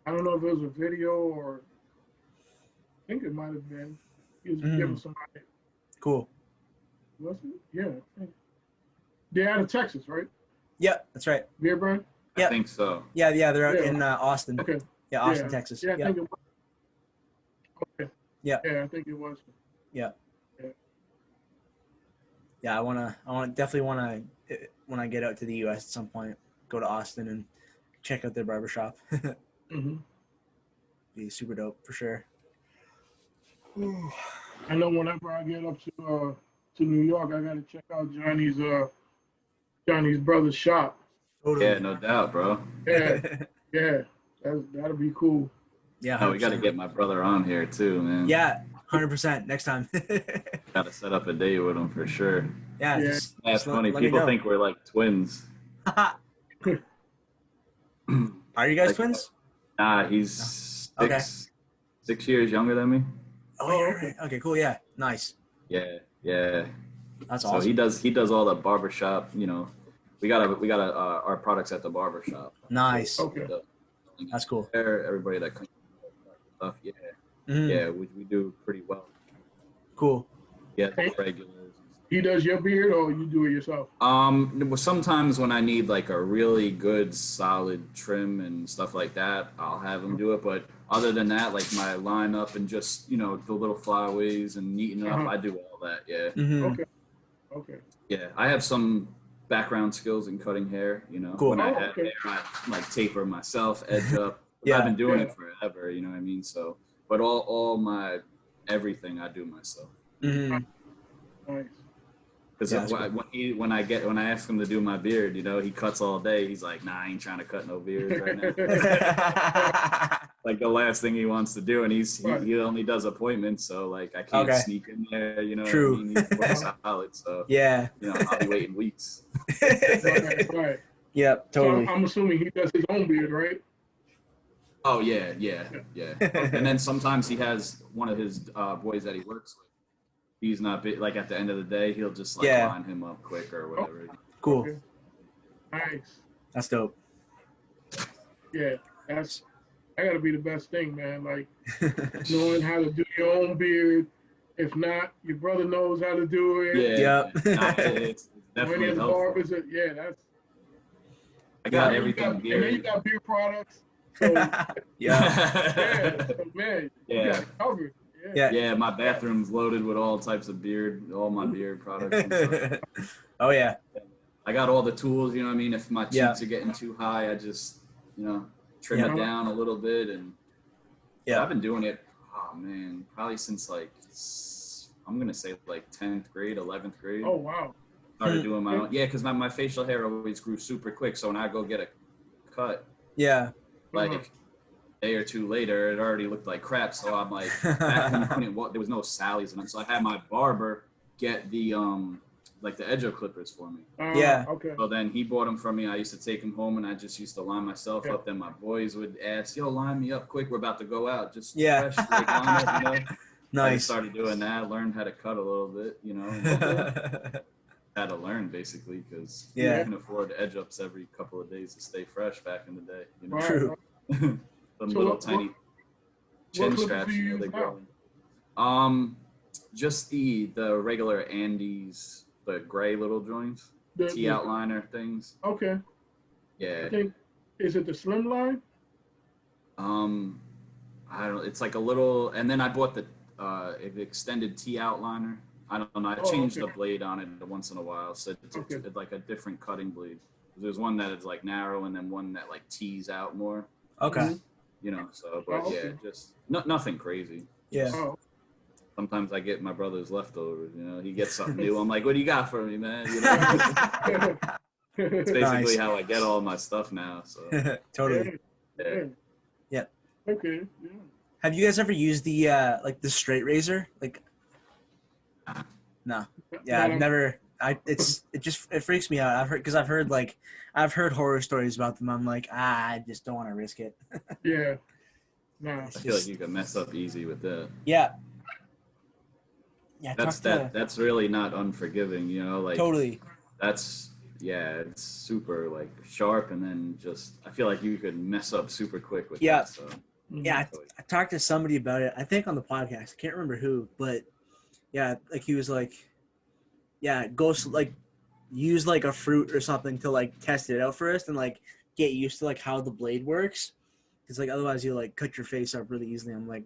I don't know if it was a video or. I think it might have been. He was giving somebody. Cool. Was it? Yeah. They're out of Texas, right? Yeah, that's right. Beard brand? I think so. Yeah, they're out in Austin. Okay. Yeah, Austin, Texas. Yeah, I think it was. Okay. Yeah. Yeah, I think it was. Yeah. Yeah, definitely wanna when I get out to the U.S. at some point, go to Austin and check out their barbershop. Hmm. Be super dope for sure. I know whenever I get up to New York, I gotta check out Johnny's brother's shop. Yeah, Totally. no doubt, bro. Yeah, yeah, that'll be cool. Yeah, Oh, we got to 100%. get my brother on here too, man. Yeah, 100% next time. Got to set up a date with him for sure. Yeah, Yeah. That's just funny. let me People know. think we're like twins. Are you guys Like, twins? Nah, he's Okay. 6 years younger than me. Oh, Oh, yeah, okay. right. Okay, cool. Yeah, nice. Yeah, yeah. That's So awesome. he does all the barbershop. You know, we got our products at the barbershop. Nice. So Okay. That's cool. Everybody that comes stuff. Yeah, Mhm. yeah. We do pretty well. Cool. Yeah, Hey. regulars. He does your beard, or you do it yourself? Sometimes when I need like a really good solid trim and stuff like that, I'll have him do it. But other than that, like my lineup and just the little flyaways and neatening up, I do all that. Yeah, Mhm. Okay. Okay. yeah. I have some background skills in cutting hair. Cool. When I Oh, have okay. hair, I like taper myself, edge up. Yeah. I've been doing Yeah. it forever. You know what I mean? So, but all my everything I do myself. Mhm. Nice. Because Yeah, that's cool. when I ask him to do my beard, he cuts all day. He's like, nah, I ain't trying to cut no beards right now. Like the last thing he wants to do, and he only does appointments, so like I can't Okay. sneak in there. You know True. what I mean? He's working solid, so Yeah. I'll be waiting weeks. Right. Yep, So totally. I'm assuming he does his own beard, right? Oh yeah. And then sometimes he has one of his boys that he works with. He's not big. Like at the end of the day, he'll just like Yeah. line him up quick or whatever. Cool. Okay. Nice. That's dope. Yeah, that gotta be the best thing, man. Like knowing how to do your own beard. If not, your brother knows how to do it. Yeah. Yep. Nah, it's Many definitely of the helpful. barbers, yeah, that's. I got Yeah. everything And then you geared. got beard products. So Yeah. yeah, so man, you Yeah. got it covered. Yeah. Yeah. Yeah, my bathroom's loaded with all types of all my beard products and stuff. Oh yeah. I got all the tools, you know what I mean? If my cheeks Yeah. are getting too high, I just, trim Yeah. it down a little bit. And Yeah. I've been doing it, oh man, probably since like, I'm going to say like 10th grade, 11th grade. Oh wow. Started doing my own. Yeah, because my facial hair always grew super quick. So when I go get a cut, Yeah. like a day or two later, it already looked like crap. So I'm like, back when you couldn't walk, there was no Sally's and so I had my barber get the like the edge clippers for me. Yeah. Okay. So then he bought them for me. I used to take them home and I just used to line myself up. Then my boys would ask, "Yo, line me up quick. We're about to go out. Just fresh, like, line up, I just Nice. started doing that. Learned how to cut a little bit, Had to learn basically because you can afford edge ups every couple of days to stay fresh back in the day. Right. True. Some So little tiny chin what clippers straps. do you They use grow. Just the regular Andes, the gray little joints, T outliner things. Okay. Yeah. I think is it the slim line? I don't. It's like a little, and then I bought the extended T outliner. I don't know. I changed the blade on it once in a while, so it's like a different cutting blade. There's one that is like narrow, and then one that like tees out more. Okay. So but yeah, just nothing crazy. Yeah. Oh, Sometimes I get my brother's leftovers. He gets something new. I'm like, "What do you got for me, man?" It's basically how I get all my stuff now. So Totally. yeah. Yeah. Okay. Yeah. Have you guys ever used the like the straight razor? Like, no. Yeah, I've never. It freaks me out. I've heard horror stories about them. I'm like, I just don't want to risk it. Yeah. No. I feel like you can mess up easy with that. Yeah. Yeah. That's really not unforgiving. Like Totally. It's super like sharp, and then just I feel like you could mess up super quick with Yeah. that. So Yeah, I talked to somebody about it. I think on the podcast. I can't remember who, but yeah, like he was like, yeah, use like a fruit or something to like test it out first and like get used to like how the blade works, because like otherwise you like cut your face up really easily. I'm like,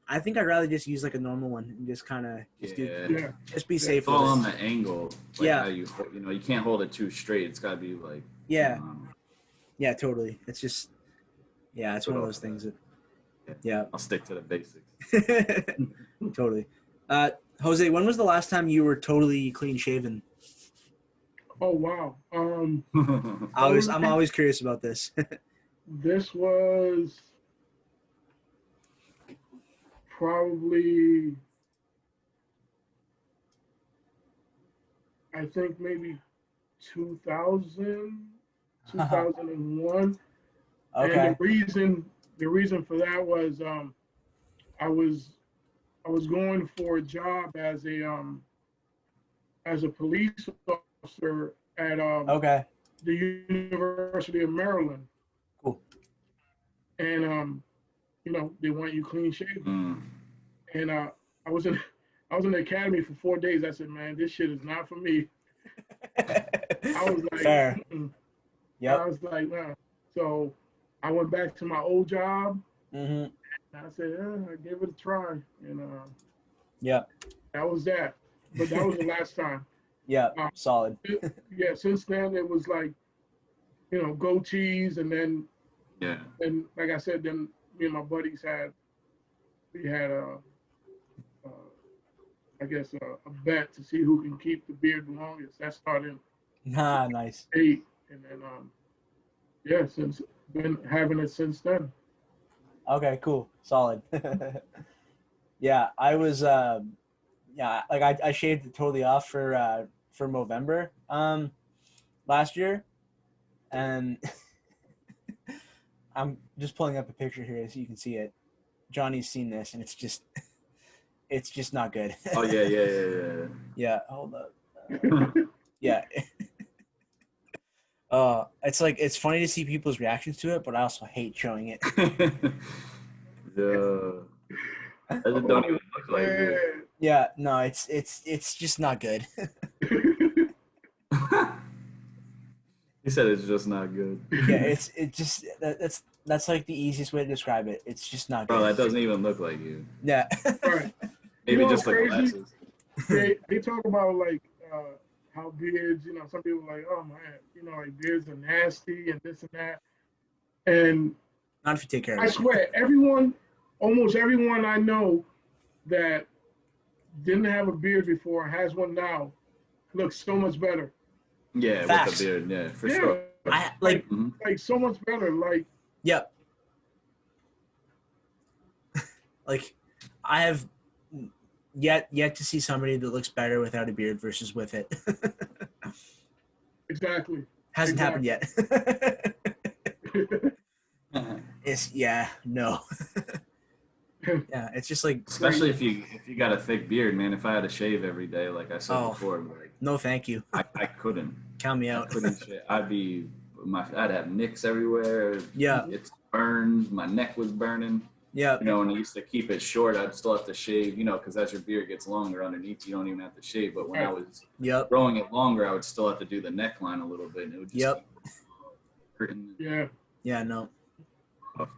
I think I'd rather just use like a normal one and just kind of just be safe. It's all on the angle. Like yeah. How you can't hold it too straight. It's got to be like. Yeah. Yeah, totally. It's just, it's one of those things that, I'll stick to the basics. Totally. Jose, when was the last time you were totally clean shaven? Oh wow. I'm always curious about this. This was probably, I think maybe 2000, 2001. Okay. And the reason for that was I was going for a job as a police officer at the University of Maryland. Cool. And they want you clean shaven. And I was in the academy for 4 days. I said, man, this shit is not for me. I was like, fair. I was like, nah. So I went back to my old job. Mm-hmm. And I said, I gave it a try. And that was that. But that was the last time. Yeah, solid. Since then it was like, goatees, and then and like I said, then me and my buddies had I guess a bet to see who can keep the beard the longest. That started nice. 8, and then since been having it since then. Okay, cool, solid. Yeah, I was I shaved it totally off for Movember last year, and I'm just pulling up a picture here so you can see it. Johnny's seen this, and it's just not good. Oh yeah. Yeah, hold up. Yeah. It's funny to see people's reactions to it, but I also hate showing it. It don't even look like it. Yeah, no, it's just not good. He said it's just not good. Yeah, that's like the easiest way to describe it. It's just not good. Bro, that doesn't even look like you. Yeah. Right. Maybe just the glasses. They talk about like how beards, some people are like, oh man, like beards are nasty and this and that. And not if you take care of it. I swear, almost everyone I know that didn't have a beard before, has one now, looks so much better. Yeah, Facts. With the beard, yeah, for sure. I like so much better. Like, yep. Like, I have yet to see somebody that looks better without a beard versus with it. Exactly. Hasn't happened yet. No. Yeah, it's just like, especially if you got a thick beard, man. If I had to shave every day, like I said before, like, no, thank you. I couldn't. Count me out. I couldn't shave. I'd have nicks everywhere. Yeah. It's burned. My neck was burning. Yeah. And I used to keep it short. I'd still have to shave, because as your beard gets longer underneath, you don't even have to shave. But when I was growing it longer, I would still have to do the neckline a little bit, and it would just keep hurting. Yeah, no.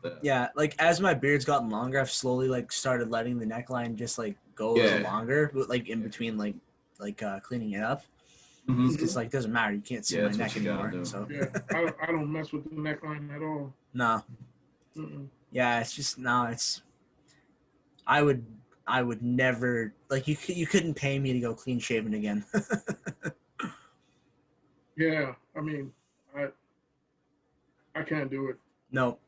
That. Yeah, like as my beard's gotten longer, I've slowly like started letting the neckline just like go a little longer, but like in between like cleaning it up. It's just like doesn't matter. You can't see my neck anymore. So I don't mess with the neckline at all. No. Yeah, it's just I would never, like, you couldn't pay me to go clean shaven again. Yeah, I mean, I can't do it. No.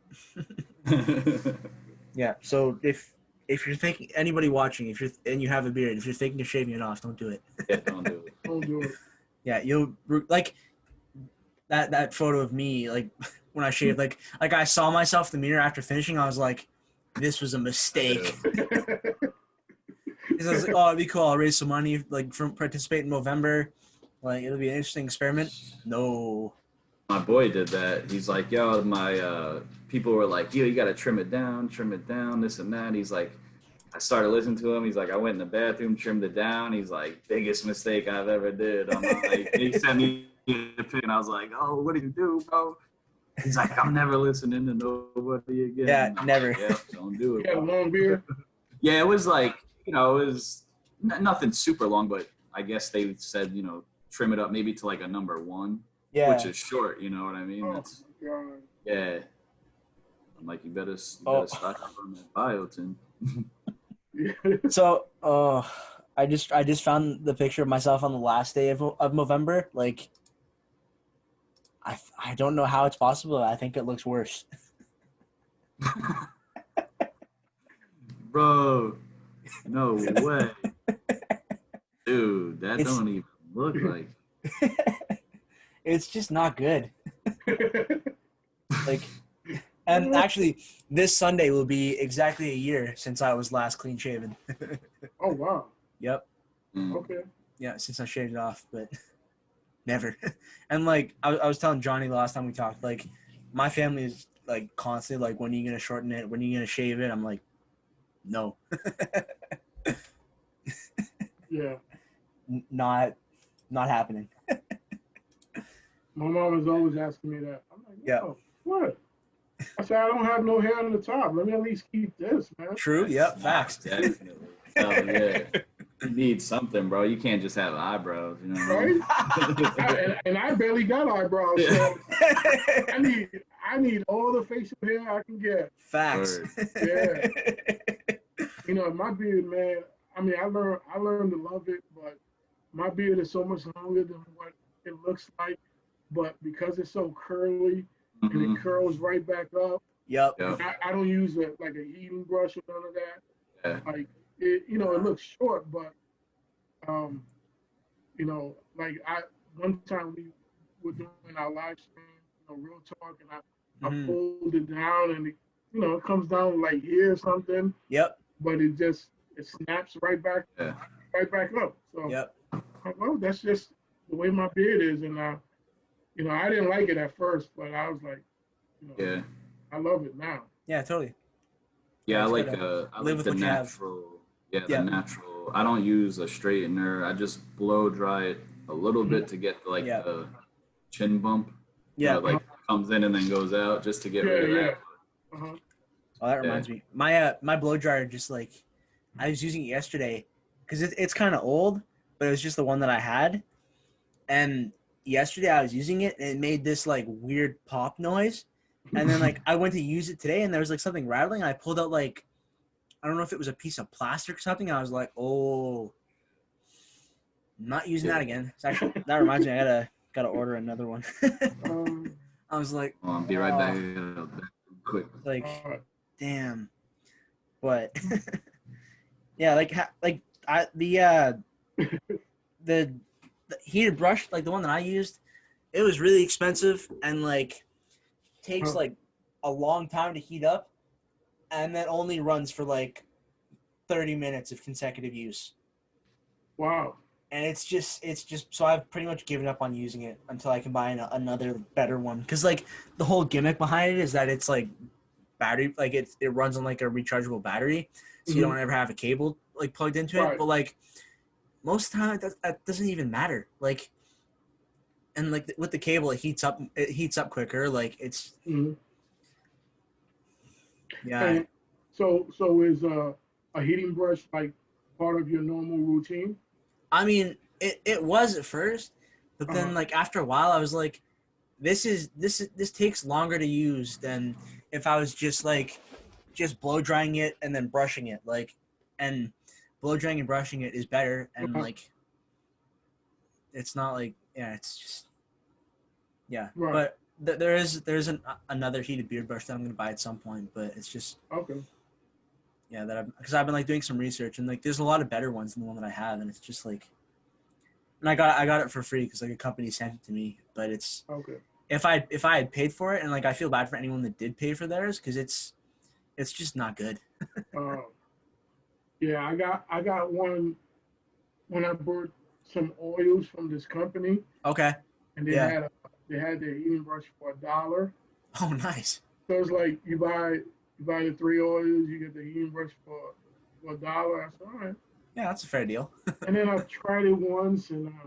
Yeah, so if you're thinking, anybody watching, and you have a beard, if you're thinking of shaving it off, don't do it. Yeah, don't do it. Don't do it. Yeah, you'll like that photo of me, like when I shaved, like I saw myself in the mirror after finishing, I was like, this was a mistake. Because I was like, oh, it'd be cool. I'll raise some money, like, from participate in Movember. Like, it'll be an interesting experiment. No. My boy did that. He's like, yo, my people were like, yo, you got to trim it down, this and that. He's like, I started listening to him. He's like, I went in the bathroom, trimmed it down. He's like, biggest mistake I've ever did. I'm like, he sent me a pic, and I was like, oh, what did you do, bro? He's like, I'm never listening to nobody again. Yeah, never. Like, yeah, don't do it. You got a long beard? Yeah, it was like, it was nothing super long, but I guess they said, trim it up maybe to like a number 1, which Yeah. is short. You know what I mean? Oh That's my God. yeah. I'm like, you better Oh. stock up on that biotin. So, I just found the picture of myself on the last day of November. Like, I don't know how it's possible. I think it looks worse. Bro, no way. Dude, that It's don't even look like. it's just not good. Like, and actually, this Sunday will be exactly a year since I was last clean shaven. Oh wow. Yep. Okay. Yeah, since I shaved it off, but never. And like I was telling Johnny last time we talked, like my family is like constantly like, when are you gonna shorten it? When are you gonna shave it? I'm like, no. Yeah. Not happening. My mom is always asking me that. I'm like, Yeah. oh, what? I said, I don't have no hair on the top. Let me at least keep this, man. True. Yep. Facts. Definitely. Oh yeah. You need something, bro. You can't just have eyebrows, you know. Right? and I barely got eyebrows, so I need all the facial hair I can get. Facts. Yeah. My beard, man. I mean, I learned to love it, but my beard is so much longer than what it looks like. But because it's so curly and it curls right back up, Yep. I don't use like a heating brush or none of that. Yeah. Like it looks short, but like one time we were doing our live stream, real talk, and I pulled it down, and it comes down like here or something. Yep. But it snaps right back up. So Yep. well, that's just the way my beard is, and I didn't like it at first, but I was like, Yeah. I love it now. Yeah, totally. Yeah, I like live with the what you have. natural. Yeah, the natural. I don't use a straightener. I just blow dry it a little bit to get like the chin bump. Yeah. Like comes in and then goes out, just to get rid of that. Uh-huh. Oh, that reminds me. My blow dryer, just like, I was using it yesterday because it's kind of old, but it was just the one that I had. And yesterday I was using it and it made this like weird pop noise. And then like I went to use it today and there was like something rattling. I pulled out like, I don't know if it was a piece of plastic or something. I was like, oh, I'm not using that again. It's actually, that reminds me, I gotta order another one. I was like, I'll be right back. Quick. Like, damn. But yeah, the heated brush, like the one that I used, it was really expensive and like takes like a long time to heat up, and then only runs for like 30 minutes of consecutive use. Wow. And it's just so I've pretty much given up on using it until I can buy another better one, because like the whole gimmick behind it is that it's like battery, like it runs on like a rechargeable battery, so you don't ever have a cable like plugged into it. But like most of the time that doesn't even matter. Like, and like with the cable, it heats up quicker. Like it's yeah. And so is a heating brush like part of your normal routine? I mean, it was at first, but then like after a while, I was like, this takes longer to use than if I was just blow drying it and then brushing it. Like, and blow drying and brushing it is better, and like it's not like, yeah, it's just, yeah. Right. But there's another heated beard brush that I'm gonna buy at some point, but it's just yeah, because I've been like doing some research, and like there's a lot of better ones than the one that I have, and it's just like, and I got it for free because like a company sent it to me, but it's if I had paid for it, and like I feel bad for anyone that did pay for theirs, because it's just not good. Yeah, I got one when I bought some oils from this company. Okay. And they had their heating brush for $1. Oh, nice. So it's like you buy the 3 oils, you get the heating brush for $1. I said, all right. Yeah, that's a fair deal. And then I tried it once, and I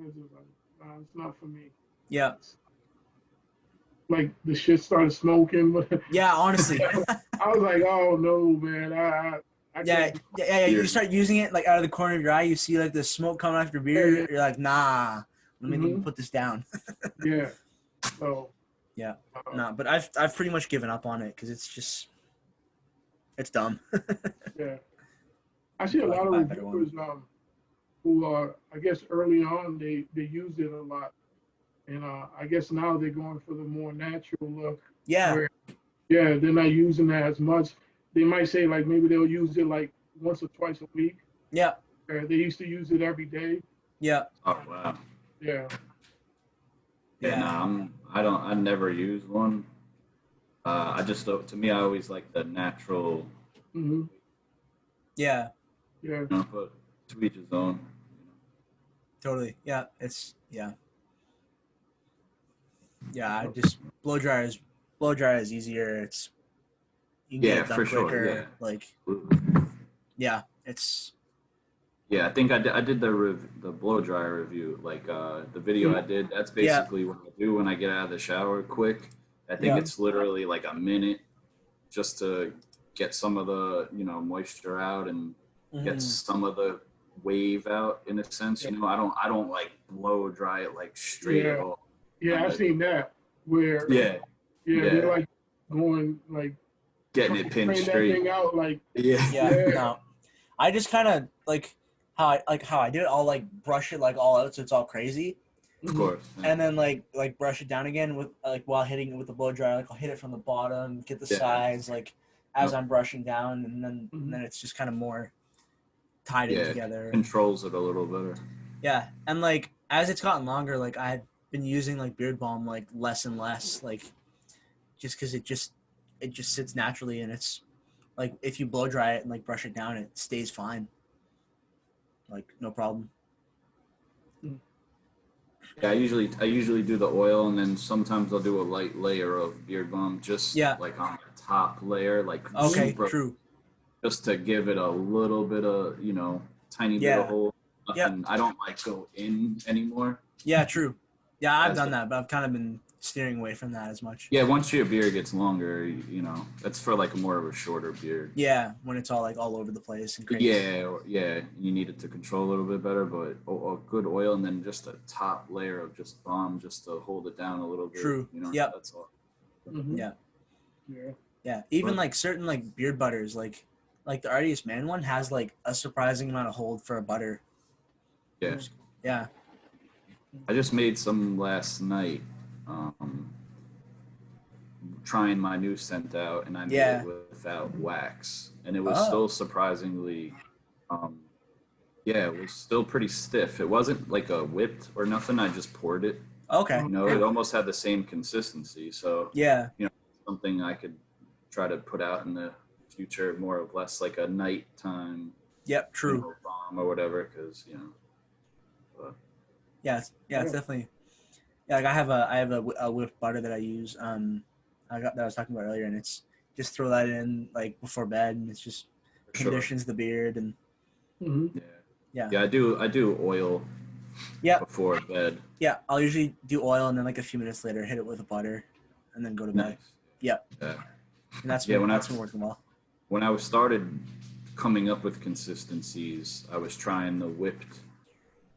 was just like, nah, it's not for me. Yeah. Like the shit started smoking. Yeah, honestly. I was like, oh no, man, I Yeah. You start using it like out of the corner of your eye. You see like the smoke coming off your beard. Yeah. You're like, nah. Let me put this down. Yeah. So. Yeah. No, but I've pretty much given up on it because it's dumb. Yeah. I see a lot of reviewers who are, I guess early on they used it a lot, and I guess now they're going for the more natural look. Yeah. Where, yeah, they're not using that as much. They might say like maybe they'll use it like once or twice a week. Yeah. They used to use it every day. Yeah. Oh wow. Yeah. Yeah. No, I never use one. I just, to me, I always like the natural. Mm-hmm. Yeah. Yeah. But to each his own. Totally. Yeah. Yeah. I just blow dryer is easier. It's you can get it done quicker. Sure. Yeah. Like. Yeah. It's. Yeah, I think I did the blow dryer review, like the video I did. That's basically what I do when I get out of the shower quick. I think it's literally like a minute just to get some of the, moisture out and get some of the wave out in a sense. I don't like blow dry it like straight at all. Yeah, I've seen that where they're like going like getting it pinned straight. That thing out like No. I just kind of like how I did it. I'll like brush it like all out so it's all crazy. Of course. Yeah. And then like brush it down again with like while hitting it with the blow dryer. Like I'll hit it from the bottom, get the sides like as I'm brushing down, and then it's just kind of more tied in together. Controls it a little better. Yeah, and like as it's gotten longer, like I've been using like beard balm like less and less, like just because it just sits naturally, and it's like if you blow dry it and like brush it down, it stays fine. Like no problem. Yeah, I usually do the oil, and then sometimes I'll do a light layer of beard balm, just like on the top layer, like true, just to give it a little bit of tiny bit of hold. Nothing, I don't like go in anymore. Yeah, true. Yeah, I've done that, but I've kind of been steering away from that as much. Yeah, once your beard gets longer, that's for like more of a shorter beard. Yeah, when it's all like all over the place and crazy. Yeah, you need it to control a little bit better, but a good oil and then just a top layer of just balm just to hold it down a little bit. True. Yep. That's all. Mm-hmm. Yeah. Even like certain like beard butters, like the Artist Man one has like a surprising amount of hold for a butter. Yeah. Yeah. I just made some last night. Trying my new scent out, and I made it without wax, and it was still surprisingly it was still pretty stiff. It wasn't like a whipped or nothing. I just poured it. Okay. It almost had the same consistency, so something I could try to put out in the future, more or less like a nighttime true balm or whatever, because it's definitely like I have a whipped butter that I use that I was talking about earlier, and it's just throw that in like before bed, and it's just conditions the beard and I do oil before bed. I'll usually do oil, and then like a few minutes later hit it with a butter and then go to bed. And that's been working well. When I started coming up with consistencies, I was trying the whipped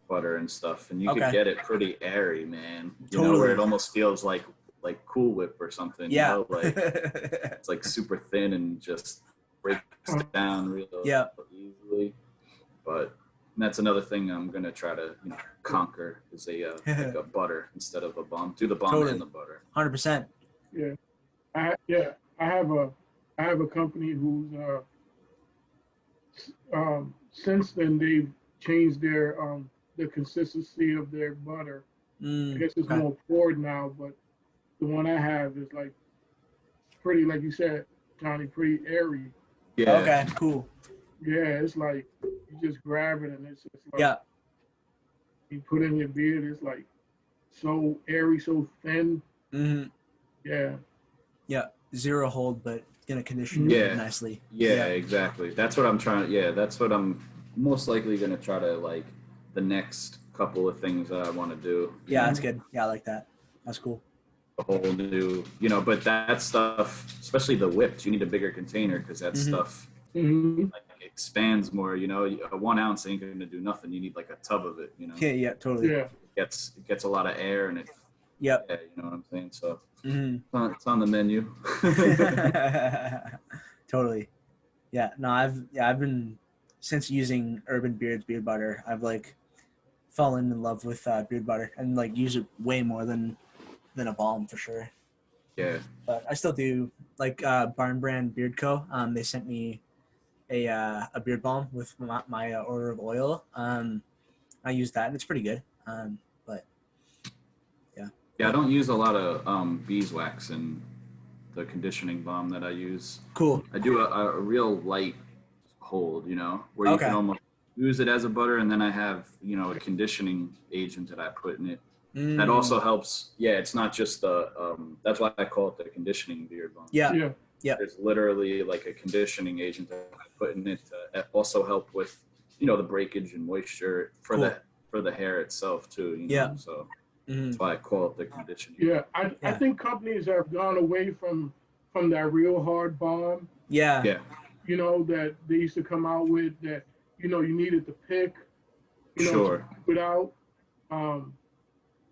butter and stuff, and you could get it pretty airy, man. Where it almost feels like Cool Whip or something. Like it's like super thin and just breaks down real easily. But that's another thing I'm gonna try to conquer is like a butter instead of a balm. Do the balm and the butter. 100%. Yeah, I have a company who's since then they've changed their the consistency of their butter. I guess it's more poured now, but the one I have is like pretty, like you said, Johnny, pretty airy. Yeah. Okay, cool. Yeah, it's like you just grab it and it's just like you put it in your beard. It's like so airy, so thin. Mm-hmm. Yeah. Yeah, zero hold, but gonna condition it nicely. Yeah, exactly. That's what I'm trying. Yeah, that's what I'm most likely gonna try to like the next couple of things that I want to do. Yeah, that's good. Yeah, I like that. That's cool. A whole new, but that stuff, especially the whipped, you need a bigger container because that stuff, like expands more. You know, a 1 ounce ain't gonna do nothing. You need like a tub of it. You know. Yeah, totally. Yeah. It gets a lot of air and it. Yep. Yeah, you know what I'm saying. So Mm-hmm. it's on the menu. Totally. Yeah. No, I've been since using Urban Beard's beard butter. I've like fallen in love with beard butter and like use it way more than a balm for sure. Yeah. But I still do like Barn Brand Beard Co. They sent me a beard balm with my order of oil. I use that and it's pretty good. But yeah. Yeah, I don't use a lot of beeswax in the conditioning balm that I use. Cool. I do a real light hold, you know, where you can almost use it as a butter, and then I have, you know, a conditioning agent that I put in it. That also helps. Yeah, it's not just the. That's why I call it the conditioning beard balm. Yeah. There's literally like a conditioning agent that I put in it to also help with, you know, the breakage and moisture for the hair itself too. You know? So that's why I call it the conditioning. Yeah, I think companies have gone away from that real hard balm. Yeah. You know, that they used to come out with that, you know, you needed to pick, you know, to put out.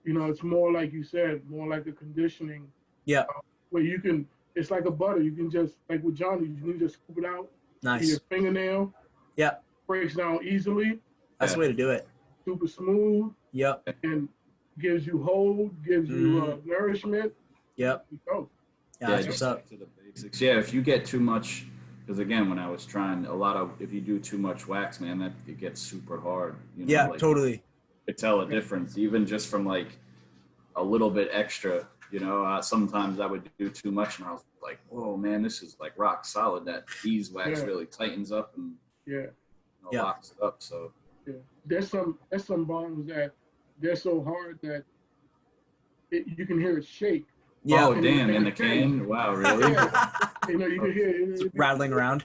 You know, it's more like you said, more like a conditioning. Yeah. Where you can, it's like a butter. You can just, like with Johnny, you can just scoop it out. Nice. In your fingernail. Yeah. Breaks down easily. That's the way to do it. Super smooth. Yep. And gives you hold, gives you nourishment. Yep. Oh. Yeah, that's what's up. To the basics. Yeah, if you get too much, because again, when I was trying if you do too much wax, man, that it gets super hard. You know, yeah, like, totally. You could tell a difference, even just from like a little bit extra. You know, sometimes I would do too much, and I was like, "Whoa, man, this is like rock solid." That beeswax really tightens up and locks it up. So there's some balms that they're so hard that you can hear it shake. Yeah. Oh, damn! In the can? Wow, really? You know, you can hear it rattling around.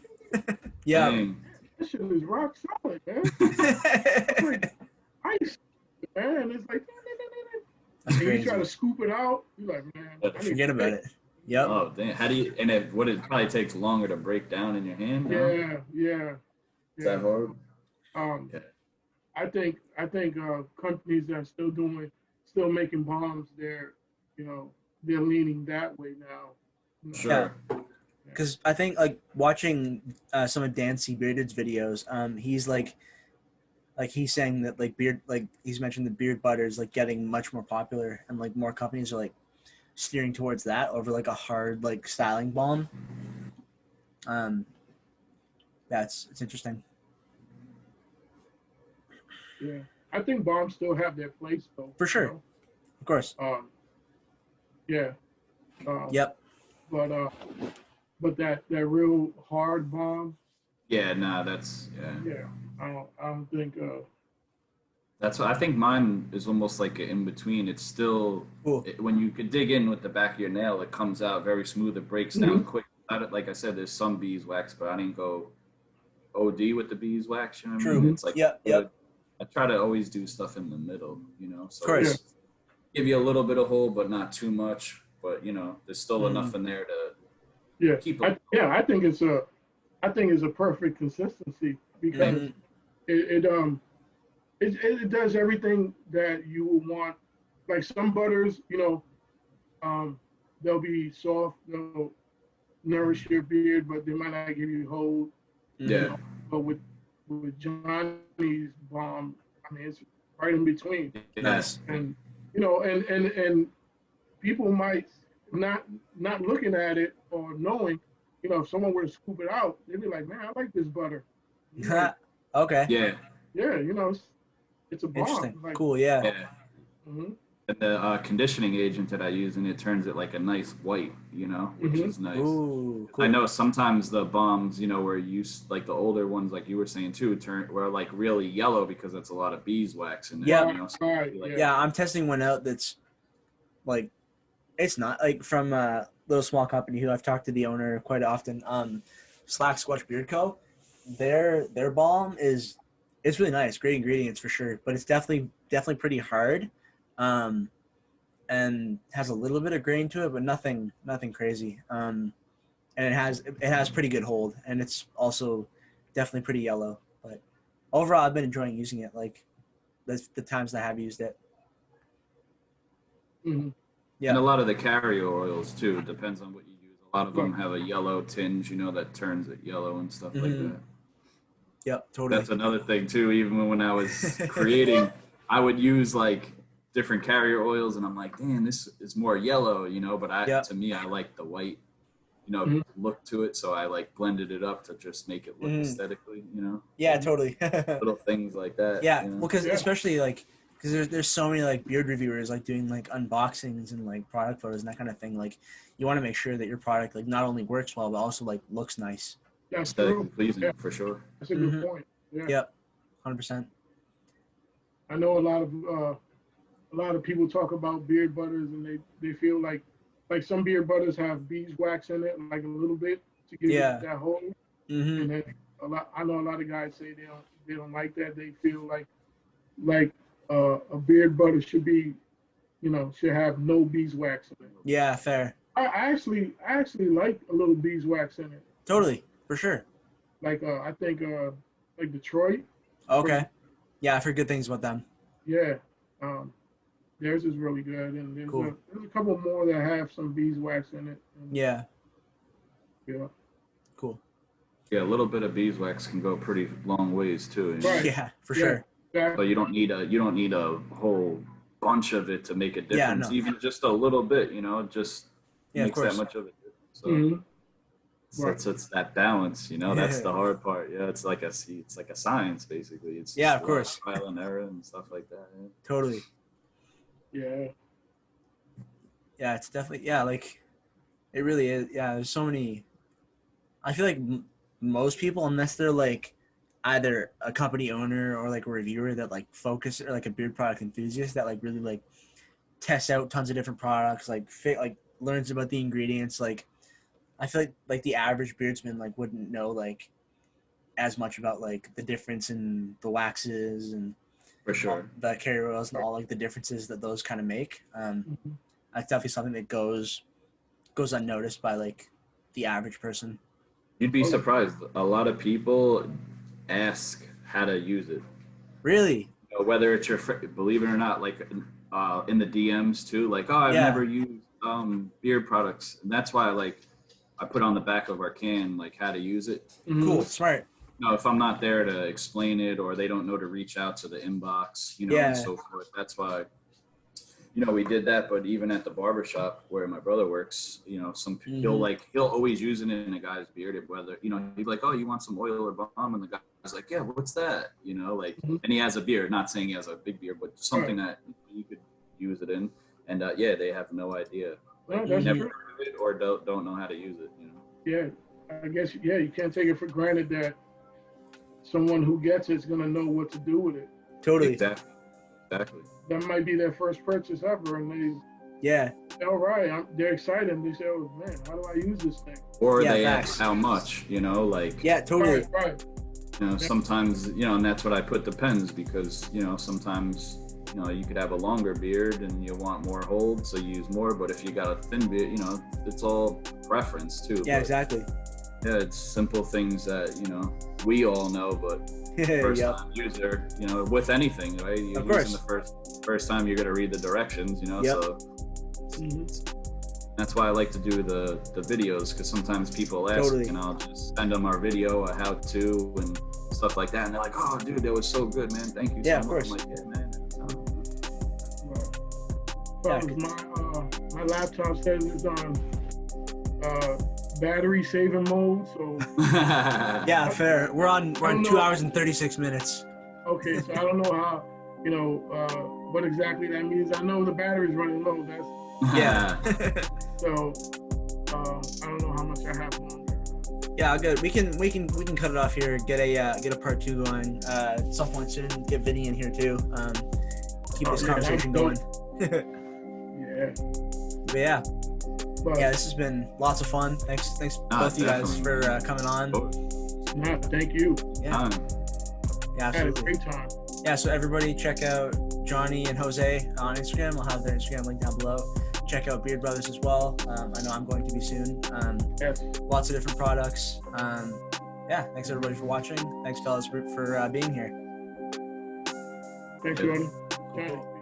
Yeah. Dang. This shit is rock solid, man. It's like ice, man. It's like. That's and crazy. you try to scoop it out, you're like, man. Forget about it. Yep. Oh, damn. How do you, and it probably takes longer to break down in your hand? Yeah. Is that hard? I think companies that are still making bombs, they're leaning that way now. Sure. Because I think like watching some of Dancy Bearded's videos, he's like he's saying that he's mentioned the beard butter is like getting much more popular and like more companies are like steering towards that over like a hard like styling balm. It's interesting. Yeah, I think bombs still have their place though. For sure, of course. Yeah. Yep. But that real hard bomb. Yeah, nah, that's Yeah, I don't think. That's what I think. Mine is almost like an in between. It's still when you could dig in with the back of your nail, it comes out very smooth. It breaks down quick. Like I said, there's some beeswax, but I didn't go OD with the beeswax. You know what I mean? It's like yep. I try to always do stuff in the middle. You know, so of course. Give you a little bit of hold, but not too much. But you know, there's still enough in there to keep it. I think it's a perfect consistency because it does everything that you would want. Like some butters, they'll be soft, they'll nourish your beard, but they might not give you hold. Yeah. But with Johnny's balm, I mean, it's right in between. Nice. And and people might not looking at it or knowing, if someone were to scoop it out, they'd be like, man, I like this butter. Okay. Yeah. Yeah, it's a balm. Interesting. Like, Cool. Yeah. Mm-hmm. And the conditioning agent that I use, and it turns it like a nice white, which is nice. Ooh, cool. I know sometimes the bombs, where like the older ones, like you were saying too, were like really yellow because that's a lot of beeswax in there. Yeah. I'm testing one out that's like, it's not like from a little small company who I've talked to the owner quite often. Slack Squatch Beard Co. Their balm it's really nice, great ingredients for sure, but it's definitely pretty hard. And has a little bit of grain to it, but nothing crazy. And it has pretty good hold, and it's also definitely pretty yellow. But overall, I've been enjoying using it. Like the times that I have used it. Mm-hmm. Yeah. And a lot of the carrier oils too, depends on what you use. A lot of them have a yellow tinge, that turns it yellow and stuff like that. Yep, totally. That's another thing too. Even when I was creating, I would use like different carrier oils, and I'm like, damn, this is more yellow, But to me, I like the white, look to it. So I like blended it up to just make it look aesthetically, Yeah, totally. Little things like that. Yeah, well, because especially like, because there's so many like beard reviewers like doing like unboxings and like product photos and that kind of thing. Like, you want to make sure that your product like not only works well but also like looks nice. That's true. Pleasing, for sure. That's a good point. Yeah. Yep, 100%. I know a lot of people talk about beard butters, and they feel like some beard butters have beeswax in it, like a little bit to give it that hold. And then I know a lot of guys say they don't like that. They feel like a beard butter should be, should have no beeswax in it. Yeah, fair. I actually like a little beeswax in it. Totally, for sure. Like I think like Detroit. Okay. Yeah, I've heard good things about them. Yeah. Theirs is really good, and there's a couple more that have some beeswax in it. Yeah. Yeah. Cool. Yeah, a little bit of beeswax can go pretty long ways too. Right. Yeah, for sure. Exactly. But you don't need a whole bunch of it to make a difference. No. Even just a little bit, just makes that much of a difference. So it's that balance, that's the hard part. Yeah, it's like a science basically. It's of course, trial and error and stuff like that. Yeah. Totally. Yeah. Yeah, it's definitely like it really is. Yeah, there's so many. I feel like most people, unless they're like either a company owner or like a reviewer that like focus, or like a beard product enthusiast that like really like tests out tons of different products, like learns about the ingredients. Like, I feel like the average beardsman like wouldn't know like as much about like the difference in the waxes and for sure the carrier oils and all like the differences that those kind of make. That's definitely something that goes unnoticed by like the average person. You'd be surprised. A lot of people ask how to use it. Really? Whether it's your believe it or not, like in the DMs too, like, oh, I've never used beard products, and that's why I put on the back of our can like how to use it. Cool, smart. If I'm not there to explain it, or they don't know to reach out to the inbox, and so forth. That's why, we did that. But even at the barbershop where my brother works, he'll always use it in a guy's beard. Whether, he's like, oh, you want some oil or balm? And the guy's like, yeah, what's that? And he has a beard, not saying he has a big beard, but something that you could use it in. And they have no idea. Like, that's never true. heard of it or don't know how to use it. Yeah, I guess you can't take it for granted that someone who gets it's gonna know what to do with it. Totally. Exactly. That might be their first purchase ever, and all right, they're excited. And they say, "Oh man, how do I use this thing?" Or they ask how much, totally. Right. Sometimes, and that's what I put depends, because, sometimes, you could have a longer beard and you want more hold, so you use more. But if you got a thin beard, it's all preference too. Yeah, exactly. Yeah, it's simple things that, we all know, but first time user, with anything, right? You're using the first time, you're going to read the directions, so that's why I like to do the videos, because sometimes people ask, and I'll just send them our video, a how-to and stuff like that, and they're like, oh, dude, that was so good, man. Thank you so much. Course. I'm like, yeah, man. My laptop says it's on battery saving mode, so yeah, fair. We're on 2 hours and 36 minutes. Okay, so I don't know how, what exactly that means. I know the battery's running low. So I don't know how much I have on there. Yeah, good. We can cut it off here. Get a part 2 going at some point soon. Get Vinny in here too. Keep this conversation going. But this has been lots of fun. Thanks both you guys for coming on. Thank you. Yeah, absolutely. I had a great time. Yeah, so everybody check out Johnny and Jose on Instagram. I'll have their Instagram link down below. Check out Beard Brothers as well. I know I'm going to be soon. Yes. Lots of different products. yeah, thanks everybody for watching. Thanks fellas for being here. Thanks, Jordan.